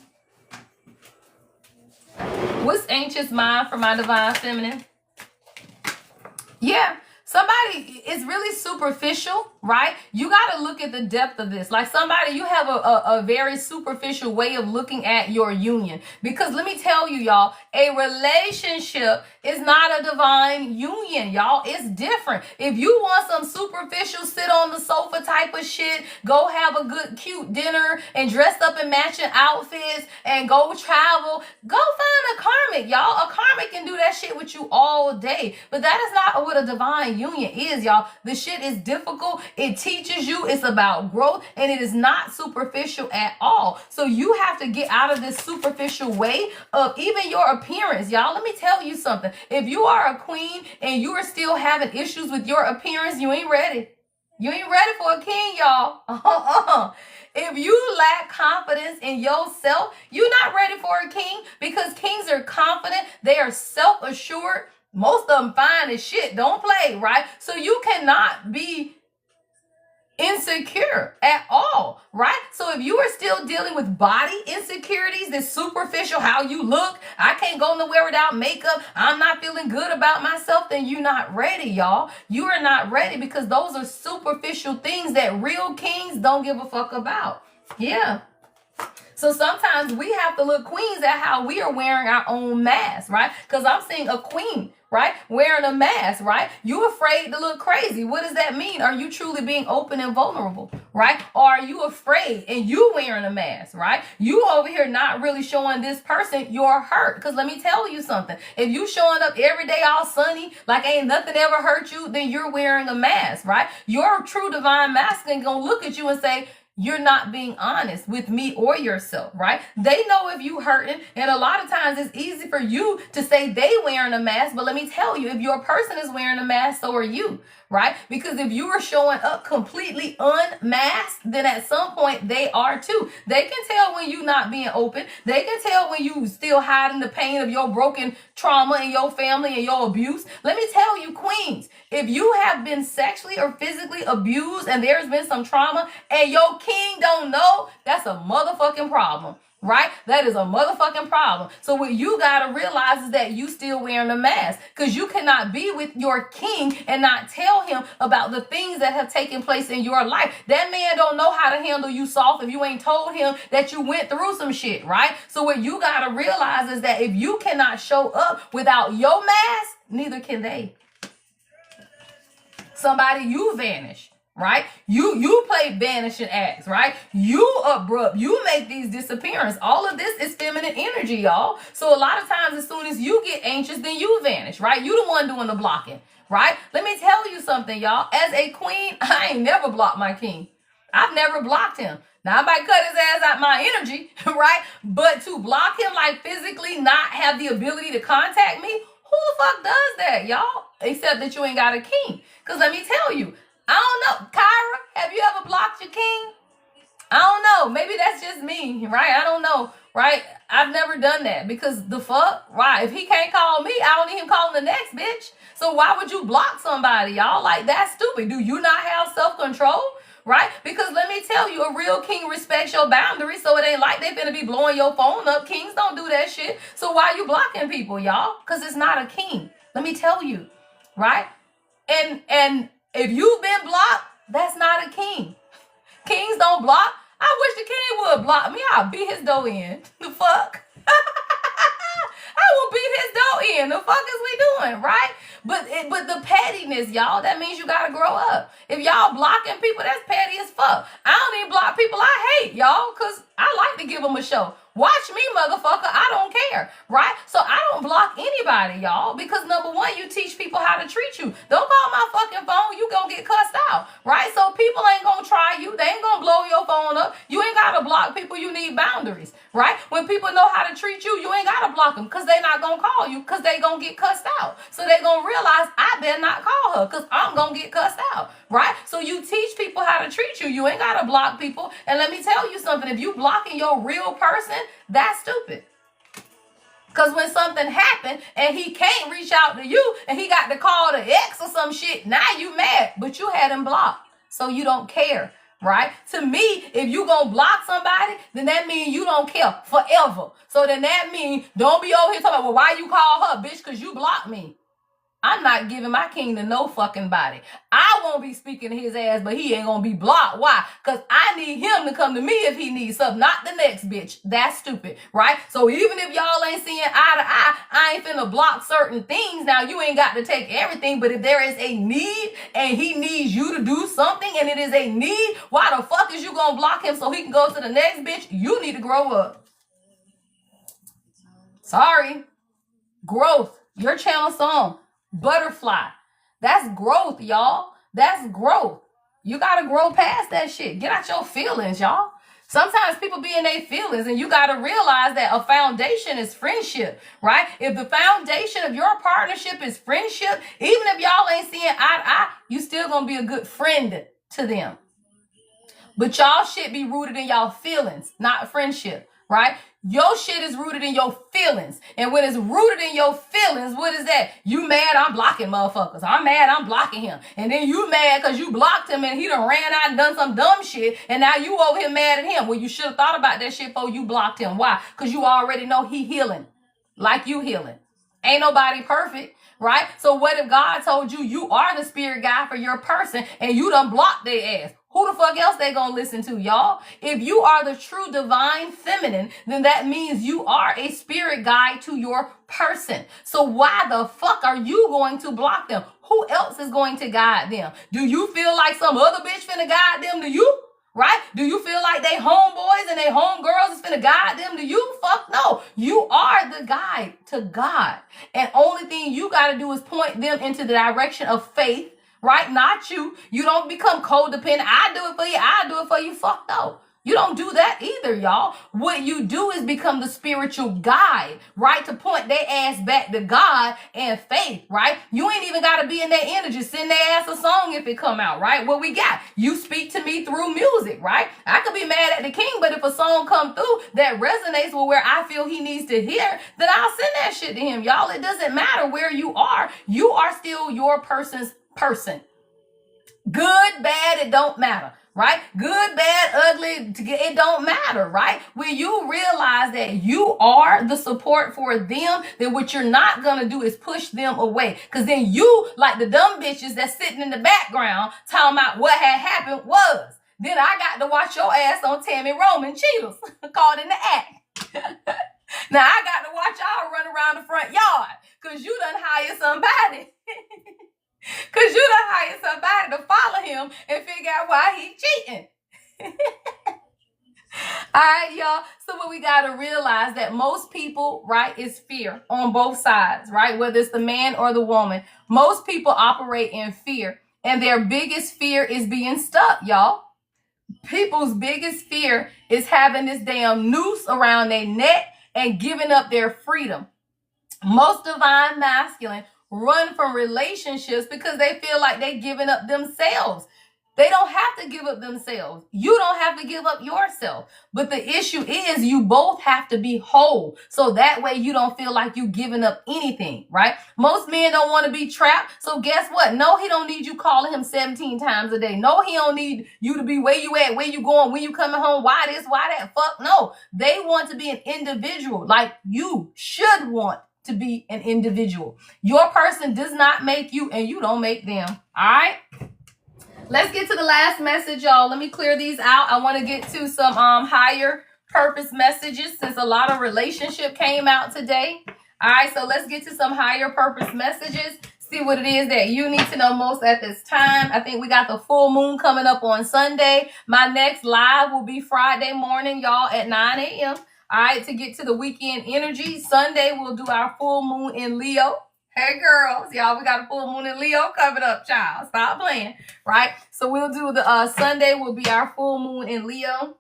What's anxious mind for my divine feminine? Yeah, somebody is really superficial, right? You got to look at the depth of this. Like somebody, you have a very superficial way of looking at your union. Because let me tell you, y'all, a relationship is not a divine union, y'all. It's different. If you want some superficial, sit on the sofa type of shit, go have a good, cute dinner and dress up in matching outfits and go travel, go find a karmic, y'all. A karmic can do that shit with you all day. But that is not what a divine union is, y'all. The shit is difficult. It teaches you. It's about growth, and it is not superficial at all. So you have to get out of this superficial way of even your appearance, y'all. Let me tell you something. If you are a queen and you are still having issues with your appearance, you ain't ready. You ain't ready for a king, y'all. If you lack confidence in yourself, you're not ready for a king, because kings are confident. They are self-assured. Most of them fine as shit. Don't play, right? So you cannot be insecure at all, right? So if you are still dealing with body insecurities, this superficial, how you look, I can't go nowhere without makeup, I'm not feeling good about myself, then you're not ready, y'all. You are not ready, because those are superficial things that real kings don't give a fuck about. Yeah. So sometimes we have to look queens at how we are wearing our own mask, right? Because I'm seeing a queen, right, wearing a mask, right? You afraid to look crazy. What does that mean? Are you truly being open and vulnerable, right? Or are you afraid and you wearing a mask, right? You over here not really showing this person you're hurt. Because let me tell you something. If you showing up every day all sunny, like ain't nothing ever hurt you, then you're wearing a mask, right? Your true divine masculine gonna look at you and say, you're not being honest with me or yourself, right? They know if you hurting, and a lot of times it's easy for you to say they wearing a mask, but let me tell you, if your person is wearing a mask, so are you, right? Because if you are showing up completely unmasked, then at some point they are too. They can tell when you not being open. They can tell when you still hiding the pain of your broken trauma in your family and your abuse. Let me tell you, queens, if you have been sexually or physically abused and there's been some trauma and your king don't know, that's a motherfucking problem. Right? That is a motherfucking problem. So what you got to realize is that you still wearing a mask, because you cannot be with your king and not tell him about the things that have taken place in your life. That man don't know how to handle you soft if you ain't told him that you went through some shit, right? So what you got to realize is that if you cannot show up without your mask, neither can they. Somebody, you vanish. Right? You play vanishing acts, right? You abrupt. You make these disappearance. All of this is feminine energy, y'all. So a lot of times, as soon as you get anxious, then you vanish, right? You the one doing the blocking, right? Let me tell you something, y'all. As a queen, I ain't never blocked my king. I've never blocked him. Now, I might cut his ass out my energy, right? But to block him, like physically not have the ability to contact me, who the fuck does that, y'all? Except that you ain't got a king. Because let me tell you, I don't know. Kyra, have you ever blocked your king? I don't know. Maybe that's just me, right? I don't know, right? I've never done that, because the fuck, right? If he can't call me, I don't need him calling the next bitch. So why would you block somebody, y'all? Like, that's stupid. Do you not have self-control, right? Because let me tell you, a real king respects your boundaries, so it ain't like they finna be blowing your phone up. Kings don't do that shit. So why are you blocking people, y'all? Because it's not a king. Let me tell you, right? And if you've been blocked, that's not a king. Kings don't block. I wish the king would block me. I'll beat his door in. The fuck? I will beat his door in. The fuck is we doing, right? But the pettiness, y'all, that means you gotta grow up. If y'all blocking people, that's petty as fuck. I don't even block people I hate, y'all, because I like to give them a show. Watch me, motherfucker. I don't care, right? So I don't block anybody, y'all, because number one, you teach people how to treat you. Don't call my fucking phone. You gonna get cussed out, right? So people ain't gonna try you. They ain't gonna blow your phone up. You ain't gotta block people. You need boundaries, right? When people know how to treat you, you ain't gotta block them, because they not gonna call you, because they gonna get cussed out. So they gonna realize, I better not call her, because I'm gonna get cussed out, right? So you teach people how to treat you. You ain't gotta block people. And let me tell you something. If you blocking your real person, that's stupid. Because when something happened and he can't reach out to you and he got to call the ex or some shit, now you mad, but you had him blocked. So you don't care, right? To me, if you gonna block somebody, then that means you don't care forever. So then that means don't be over here talking about, well, why you call her, bitch? Because you blocked me. I'm not giving my king to no fucking body. I won't be speaking to his ass, but he ain't gonna be blocked. Why? Because I need him to come to me if he needs something, not the next bitch. That's stupid, right? So even if y'all ain't seeing eye to eye, I ain't finna block certain things. Now, you ain't got to take everything, but if there is a need and he needs you to do something and it is a need, why the fuck is you gonna block him so he can go to the next bitch? You need to grow up. Sorry. Growth. Your channel song. Butterfly. That's growth, y'all. That's growth. You gotta grow past that shit. Get out your feelings, y'all. Sometimes people be in their feelings, and you gotta realize that a foundation is friendship, right? If the foundation of your partnership is friendship, even if y'all ain't seeing eye to eye, you still gonna be a good friend to them. But y'all shit be rooted in y'all feelings, not friendship. right? Your shit is rooted in your feelings. And when it's rooted in your feelings, what is that? You mad, I'm blocking motherfuckers. I'm mad, I'm blocking him. And then you mad because you blocked him and he done ran out and done some dumb shit. And now you over here mad at him. Well, you should have thought about that shit before you blocked him. Why? Because you already know he healing like you healing. Ain't nobody perfect, right? So what if God told you you are the spirit guide for your person and you done blocked their ass? Who the fuck else they gonna listen to, y'all? If you are the true divine feminine, then that means you are a spirit guide to your person. So why the fuck are you going to block them? Who else is going to guide them? Do you feel like some other bitch finna guide them to you? Right? Do you feel like they homeboys and they homegirls is finna guide them to you? Fuck no. You are the guide to God. And only thing you gotta do is point them into the direction of faith, right? Not you. You don't become codependent. I do it for you. I do it for you. Fuck no. You don't do that either, y'all. What you do is become the spiritual guide, right? To point their ass back to God and faith, right? You ain't even got to be in their energy. Send their ass a song if it come out, right? What we got? You speak to me through music, right? I could be mad at the king, but if a song come through that resonates with where I feel he needs to hear, then I'll send that shit to him, y'all. It doesn't matter where you are. You are still your person's person. Good, bad, it don't matter, right? Good, bad, ugly, it don't matter, right? When you realize that you are the support for them, then what you're not going to do is push them away. Because then you, like the dumb bitches that's sitting in the background talking about what had happened was. Then I got to watch your ass on Tammy Roman Cheetahs, caught in the act. Now I got to watch y'all run around the front yard because you done hire somebody. Because you done hired somebody to follow him and figure out why he cheating. All right, y'all. So what we got to realize that most people, right, is fear on both sides, right? Whether it's the man or the woman. Most people operate in fear. And their biggest fear is being stuck, y'all. People's biggest fear is having this damn noose around their neck and giving up their freedom. Most divine masculine run from relationships because they feel like they're giving up themselves. They don't have to give up themselves. You don't have to give up yourself. But the issue is you both have to be whole. So that way you don't feel like you're giving up anything, right? Most men don't want to be trapped. So guess what? No, he don't need you calling him 17 times a day. No, he don't need you to be where you at, where you going, when you coming home, why this, why that. Fuck no. They want to be an individual like you should want to be an individual. Your person does not make you and you don't make them. All right. Let's get to the last message, y'all. Let me clear these out. I want to get to some higher purpose messages since a lot of relationship came out today. All right. So let's get to some higher purpose messages. See what it is that you need to know most at this time. I think we got the full moon coming up on Sunday. My next live will be Friday morning, y'all, at 9 a.m. All right, to get to the weekend energy. Sunday, we'll do our full moon in Leo. Hey, girls, y'all, we got a full moon in Leo coming up, child. Stop playing, right? So we'll do the Sunday will be our full moon in Leo. All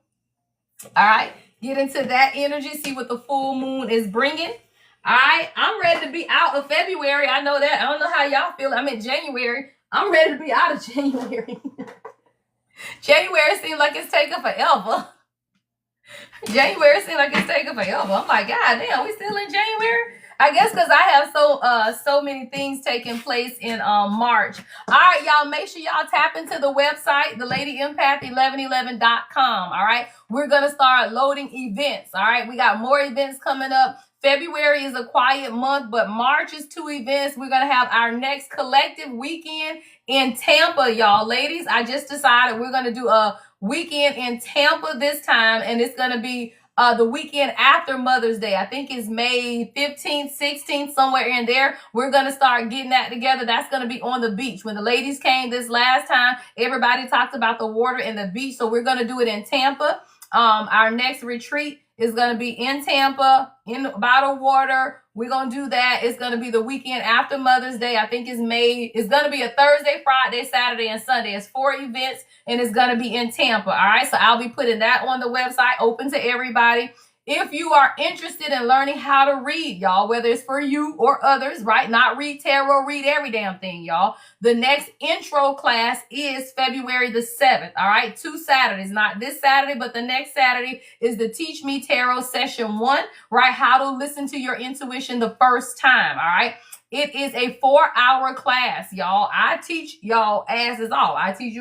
right, get into that energy, see what the full moon is bringing. All right, I'm ready to be out of February. I know that. I don't know how y'all feel. I'm in January. I'm ready to be out of January. January seems like it's taking forever. January seems like it's taking forever. I'm like, God damn, we still in January? I guess because I have so many things taking place in March. All right, y'all, make sure y'all tap into the website, thelady-empath1111.com. All right, we're gonna start loading events. All right, we got more events coming up. February is a quiet month, but March is 2 events. We're gonna have our next collective weekend in Tampa, y'all. Ladies, I just decided we're gonna do a weekend in Tampa this time, and it's gonna be the weekend after Mother's Day. I think it's May 15th, 16th, somewhere in there. We're going to start getting that together. That's going to be on the beach. When the ladies came this last time, everybody talked about the water and the beach. So we're going to do it in Tampa. Our next retreat is going to be in Tampa, by the water. We're going to do that. It's going to be the weekend after Mother's Day. I think it's going to be a Thursday, Friday, Saturday, and Sunday. It's 4 events, and it's going to be in Tampa. All right. So I'll be putting that on the website, open to everybody. If you are interested in learning how to read, y'all, whether it's for you or others, right? Not read tarot, read every damn thing, y'all. The next intro class is February the 7th, all right? 2 Saturdays, not this Saturday, but the next Saturday is the Teach Me Tarot Session 1, right? How to listen to your intuition the first time, all right? It is a 4-hour class, y'all. I teach y'all asses off. I teach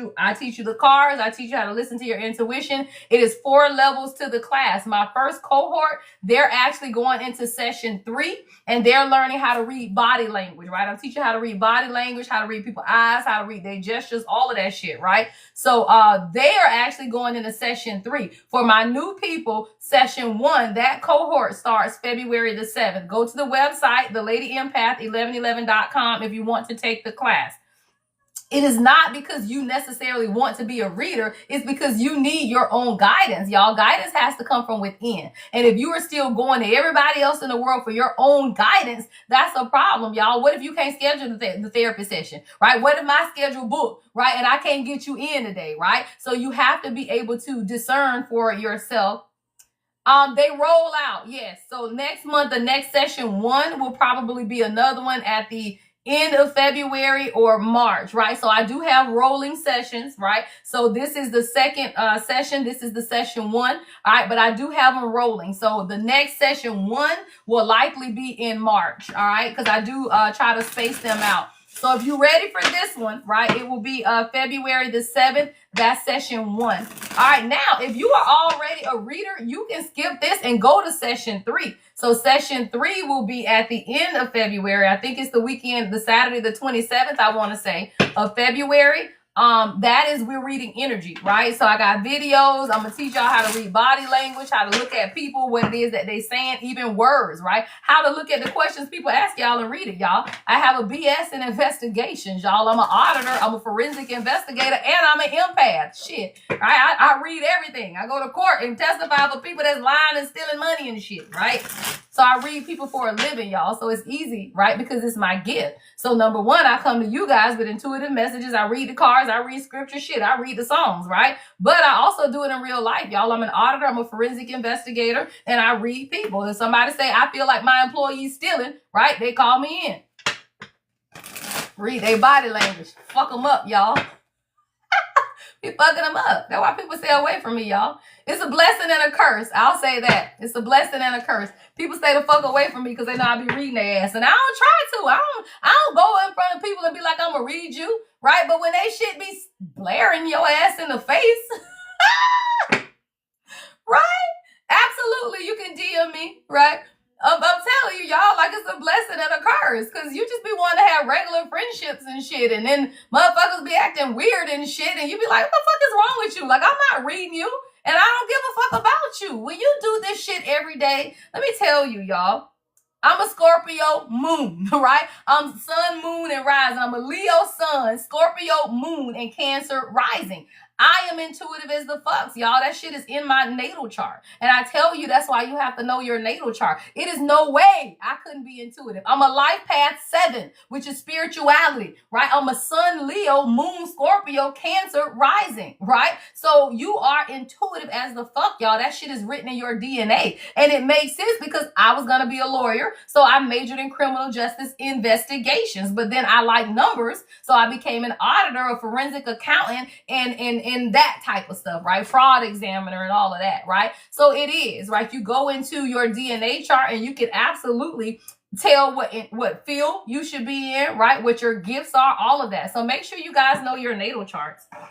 you the cards. I teach you how to listen to your intuition. It is 4 levels to the class. My first cohort, they're actually going into session 3, and they're learning how to read body language, right? I'm teaching how to read body language, how to read people's eyes, how to read their gestures, all of that shit, right? So they are actually going into session 3. For my new people, session 1, that cohort starts February the 7th. Go to the website, the Lady Empath 1111.com, if you want to take the class. It is not because you necessarily want to be a reader. It's because you need your own guidance, y'all. Guidance has to come from within. And if you are still going to everybody else in the world for your own guidance, that's a problem, y'all. What if you can't schedule the therapy session, right? What if my schedule booked, right? And I can't get you in today, right? So you have to be able to discern for yourself. They roll out, yes. So next month, the next session 1 will probably be another one at the end of February or March, right? So I do have rolling sessions, right? So this is the second session. This is the session 1, all right? But I do have them rolling. So the next session 1 will likely be in March, all right? Because I do try to space them out. So if you're ready for this one, right, it will be February the 7th. That's session 1. All right, now, if you are already a reader, you can skip this and go to session 3. So session 3 will be at the end of February. I think it's the weekend, the Saturday, the 27th, I want to say, of February. That is, we're reading energy, right? So I got videos. I'm going to teach y'all how to read body language, how to look at people, what it is that they saying, even words, right? How to look at the questions people ask y'all and read it, y'all. I have a BS in investigations, y'all. I'm an auditor. I'm a forensic investigator, and I'm an empath. Shit, right? I read everything. I go to court and testify for people that's lying and stealing money and shit, right? So I read people for a living, y'all. So it's easy, right? Because it's my gift. So number 1, I come to you guys with intuitive messages. I read the cards. I read scripture shit. I read the songs, right? But I also do it in real life, y'all. I'm an auditor. I'm a forensic investigator, and I read people. If somebody say, I feel like my employee's stealing, right? They call me in. Read their body language. Fuck them up, y'all. Be fucking them up. That's why people stay away from me, y'all. It's a blessing and a curse. I'll say that. It's a blessing and a curse. People stay the fuck away from me because they know I be reading their ass. And I don't try to. I don't go in front of people and be like, I'm going to read you, right? But when they shit be blaring your ass in the face, right? Absolutely, you can DM me, right? I'm telling you, y'all, like it's a blessing and a curse, because you just be wanting to have regular friendships and shit, and then motherfuckers be acting weird and shit, and you be like, what the fuck is wrong with you? Like, I'm not reading you, and I don't give a fuck about you. When you do this shit every day, let me tell you, y'all, I'm a Scorpio moon, right? I'm sun, moon, and rising. I'm a Leo sun, Scorpio moon, and Cancer rising. I am intuitive as the fucks, y'all. That shit is in my natal chart. And I tell you, that's why you have to know your natal chart. It is no way I couldn't be intuitive. I'm a life path 7, which is spirituality, right? I'm a sun, Leo, moon, Scorpio, Cancer, rising, right? So you are intuitive as the fuck, y'all. That shit is written in your DNA. And it makes sense because I was going to be a lawyer. So I majored in criminal justice investigations. But then I like numbers. So I became an auditor, a forensic accountant, and that type of stuff, right? Fraud examiner and all of that, right? So it is, right? You go into your DNA chart and you can absolutely tell what field you should be in, right? What your gifts are, all of that. So make sure you guys know your natal charts. All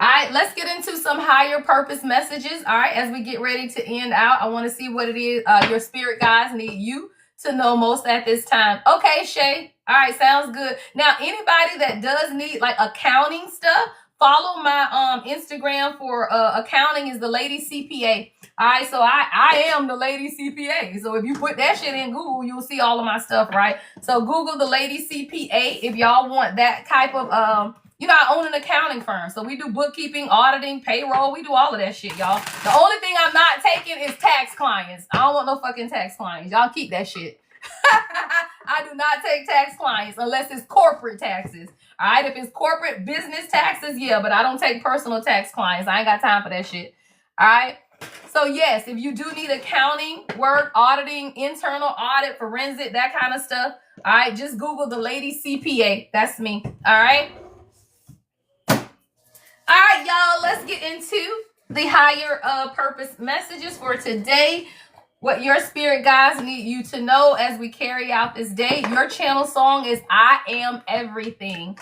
right, let's get into some higher purpose messages. All right, as we get ready to end out, I want to see what it is your spirit guides need you to know most at this time. Okay, Shay. All right, sounds good. Now, anybody that does need like accounting stuff, follow my Instagram for accounting is the Lady CPA. All right, so I am the Lady CPA. So if you put that shit in Google, you'll see all of my stuff, right? So Google the Lady CPA if y'all want that type of, I own an accounting firm. So we do bookkeeping, auditing, payroll. We do all of that shit, y'all. The only thing I'm not taking is tax clients. I don't want no fucking tax clients. Y'all keep that shit. I do not take tax clients unless it's corporate taxes. All right, if it's corporate business taxes, yeah, but I don't take personal tax clients. I ain't got time for that shit. All right. So yes, if you do need accounting work, auditing, internal audit, forensic, that kind of stuff, all right, just Google the lady CPA. That's me. All right. All right, y'all, let's get into the higher purpose messages for today. What your spirit guides need you to know as we carry out this day. Your channel song is I Am Everything.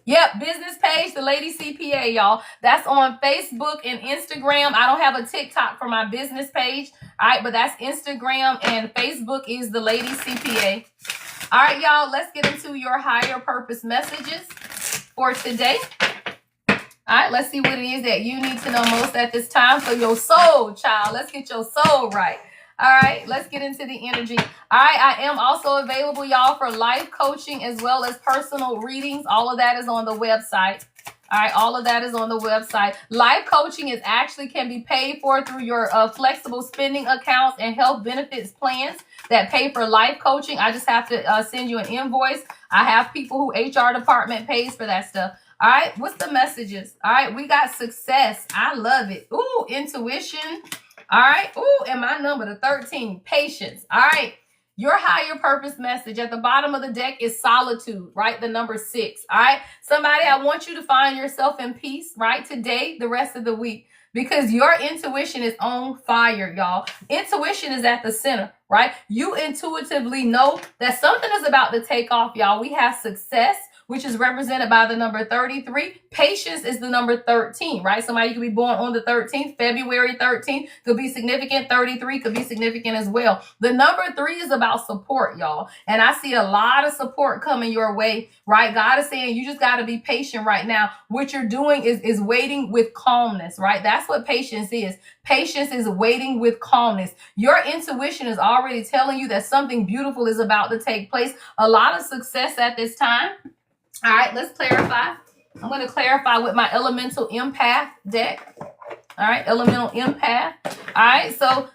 Yep, business page, the lady CPA, y'all. That's on Facebook and Instagram. I don't have a TikTok for my business page. All right, but that's Instagram and Facebook is the lady CPA. All right, y'all, let's get into your higher purpose messages for today. All right, let's see what it is that you need to know most at this time for your soul, child. Let's get your soul right. All right, let's get into the energy. All right, I am also available, y'all, for life coaching as well as personal readings. All of that is on the website. All right, all of that is on the website. Life coaching is actually can be paid for through your flexible spending accounts and health benefits plans that pay for life coaching. I just have to send you an invoice. I have people who HR department pays for that stuff. All right, what's the messages? All right, we got success. I love it. Ooh, intuition. All right. Ooh, and my number, the 13, patience. All right. Your higher purpose message at the bottom of the deck is solitude, right? The number 6. All right. Somebody, I want you to find yourself in peace, right? Today, the rest of the week, because your intuition is on fire, y'all. Intuition is at the center, right? You intuitively know that something is about to take off, y'all. We have success, which is represented by the number 33. Patience is the number 13, right? Somebody could be born on the 13th, February 13th, could be significant. 33 could be significant as well. The number 3 is about support, y'all. And I see a lot of support coming your way, right? God is saying you just got to be patient right now. What you're doing is waiting with calmness, right? That's what patience is. Patience is waiting with calmness. Your intuition is already telling you that something beautiful is about to take place. A lot of success at this time. All right, let's clarify. I'm going to clarify with my elemental empath deck. All right, elemental empath. All right, so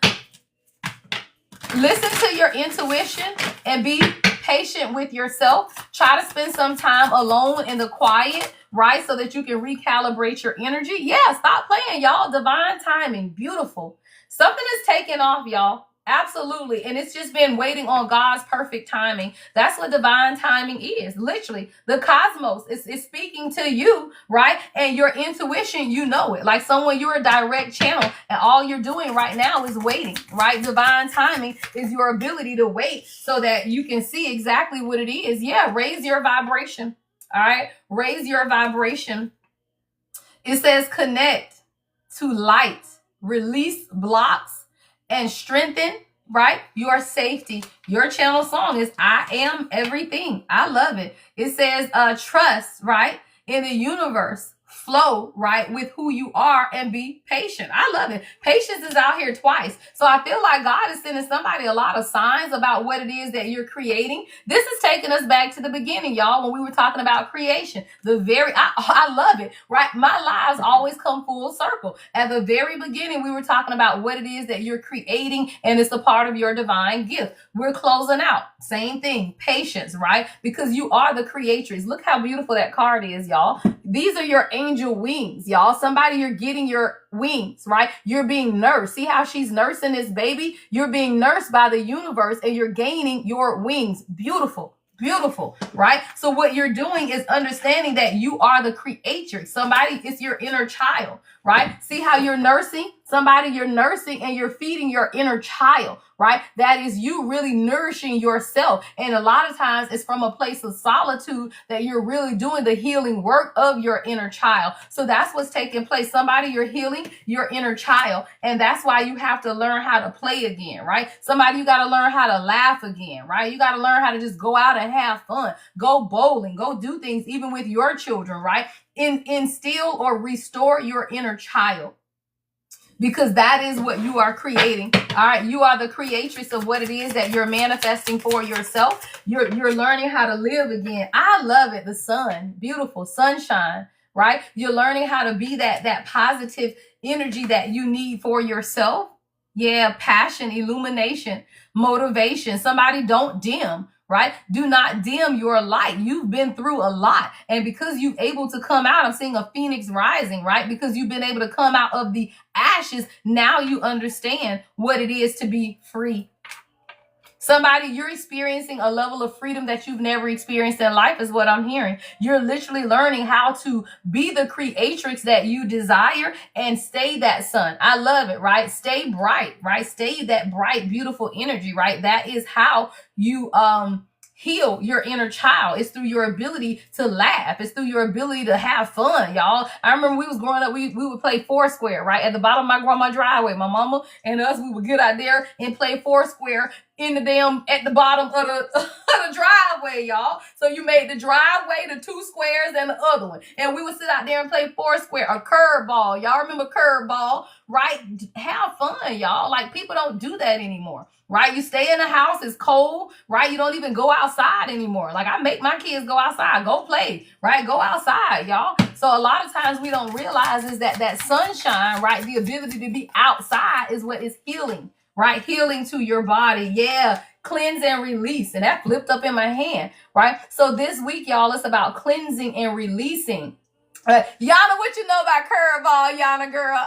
listen to your intuition and be patient with yourself. Try to spend some time alone in the quiet, right, so that you can recalibrate your energy. Yeah, stop playing, y'all. Divine timing, beautiful. Something is taking off, y'all. Absolutely. And it's just been waiting on God's perfect timing. That's what divine timing is. Literally, the cosmos is speaking to you, right? And your intuition, you know it. Like someone, you're a direct channel and all you're doing right now is waiting, right? Divine timing is your ability to wait so that you can see exactly what it is. Yeah, raise your vibration. All right, raise your vibration. It says connect to light, release blocks, and strengthen, right, your safety. Your channel song is I Am Everything. I love it. It says trust, right, in the universe. Flow, right, with who you are and be patient. I love it. Patience is out here twice. So I feel like God is sending somebody a lot of signs about what it is that you're creating. This is taking us back to the beginning, y'all, when we were talking about creation. I love it, right? My lives always come full circle. At the very beginning, we were talking about what it is that you're creating, and it's a part of your divine gift. We're closing out. Same thing, patience, right? Because you are the creatrix. Look how beautiful that card is, y'all. These are your angel wings, y'all. Somebody, you're getting your wings, right? You're being nursed. See how she's nursing this baby? You're being nursed by the universe and you're gaining your wings. Beautiful. Beautiful, right? So what you're doing is understanding that you are the creatrix. Somebody, it's your inner child, right? See how you're nursing? Somebody, you're nursing and you're feeding your inner child, right? That is you really nourishing yourself. And a lot of times it's from a place of solitude that you're really doing the healing work of your inner child. So that's what's taking place. Somebody, you're healing your inner child. And that's why you have to learn how to play again, right? Somebody, you got to learn how to laugh again, right? You got to learn how to just go out and have fun, go bowling, go do things even with your children, right? Instill or restore your inner child. Because that is what you are creating. All right. You are the creatrix of what it is that you're manifesting for yourself. You're learning how to live again. I love it. The sun, beautiful sunshine, right? You're learning how to be that positive energy that you need for yourself. Yeah. Passion, illumination, motivation. Somebody, don't dim, right? Do not dim your light. You've been through a lot. And because you've able to come out, I'm seeing a phoenix rising, right? Because you've been able to come out of the ashes. Now you understand what it is to be free. Somebody, you're experiencing a level of freedom that you've never experienced in life is what I'm hearing. You're literally learning how to be the creatrix that you desire and stay that sun. I love it, right? Stay bright, right? Stay that bright, beautiful energy, right? That is how you heal your inner child. It's through your ability to laugh. It's through your ability to have fun, y'all. I remember we was growing up, we would play Foursquare, right? At the bottom of my grandma's driveway, my mama and us, we would get out there and play Foursquare in the at the bottom of the driveway, y'all. So you made the driveway, the 2 squares, and the other one. And we would sit out there and play Foursquare, a curveball. Y'all remember curveball, right? Have fun, y'all. Like, people don't do that anymore, right? You stay in the house, it's cold, right? You don't even go outside anymore. Like, I make my kids go outside, go play, right? Go outside, y'all. So a lot of times we don't realize is that sunshine, right? The ability to be outside is what is healing, right? Healing to your body. Yeah. Cleanse and release. And that flipped up in my hand, right? So this week, y'all, it's about cleansing and releasing. Yana, what you know about curveball, Yana girl?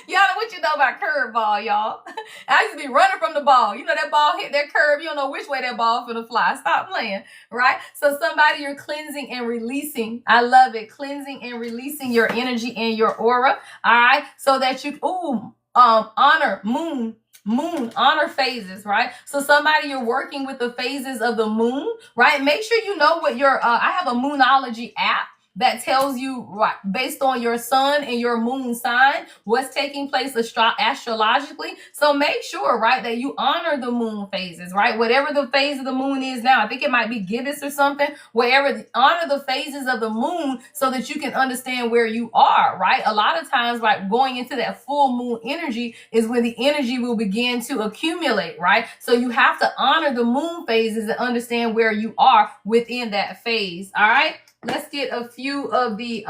Yana, what you know about curveball, y'all? I used to be running from the ball. You know, that ball hit that curve. You don't know which way that ball finna fly. Stop playing, right? So somebody, you're cleansing and releasing. I love it. Cleansing and releasing your energy and your aura. All right. So that you, honor moon honor phases, right? So somebody, you're working with the phases of the moon, right? Make sure you know what your, I have a moonology app that tells you, right, based on your sun and your moon sign, what's taking place astrologically. So make sure, right, that you honor the moon phases, right? Whatever the phase of the moon is now, I think it might be gibbous or something, honor the phases of the moon so that you can understand where you are, right? A lot of times, right, going into that full moon energy is when the energy will begin to accumulate, right? So you have to honor the moon phases and understand where you are within that phase, all right? Let's get a few of the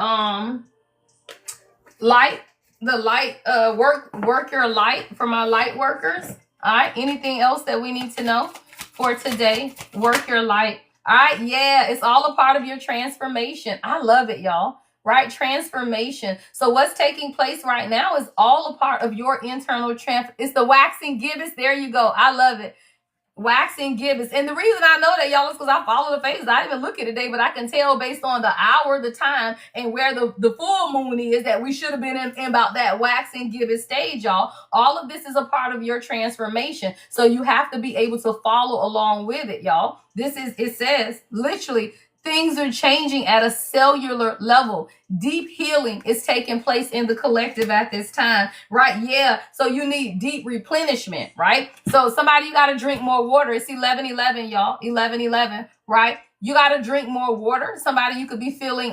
work your light for my light workers. All right. Anything else that we need to know for today? Work your light. All right. Yeah, it's all a part of your transformation. I love it, y'all. Right? Transformation. So what's taking place right now is all a part of your internal It's the waxing gibbous. There you go. I love it. Waxing gibbous. And the reason I know that, y'all, is because I follow the phases. I didn't even look at it today, but I can tell based on the hour, the time, and where the full moon is that we should have been in about that waxing gibbous stage, y'all. All of this is a part of your transformation. So you have to be able to follow along with it, y'all. It says, literally, things are changing at a cellular level. Deep healing is taking place in the collective at this time, right? Yeah. So you need deep replenishment, right? So somebody, you got to drink more water. It's 11:11, y'all. 11:11, right? You got to drink more water. Somebody, you could be feeling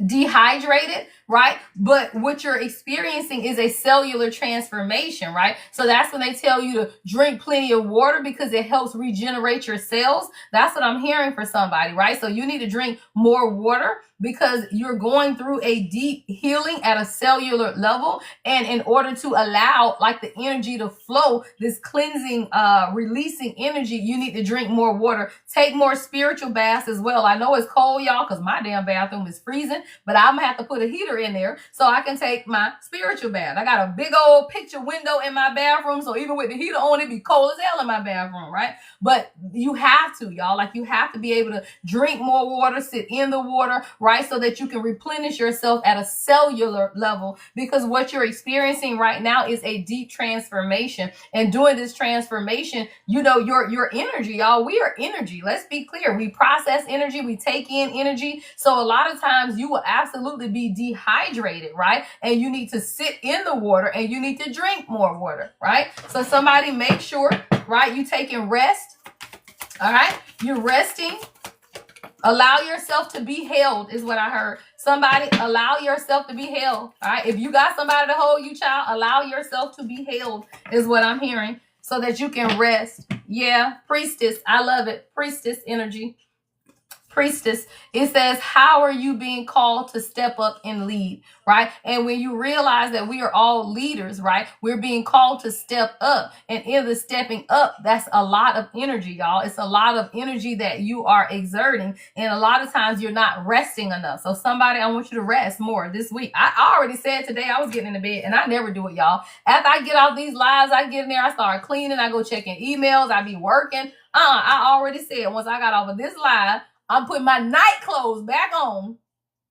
dehydrated, right? But what you're experiencing is a cellular transformation, right? So that's when they tell you to drink plenty of water because it helps regenerate your cells. That's what I'm hearing for somebody, right? So you need to drink more water because you're going through a deep healing at a cellular level. And in order to allow like the energy to flow, this cleansing, releasing energy, you need to drink more water. Take more spiritual baths as well. I know it's cold, y'all, because my damn bathroom is freezing, but I'm gonna have to put a heater in there so I can take my spiritual bath. I got a big old picture window in my bathroom, so even with the heater on, it be cold as hell in my bathroom, right? But you have to, y'all, like you have to be able to drink more water, sit in the water, right? So that you can replenish yourself at a cellular level, because what you're experiencing right now is a deep transformation. And during this transformation, you know, your energy, y'all, we are energy. Let's be clear. We process energy. We take in energy. So a lot of times you will absolutely be dehydrated, right? And you need to sit in the water and you need to drink more water, right? So somebody make sure, right, you taking rest. All right. You're resting. Allow yourself to be held is what I heard. Somebody, allow yourself to be held. All right. If you got somebody to hold you, child, allow yourself to be held is what I'm hearing so that you can rest. Yeah. Priestess. I love it. Priestess energy. Priestess, it says, how are you being called to step up and lead, right? And when you realize that we are all leaders, right, we're being called to step up. And in the stepping up, that's a lot of energy, y'all. It's a lot of energy that you are exerting. And a lot of times you're not resting enough. So somebody, I want you to rest more this week. I already said today I was getting into bed, and I never do it, y'all. After I get off these lives, I get in there, I start cleaning, I go checking emails, I be working. I already said once I got off of this live, I'm putting my night clothes back on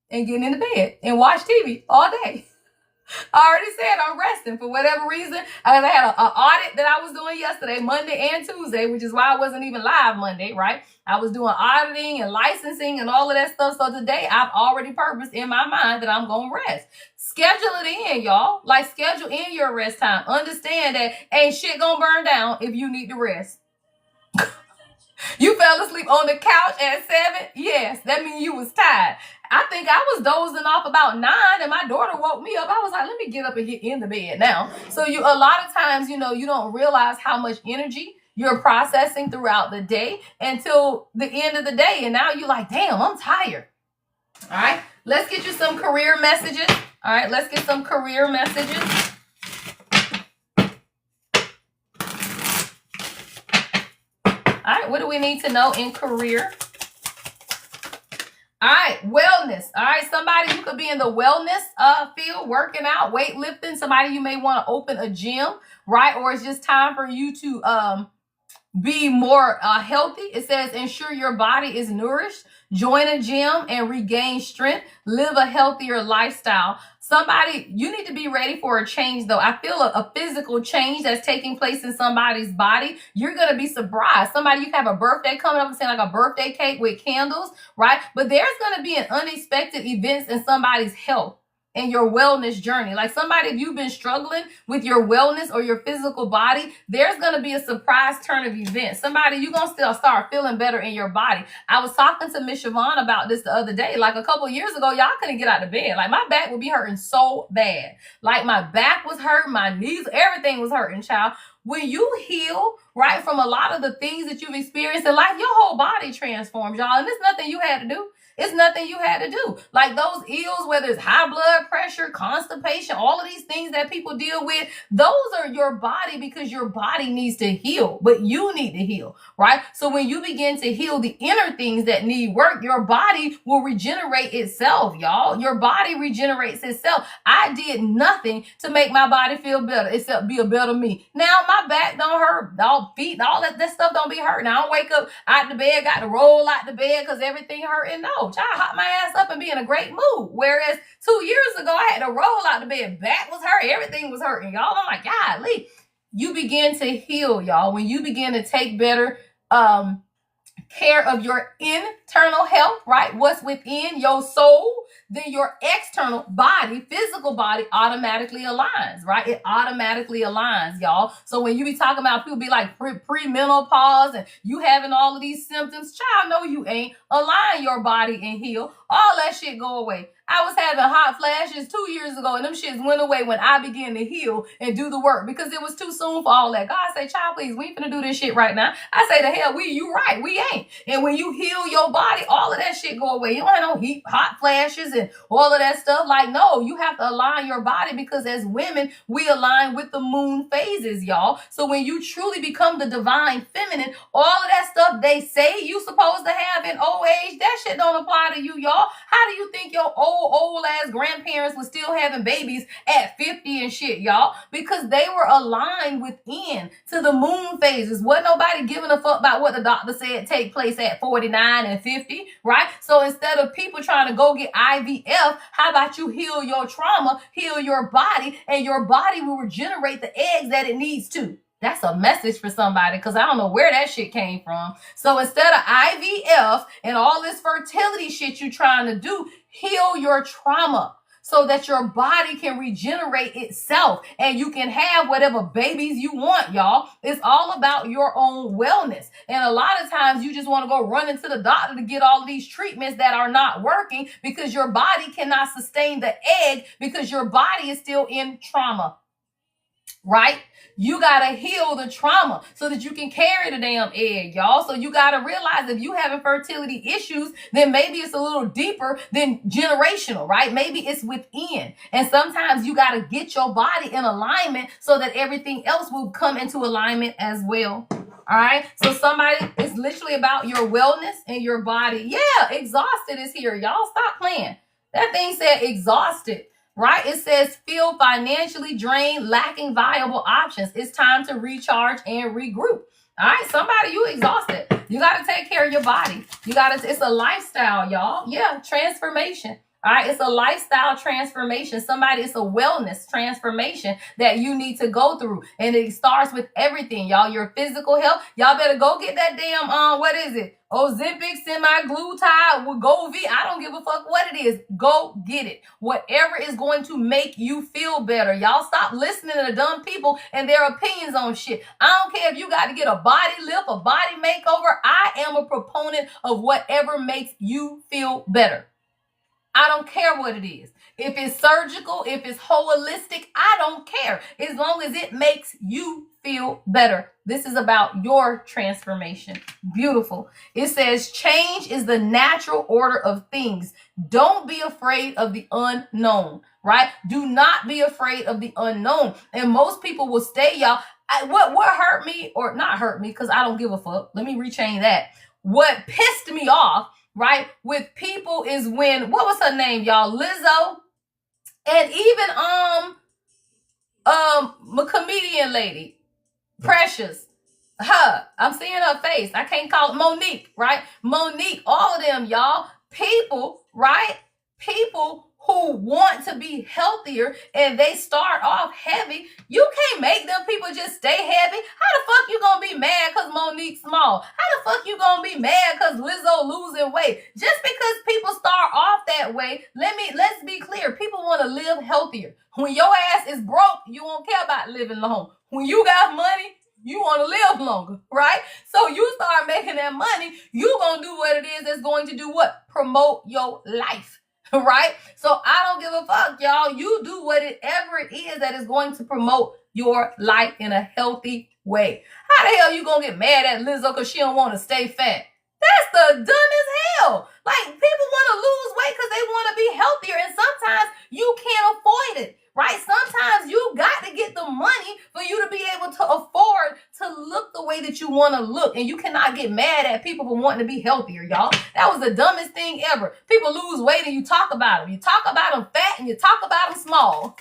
and getting into bed and watch TV all day. I already said I'm resting for whatever reason. I had an audit that I was doing yesterday, Monday and Tuesday, which is why I wasn't even live Monday, right? I was doing auditing and licensing and all of that stuff. So today I've already purposed in my mind that I'm going to rest. Schedule it in, y'all. Like, schedule in your rest time. Understand that ain't shit going to burn down if you need to rest. You fell asleep on the couch at 7? Yes, that means you was tired. I think I was dozing off about 9 and my daughter woke me up. I was like, let me get up and get in the bed now. So a lot of times, you don't realize how much energy you're processing throughout the day until the end of the day. And now you're like, damn, I'm tired. All right, let's get you some career messages. All right, let's get some career messages. All right, what do we need to know in career? All right, wellness. All right, somebody, you could be in the wellness field, working out, weightlifting. Somebody, you may want to open a gym, right? Or it's just time for you to be more healthy. It says, ensure your body is nourished, join a gym and regain strength, live a healthier lifestyle. Somebody, you need to be ready for a change, though. I feel a physical change that's taking place in somebody's body. You're going to be surprised. Somebody, you have a birthday coming up and saying like a birthday cake with candles, right? But there's going to be an unexpected events in somebody's health and your wellness journey. Like, somebody, if you've been struggling with your wellness or your physical body, there's going to be a surprise turn of events. Somebody, you're going to still start feeling better in your body. I was talking to Miss Siobhan about this the other day. Like, a couple of years ago, y'all couldn't get out of bed. Like, my back would be hurting so bad. Like, my back was hurting, my knees, everything was hurting, child. When you heal, right, from a lot of the things that you've experienced in life, your whole body transforms, y'all. And there's nothing you had to do. It's nothing you had to do. Like, those ills, whether it's high blood pressure, constipation, all of these things that people deal with, those are your body because your body needs to heal, but you need to heal, right? So when you begin to heal the inner things that need work, your body will regenerate itself, y'all. Your body regenerates itself. I did nothing to make my body feel better except be a better me. Now my back don't hurt, all feet, all that stuff don't be hurting. I don't wake up out the bed, got to roll out the bed because everything hurting. No. Child, hop my ass up and be in a great mood. Whereas 2 years ago, I had to roll out the bed. Back was hurting. Everything was hurting, y'all. I'm like, golly. You begin to heal, y'all. When you begin to take better care of your internal health, right? What's within your soul, then your external body, physical body automatically aligns, right? It automatically aligns, y'all. So when you be talking about people be like pre-menopause and you having all of these symptoms, child, no, you ain't. Align your body and heal. All that shit go away. I was having hot flashes 2 years ago, and them shits went away when I began to heal and do the work because it was too soon for all that. God say, child, please, we ain't finna do this shit right now. I say, the hell, you right, we ain't. And when you heal your body, all of that shit go away. You don't have no heat, hot flashes and all of that stuff. Like, no, you have to align your body because as women, we align with the moon phases, y'all. So when you truly become the divine feminine, all of that stuff they say you supposed to have in old age, that shit don't apply to you, y'all. How do you think your old ass grandparents was still having babies at 50 and shit, y'all? Because they were aligned within to the moon phases. Wasn't nobody giving a fuck about what the doctor said take place at 49 and 50, right? So instead of people trying to go get IVF, how about you heal your trauma, heal your body, and your body will regenerate the eggs that it needs to. That's a message for somebody because I don't know where that shit came from. So instead of IVF and all this fertility shit you trying to do, heal your trauma so that your body can regenerate itself and you can have whatever babies you want, y'all. It's all about your own wellness. And a lot of times you just want to go run into the doctor to get all of these treatments that are not working because your body cannot sustain the egg because your body is still in trauma. right? You gotta heal the trauma so that you can carry the damn egg, y'all. So you gotta realize if you having fertility issues, then maybe it's a little deeper than generational, right? Maybe it's within. And sometimes you gotta get your body in alignment so that everything else will come into alignment as well. All right. So somebody, it's literally about your wellness and your body. Yeah, exhausted is here. Y'all stop playing. That thing said exhausted. Right? It says feel financially drained, lacking viable options. It's time to recharge and regroup. All right, somebody, you exhausted. You got to take care of your body. It's a lifestyle, y'all. Yeah, transformation. All right, it's a lifestyle transformation. Somebody, it's a wellness transformation that you need to go through. And it starts with everything, y'all. Your physical health. Y'all better go get that damn, what is it? Ozempic, semaglutide, Wegovy. I don't give a fuck what it is. Go get it. Whatever is going to make you feel better. Y'all stop listening to dumb people and their opinions on shit. I don't care if you got to get a body lift, a body makeover. I am a proponent of whatever makes you feel better. I don't care what it is. If it's surgical, if it's holistic, I don't care. As long as it makes you feel better. This is about your transformation. Beautiful. It says change is the natural order of things. Don't be afraid of the unknown, right? Do not be afraid of the unknown. And most people will stay, y'all. What hurt me, or not hurt me, because I don't give a fuck. Let me rechain that. What pissed me off, right, with people is when, what was her name, y'all? Lizzo, and even a comedian lady, Precious, I'm seeing her face. I can't call it Monique, right? Monique, all of them, y'all. People, right? People who want to be healthier and they start off heavy. You can't make them people just stay heavy. How the fuck you gonna be mad because Monique's small? How the fuck you gonna be mad because Lizzo losing weight? Just because people start off that way, let's be clear. People want to live healthier. When your ass is broke, you won't care about living long. When you got money, you want to live longer, right? So you start making that money, you gonna do what it is that's going to do what? Promote your life. Right? So I don't give a fuck, y'all. You do whatever it is that is going to promote your life in a healthy way. How the hell you gonna get mad at Lizzo because she don't want to stay fat? That's the dumb as hell. Like, people want to lose weight because they want to be healthier, and sometimes you can't avoid it, right? Sometimes you got to get the money for you to be able to afford to look the way that you want to look, and you cannot get mad at people for wanting to be healthier, y'all. That was the dumbest thing ever. People lose weight and you talk about them. You talk about them fat and you talk about them small.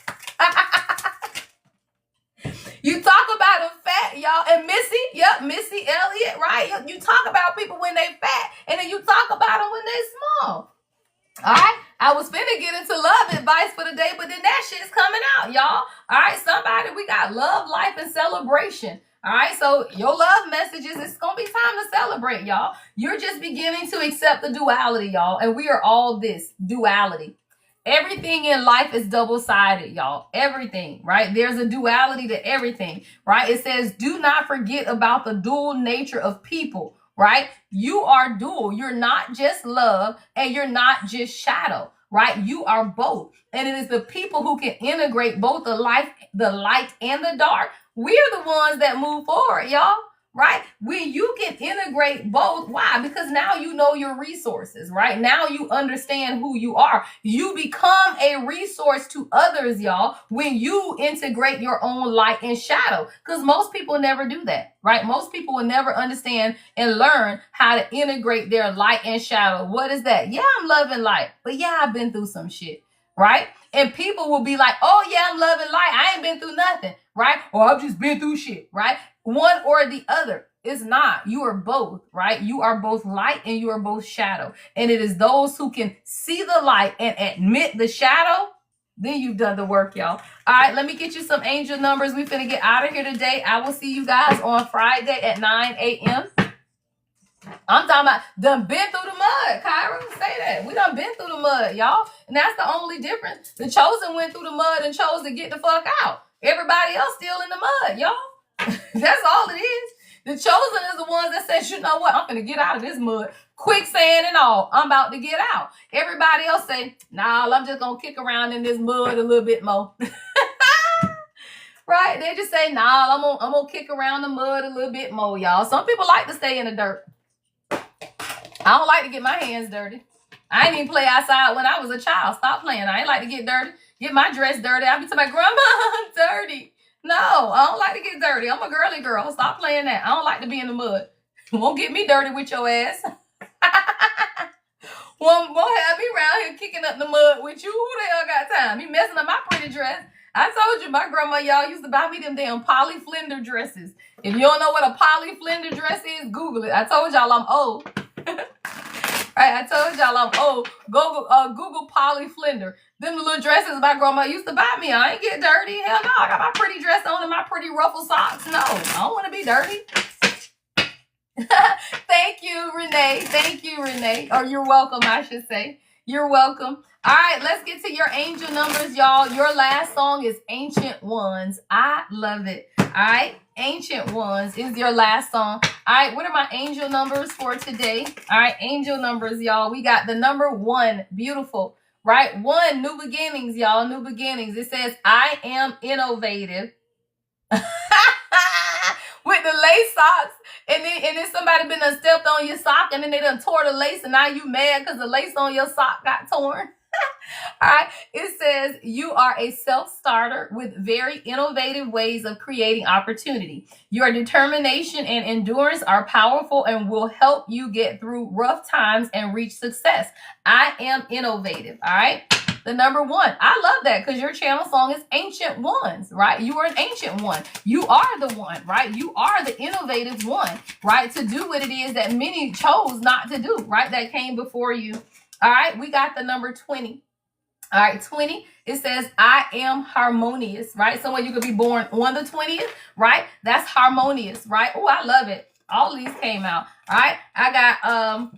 You talk about them fat, y'all. And Missy Elliott, right? You talk about people when they fat, and then you talk about them when they small. All right? I was finna get into love advice for the day, but then that shit's coming out, y'all. All right? Somebody, we got love, life, and celebration. All right? So your love messages, it's going to be time to celebrate, y'all. You're just beginning to accept the duality, y'all. And we are all this duality. Everything in life is double-sided, y'all. Everything, right? There's a duality to everything, right? It says, do not forget about the dual nature of people, right? You are dual. You're not just love and you're not just shadow, right? You are both. And it is the people who can integrate both the light and the dark. We're the ones that move forward, y'all. Right? When you can integrate both, why? Because now you know your resources, right? Now you understand who you are. You become a resource to others, y'all, when you integrate your own light and shadow. Because most people never do that, right? Most people will never understand and learn how to integrate their light and shadow. What is that? Yeah, I'm loving light, but yeah, I've been through some shit, right? And people will be like, oh yeah, I'm loving light. I ain't been through nothing, right? Or I've just been through shit, right? One or the other. It's not. You are both, right? You are both light and you are both shadow. And it is those who can see the light and admit the shadow, then you've done the work, y'all. All right, let me get you some angel numbers. We finna get out of here today. I will see you guys on Friday at 9 a.m. I'm talking about done been through the mud, Kyra. Say that. We done been through the mud, y'all. And that's the only difference. The chosen went through the mud and chose to get the fuck out. Everybody else still in the mud, y'all. That's all it is. The chosen is the ones that says, you know what, I'm gonna get out of this mud. Quicksand and all. I'm about to get out. Everybody else say, nah, I'm just gonna kick around in this mud a little bit more. Right? They just say, nah, I'm gonna kick around the mud a little bit more, y'all. Some people like to stay in the dirt. I don't like to get my hands dirty. I didn't even play outside when I was a child. Stop playing. I ain't like to get dirty. Get my dress dirty. I'll be telling my grandma I'm dirty. No, I don't like to get dirty. I'm a girly girl. Stop playing that. I don't like to be in the mud. Won't get me dirty with your ass. Won't have me around here kicking up the mud with you. Who the hell got time? You messing up my pretty dress. I told you my grandma, y'all, used to buy me them damn Polly Flender dresses. If you don't know what a Polly Flender dress is, Google it. I told y'all I'm old. Right, I told y'all I'm old. Google Polly Flender. Them little dresses my grandma used to buy me. I ain't get dirty. Hell no, I got my pretty dress on and my pretty ruffle socks. No, I don't want to be dirty. Thank you, Renee. Thank you, Renee. Or you're welcome, I should say. You're welcome. All right, let's get to your angel numbers, y'all. Your last song is Ancient Ones. I love it. All right, Ancient Ones is your last song. All right, what are my angel numbers for today? All right, angel numbers, y'all. We got the number 1. Beautiful. Right? 1, new beginnings, y'all. New beginnings. It says, I am innovative. With the lace socks, and then somebody been done stepped on your sock, and then they done tore the lace, and now you mad because the lace on your sock got torn. All right. It says you are a self-starter with very innovative ways of creating opportunity. Your determination and endurance are powerful and will help you get through rough times and reach success. I am innovative. All right. The number 1. I love that because your channel song is Ancient Ones, right? You are an ancient one. You are the one, right? You are the innovative one, right? To do what it is that many chose not to do, right? That came before you. All right. We got the number 20. All right. 20. It says, I am harmonious, right? Someone you could be born on the 20th, right? That's harmonious, right? Oh, I love it. All these came out. All right. I got,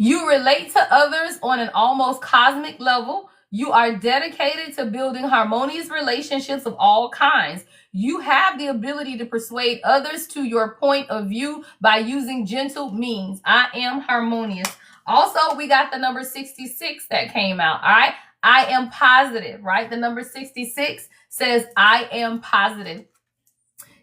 you relate to others on an almost cosmic level. You are dedicated to building harmonious relationships of all kinds. You have the ability to persuade others to your point of view by using gentle means. I am harmonious. Also, we got the number 66 that came out. All right. I am positive, right? The number 66 says, I am positive.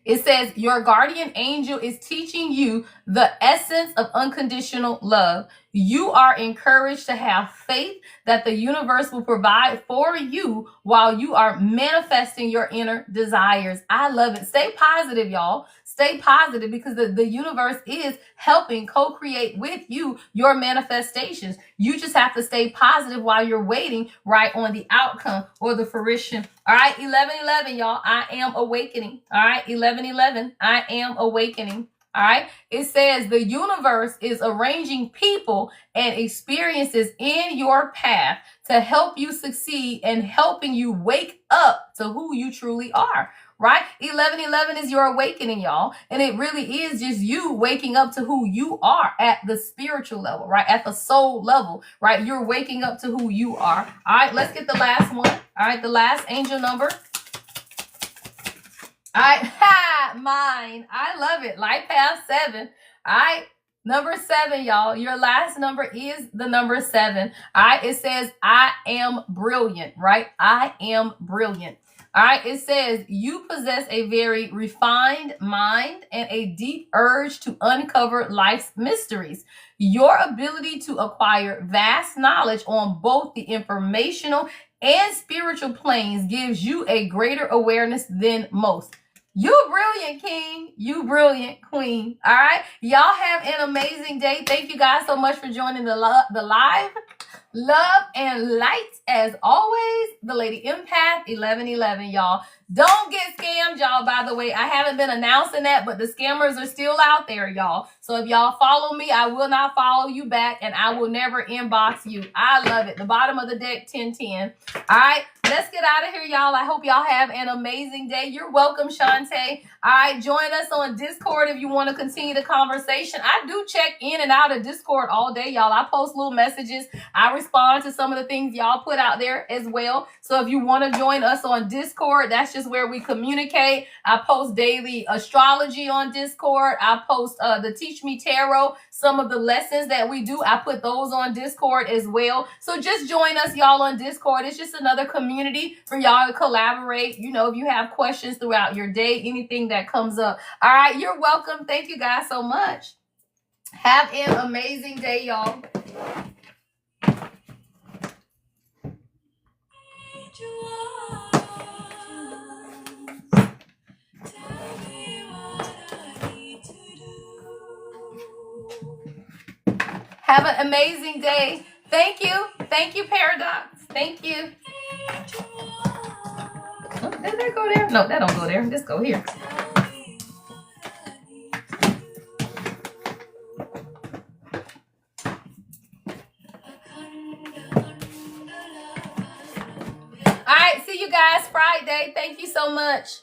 It says your guardian angel is teaching you the essence of unconditional love. You are encouraged to have faith that the universe will provide for you while you are manifesting your inner desires. I love it. Stay positive, y'all. Stay positive because the universe is helping co-create with you your manifestations. You just have to stay positive while you're waiting right on the outcome or the fruition. All right, 11:11, y'all. I am awakening. All right, 11:11. I am awakening. All right. It says the universe is arranging people and experiences in your path to help you succeed and helping you wake up to who you truly are. Right? 11:11 is your awakening, y'all. And it really is just you waking up to who you are at the spiritual level, right? At the soul level, right? You're waking up to who you are. All right. Let's get the last one. All right. The last angel number. All right, mine. I love it. Life Path 7. All right, number 7, y'all. Your last number is the number 7. All right, it says, I am brilliant, right? I am brilliant. All right, it says you possess a very refined mind and a deep urge to uncover life's mysteries. Your ability to acquire vast knowledge on both the informational and spiritual planes gives you a greater awareness than most. You brilliant, king. You brilliant, queen. All right. Y'all have an amazing day. Thank you guys so much for joining the live. Love and light as always. The Lady Empath 11:11, y'all. Don't get scammed, y'all, by the way. I haven't been announcing that, but the scammers are still out there, y'all. So if y'all follow me, I will not follow you back, and I will never inbox you. I love it. The bottom of the deck, 1010. All right. Let's get out of here, y'all. I hope y'all have an amazing day. You're welcome, Shantae. All right, join us on Discord if you want to continue the conversation. I do check in and out of Discord all day, y'all. I post little messages. I respond to some of the things y'all put out there as well. So if you want to join us on Discord, that's just where we communicate. I post daily astrology on Discord. I post the Teach Me Tarot, some of the lessons that we do. I put those on Discord as well. So just join us, y'all, on Discord. It's just another community for y'all to collaborate. You know, if you have questions throughout your day, anything that comes up. All right, you're welcome. Thank you guys so much. Have an amazing day, y'all. Have an amazing day. Thank you. Thank you, Paradox. Thank you. Oh, did that go there? No, that don't go there. Just go here. All right, see you guys Friday. Thank you so much.